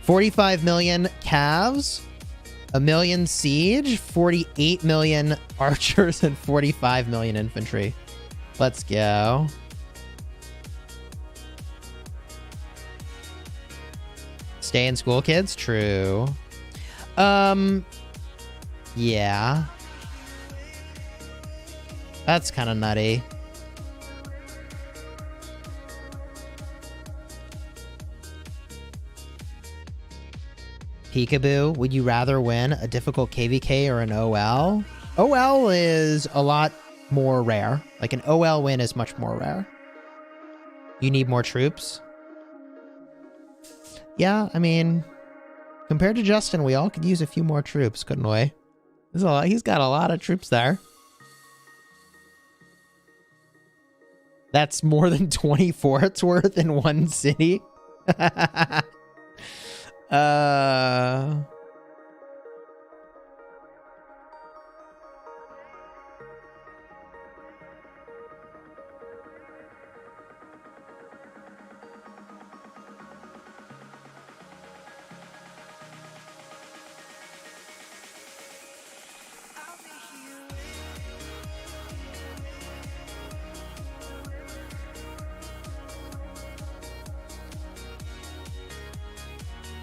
A: 45 million calves, 1 million siege, 48 million archers, and 45 million infantry. Let's go. Stay in school, kids? True. Yeah. That's kind of nutty. Peekaboo, would you rather win a difficult KVK or an OL? OL is a lot more rare. Like an OL win is much more rare. You need more troops? Yeah, I mean, compared to Justin, we all could use a few more troops, couldn't we? There's a lot, he's got a lot of troops there. That's more than 20 forts worth in one city.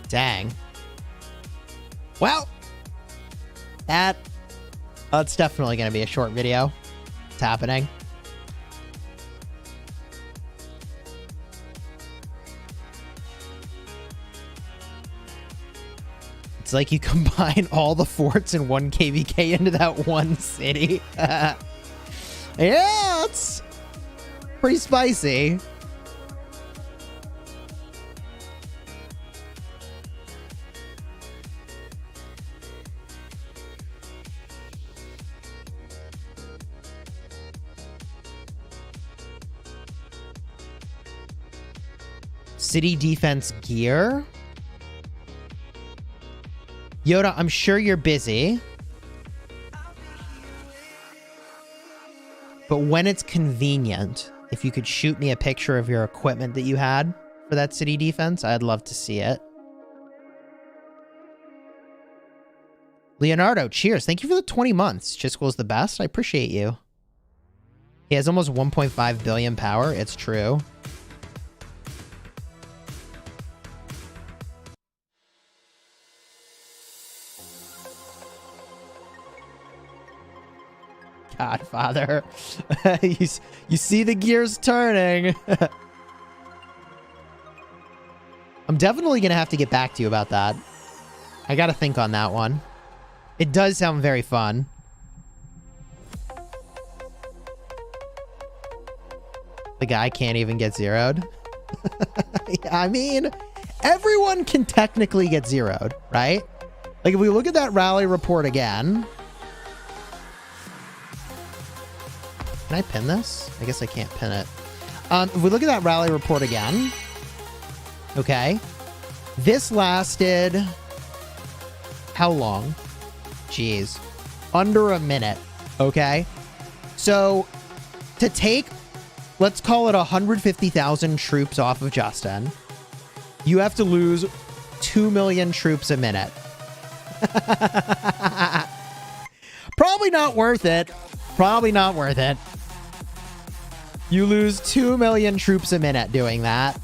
A: Dang. Well, that's definitely going to be a short video. It's happening. It's like you combine all the forts in one KVK into that one city. Yeah, it's pretty spicy. City defense gear. Yoda, I'm sure you're busy. But when it's convenient, if you could shoot me a picture of your equipment that you had for that city defense, I'd love to see it. Leonardo, cheers. Thank you for the 20 months. Chisgule's the best. I appreciate you. He has almost 1.5 billion power. It's true. Godfather. you see the gears turning. I'm definitely going to have to get back to you about that. I got to think on that one. It does sound very fun. The guy can't even get zeroed. I mean, everyone can technically get zeroed, right? Like, if we look at that rally report again... Can I pin this? I guess I can't pin it. If we look at that rally report again... Okay. This lasted... How long? Jeez. Under a minute. Okay? So, to take... Let's call it 150,000 troops off of Justin. You have to lose 2 million troops a minute. Probably not worth it. Probably not worth it. You lose 2 million troops a minute doing that.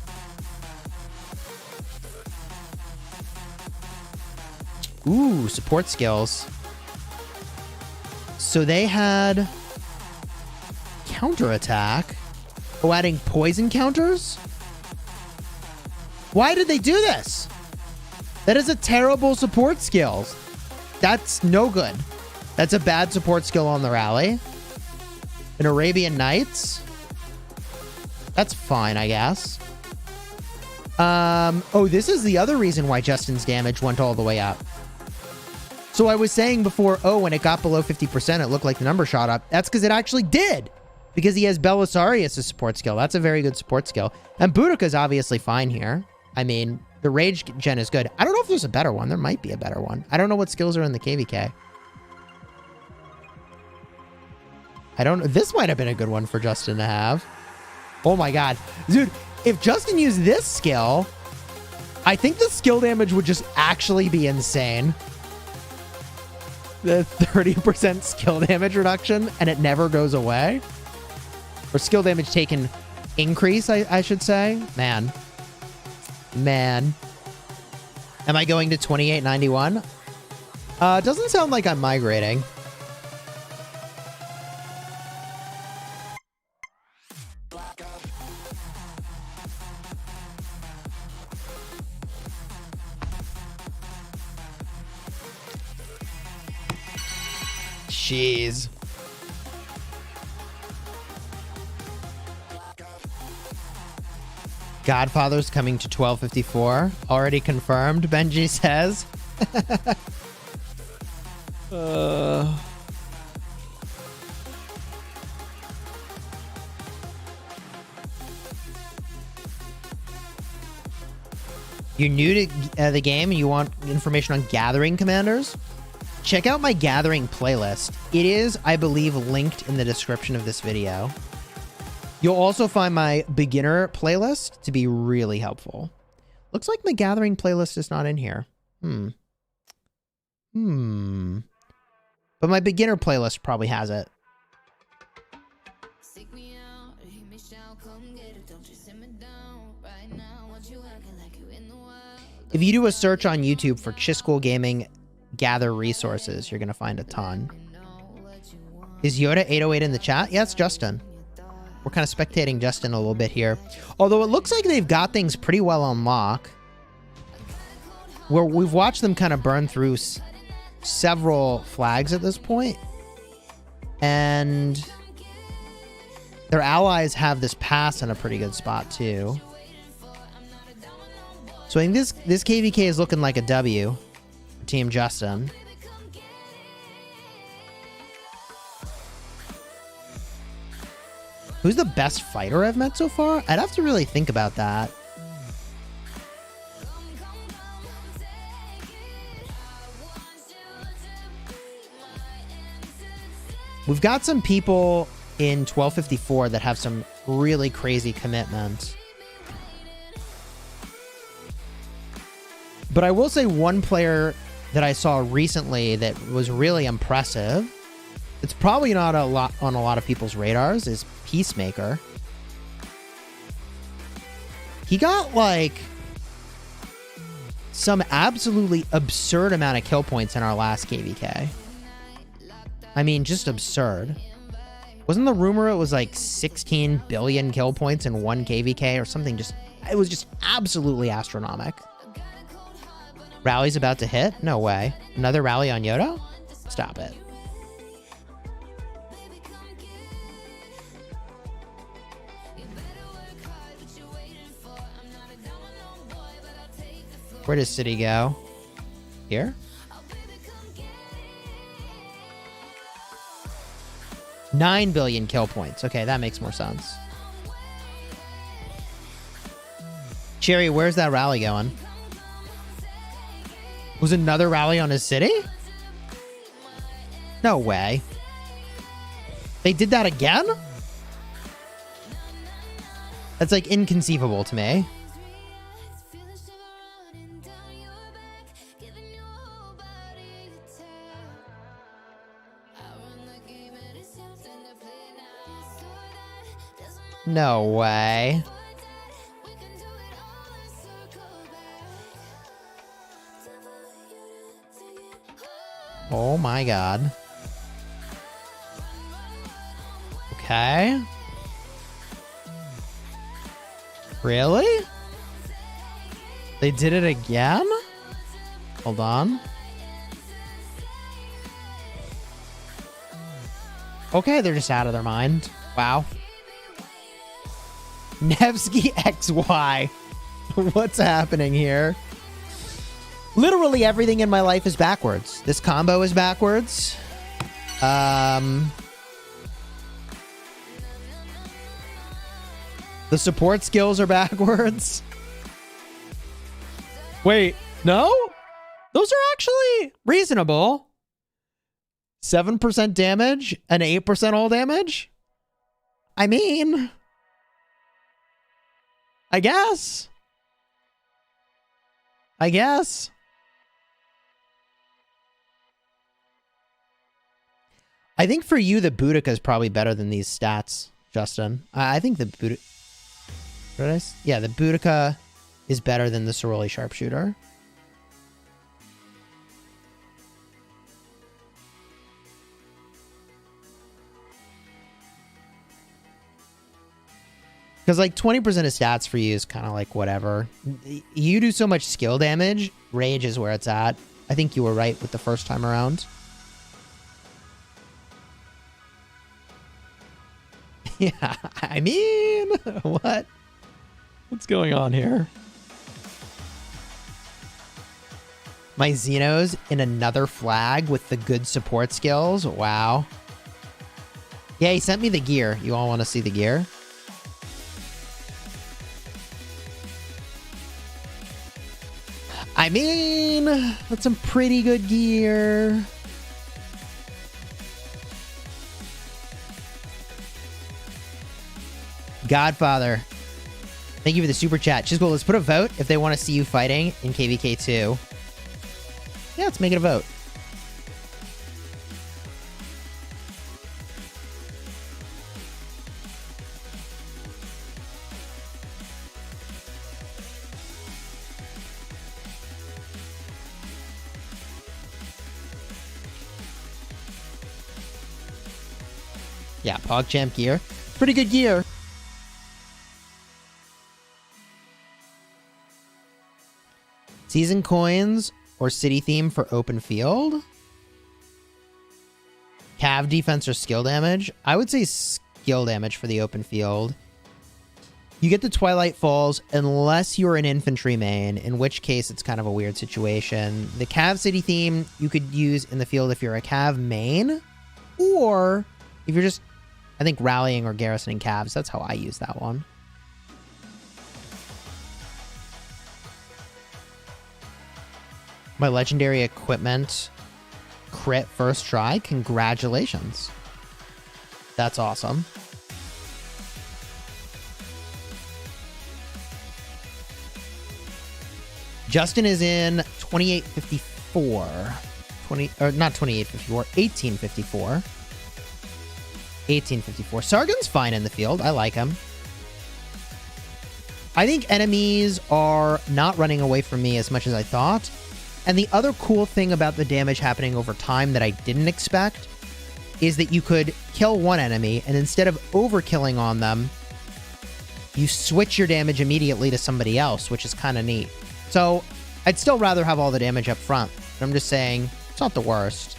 A: Ooh, support skills. So they had counterattack. Oh, adding poison counters? Why did they do this? That is a terrible support skill. That's no good. That's a bad support skill on the rally. An Arabian Nights. That's fine, I guess. Oh, this is the other reason why Justin's damage went all the way up. So I was saying before, oh, when it got below 50%, it looked like the number shot up. That's because it actually did. Because he has Belisarius as support skill. That's a very good support skill. And Boudica's obviously fine here. I mean, the Rage Gen is good. I don't know if there's a better one. There might be a better one. I don't know what skills are in the KVK. I don't know. This might have been a good one for Justin to have. Oh my god. Dude, if Justin used this skill, I think the skill damage would just actually be insane. The 30% skill damage reduction, and it never goes away. Or skill damage taken increase, I should say. Man. Man. Am I going to 2891? Doesn't sound like I'm migrating. Jeez. Godfather's coming to 1254. Already confirmed, Benji says. You're new to the game and you want information on gathering commanders? Check out my gathering playlist. It is, I believe, linked in the description of this video. You'll also find my beginner playlist to be really helpful. Looks like my gathering playlist is not in here. But my beginner playlist probably has it. If you do a search on YouTube for Chisgule Gaming gather resources, you're going to find a ton. Is Yoda 808 in the chat? Yeah, it's Justin. We're kind of spectating Justin a little bit here. Although it looks like they've got things pretty well on lock. Where we've watched them kind of burn through several flags at this point. And their allies have this pass in a pretty good spot too. So I think this KVK is looking like a W for Team Justin. Who's the best fighter I've met so far? I'd have to really think about that. We've got some people in 1254 that have some really crazy commitment. But I will say one player that I saw recently that was really impressive, it's probably not a lot on a lot of people's radars, is Peacemaker. He got like some absolutely absurd amount of kill points in our last KVK. I mean, just absurd. Wasn't the rumor it was like 16 billion kill points in one KVK or something? Just, it was just absolutely astronomical. Rally's about to hit? No way. Another rally on Yodo? Stop it. Where does City go? Here? $9 billion kill points. Okay, that makes more sense. Cherry, where's that rally going? Was another rally on his city? No way. They did that again? That's like inconceivable to me. No way. Oh my god. Okay. Really? They did it again? Hold on. Okay, they're just out of their mind. Wow. Nevsky XY. What's happening here? Literally everything in my life is backwards. This combo is backwards. The support skills are backwards. Wait, no? Those are actually reasonable. 7% damage and 8% all damage? I mean, I guess. I think for you, the Boudica is probably better than these stats, Justin. I think the Boudica... Yeah, the Boudica is better than the Soroli Sharpshooter. Because like 20% of stats for you is kind of like whatever. You do so much skill damage. Rage is where it's at. I think you were right with the first time around. Yeah, I mean, what? What's going on here? My Xenos in another flag with the good support skills. Wow. Yeah, he sent me the gear. You all want to see the gear? I mean, that's some pretty good gear. Godfather. Thank you for the super chat. Chisgule, let's put a vote if they want to see you fighting in KVK2. Yeah, let's make it a vote. Yeah, PogChamp gear. Pretty good gear. Season coins or city theme for open field? Cav defense or skill damage? I would say skill damage for the open field. You get the Twilight Falls unless you're an infantry main, in which case it's kind of a weird situation. The Cav city theme you could use in the field if you're a Cav main, or if you're just, I think, rallying or garrisoning Cavs. That's how I use that one. My legendary equipment crit first try. Congratulations. That's awesome. Justin is in 2854. Or not 2854, 1854. 1854. Sargon's fine in the field. I like him. I think enemies are not running away from me as much as I thought. And the other cool thing about the damage happening over time that I didn't expect is that you could kill one enemy, and instead of overkilling on them, you switch your damage immediately to somebody else, which is kind of neat. So I'd still rather have all the damage up front, but I'm just saying it's not the worst.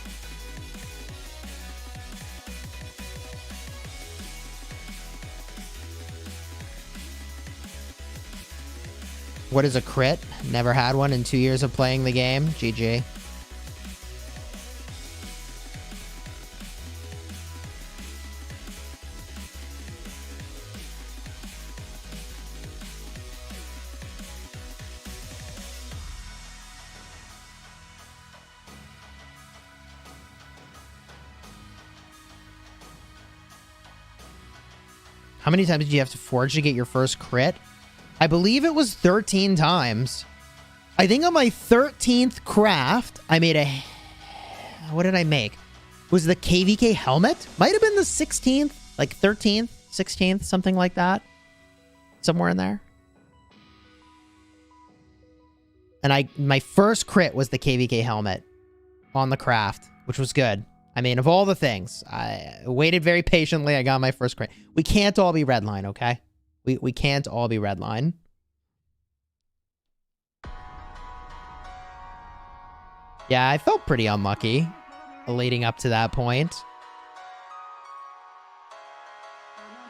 A: What is a crit? Never had one in 2 years of playing the game. GG. How many times did you have to forge to get your first crit? I believe it was 13 times. I think on my 13th craft, I made a... What did I make? Was the KVK helmet? Might have been the 16th, like 13th, 16th, something like that. Somewhere in there. And my first crit was the KVK helmet on the craft, which was good. I mean, of all the things, I waited very patiently. I got my first crit. We can't all be redline, okay? We can't all be redline. Yeah, I felt pretty unlucky leading up to that point.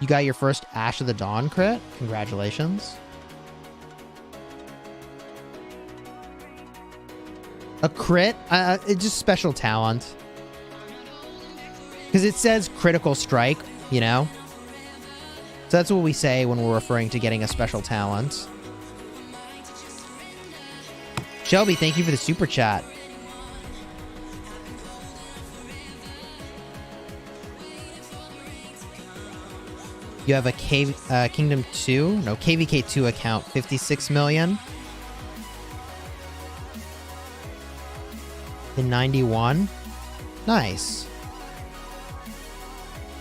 A: You got your first Ash of the Dawn crit. Congratulations. A crit? It's just special talent. Because it says critical strike, you know? So that's what we say when we're referring to getting a special talent. Shelby, thank you for the super chat. You have a Kingdom 2? No, KVK 2 account. 56 million. In 91. Nice.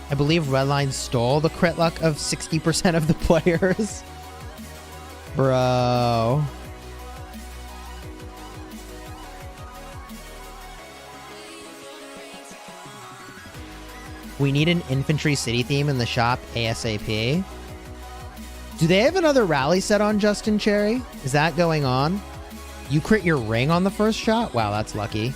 A: I believe Redline stole the crit luck of 60% of the players. Bro. We need an infantry city theme in the shop ASAP. Do they have another rally set on, Justin Cherry? Is that going on? You crit your ring on the first shot? Wow, that's lucky.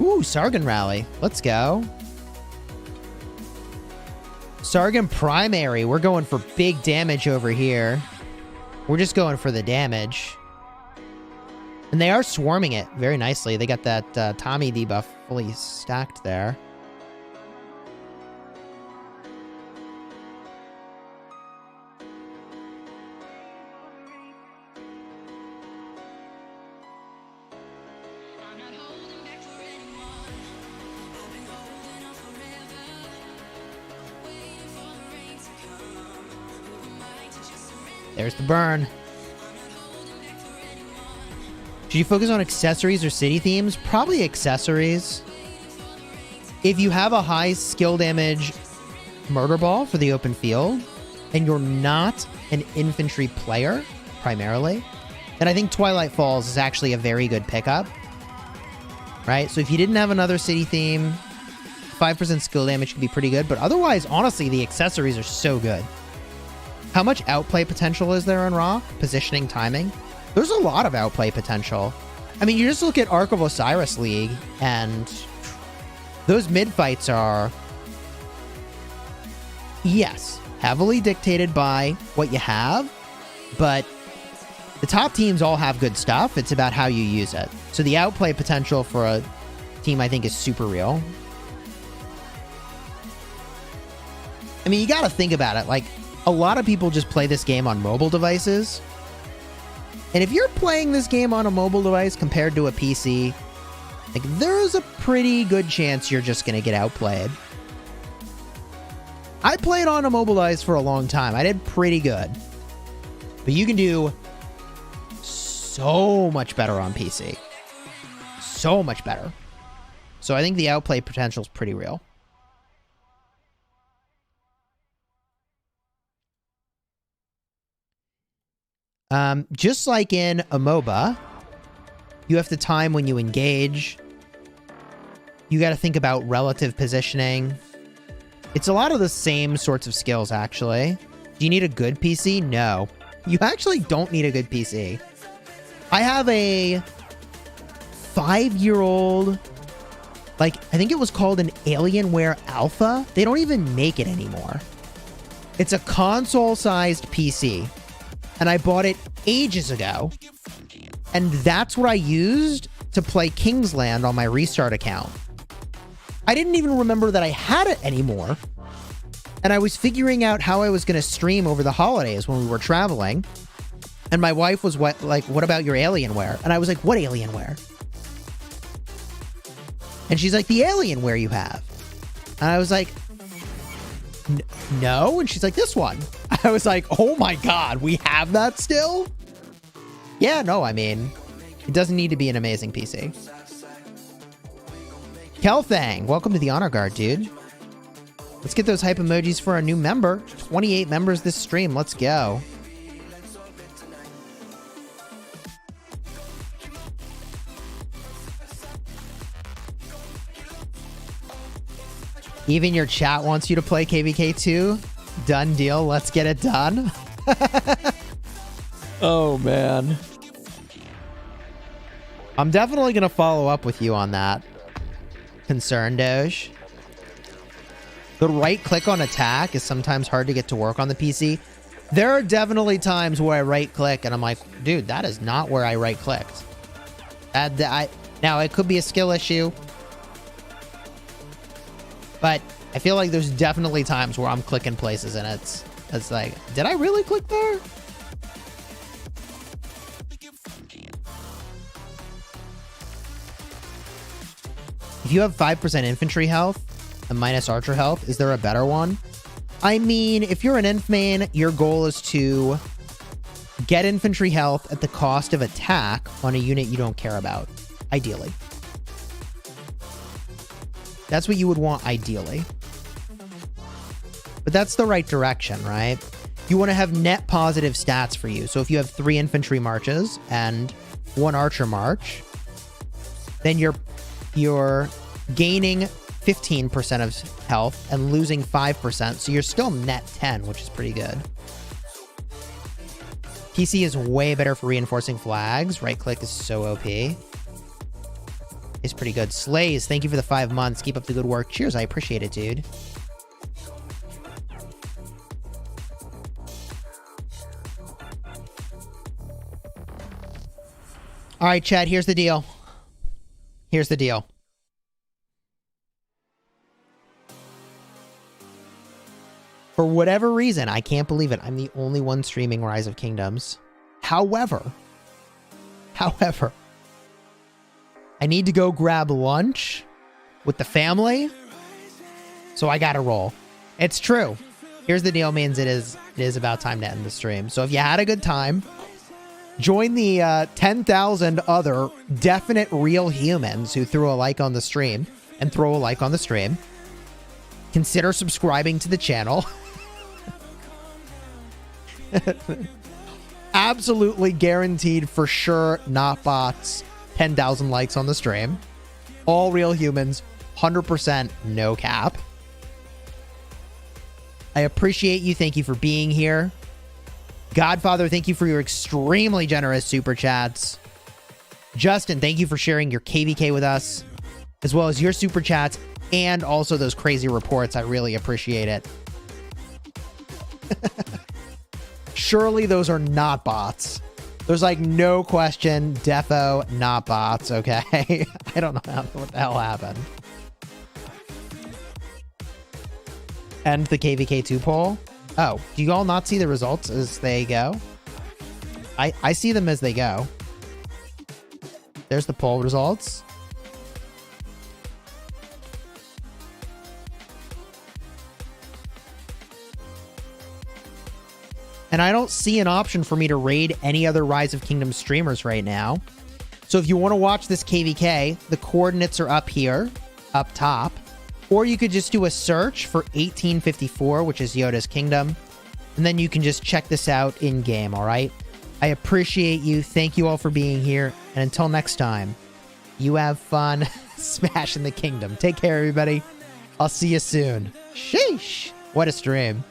A: Ooh, Sargon rally. Let's go. Sargon primary. We're going for big damage over here. We're just going for the damage. And they are swarming it very nicely. They got that Tommy debuff fully stacked there. There's the burn. Should you focus on accessories or city themes? Probably accessories. If you have a high skill damage murder ball for the open field, and you're not an infantry player, primarily, then I think Twilight Falls is actually a very good pickup. Right? So if you didn't have another city theme, 5% skill damage could be pretty good, but otherwise, honestly, the accessories are so good. How much outplay potential is there in Rock? Positioning, timing? There's a lot of outplay potential. I mean, you just look at Ark of Osiris League, and those mid-fights are, yes, heavily dictated by what you have, but the top teams all have good stuff. It's about how you use it. So the outplay potential for a team, I think, is super real. I mean, you got to think about it. Like, a lot of people just play this game on mobile devices. And if you're playing this game on a mobile device compared to a PC, like, there's a pretty good chance you're just going to get outplayed. I played on a mobile device for a long time. I did pretty good. But you can do so much better on PC. So much better. So I think the outplay potential is pretty real. Just like in a MOBA, you have to time when you engage. You got to think about relative positioning. It's a lot of the same sorts of skills, actually. Do you need a good PC? No. You actually don't need a good PC. I have a 5-year-old, like, I think it was called an Alienware Alpha. They don't even make it anymore. It's a console-sized PC. And I bought it ages ago. And that's what I used to play Kingsland on my Restart account. I didn't even remember that I had it anymore. And I was figuring out how I was going to stream over the holidays when we were traveling. And my wife was what about your Alienware? And I was like, what Alienware? And she's like, the Alienware you have. And I was like, no. And she's like, this one. I was like, oh my God, we have that still? Yeah, no, I mean, it doesn't need to be an amazing PC. Kelthang, welcome to the Honor Guard, dude. Let's get those hype emojis for our new member. 28 members this stream. Let's go. Even your chat wants you to play KVK2. Done deal. Let's get it done. Oh, man. I'm definitely going to follow up with you on that. Concern, Doge. The right click on attack is sometimes hard to get to work on the PC. There are definitely times where I right click and I'm like, dude, that is not where I right clicked. Now, it could be a skill issue. But I feel like there's definitely times where I'm clicking places and it's like, did I really click there? If you have 5% infantry health and minus archer health, is there a better one? I mean, if you're an inf main, your goal is to get infantry health at the cost of attack on a unit you don't care about, ideally. That's what you would want, ideally. But that's the right direction, right? You want to have net positive stats for you. So if you have 3 infantry marches and 1 archer march, then you're gaining 15% of health and losing 5%. So you're still net 10, which is pretty good. PC is way better for reinforcing flags. Right click is so OP. It's pretty good. Slays, thank you for the 5 months. Keep up the good work. Cheers, I appreciate it, dude. All right, Chad, here's the deal. Here's the deal. For whatever reason, I can't believe it, I'm the only one streaming Rise of Kingdoms. However, I need to go grab lunch with the family, so I gotta roll. It's true. Here's the deal, means it is about time to end the stream. So if you had a good time, join the 10,000 other definite real humans who threw a like on the stream and throw a like on the stream. Consider subscribing to the channel. Absolutely guaranteed for sure, not bots. 10,000 likes on the stream. All real humans, 100% no cap. I appreciate you. Thank you for being here. Godfather, thank you for your extremely generous super chats. Justin, thank you for sharing your KVK with us, as well as your super chats and also those crazy reports. I really appreciate it. Surely those are not bots. There's like no question, defo, not bots, okay? I don't know what the hell happened. End the KVK2 poll. Oh, do you all not see the results as they go? I see them as they go. There's the poll results. And I don't see an option for me to raid any other Rise of Kingdom streamers right now. So if you want to watch this KVK, the coordinates are up here, up top. Or you could just do a search for 1854, which is Yoda's Kingdom. And then you can just check this out in-game, all right? I appreciate you. Thank you all for being here. And until next time, you have fun smashing the kingdom. Take care, everybody. I'll see you soon. Sheesh. What a stream.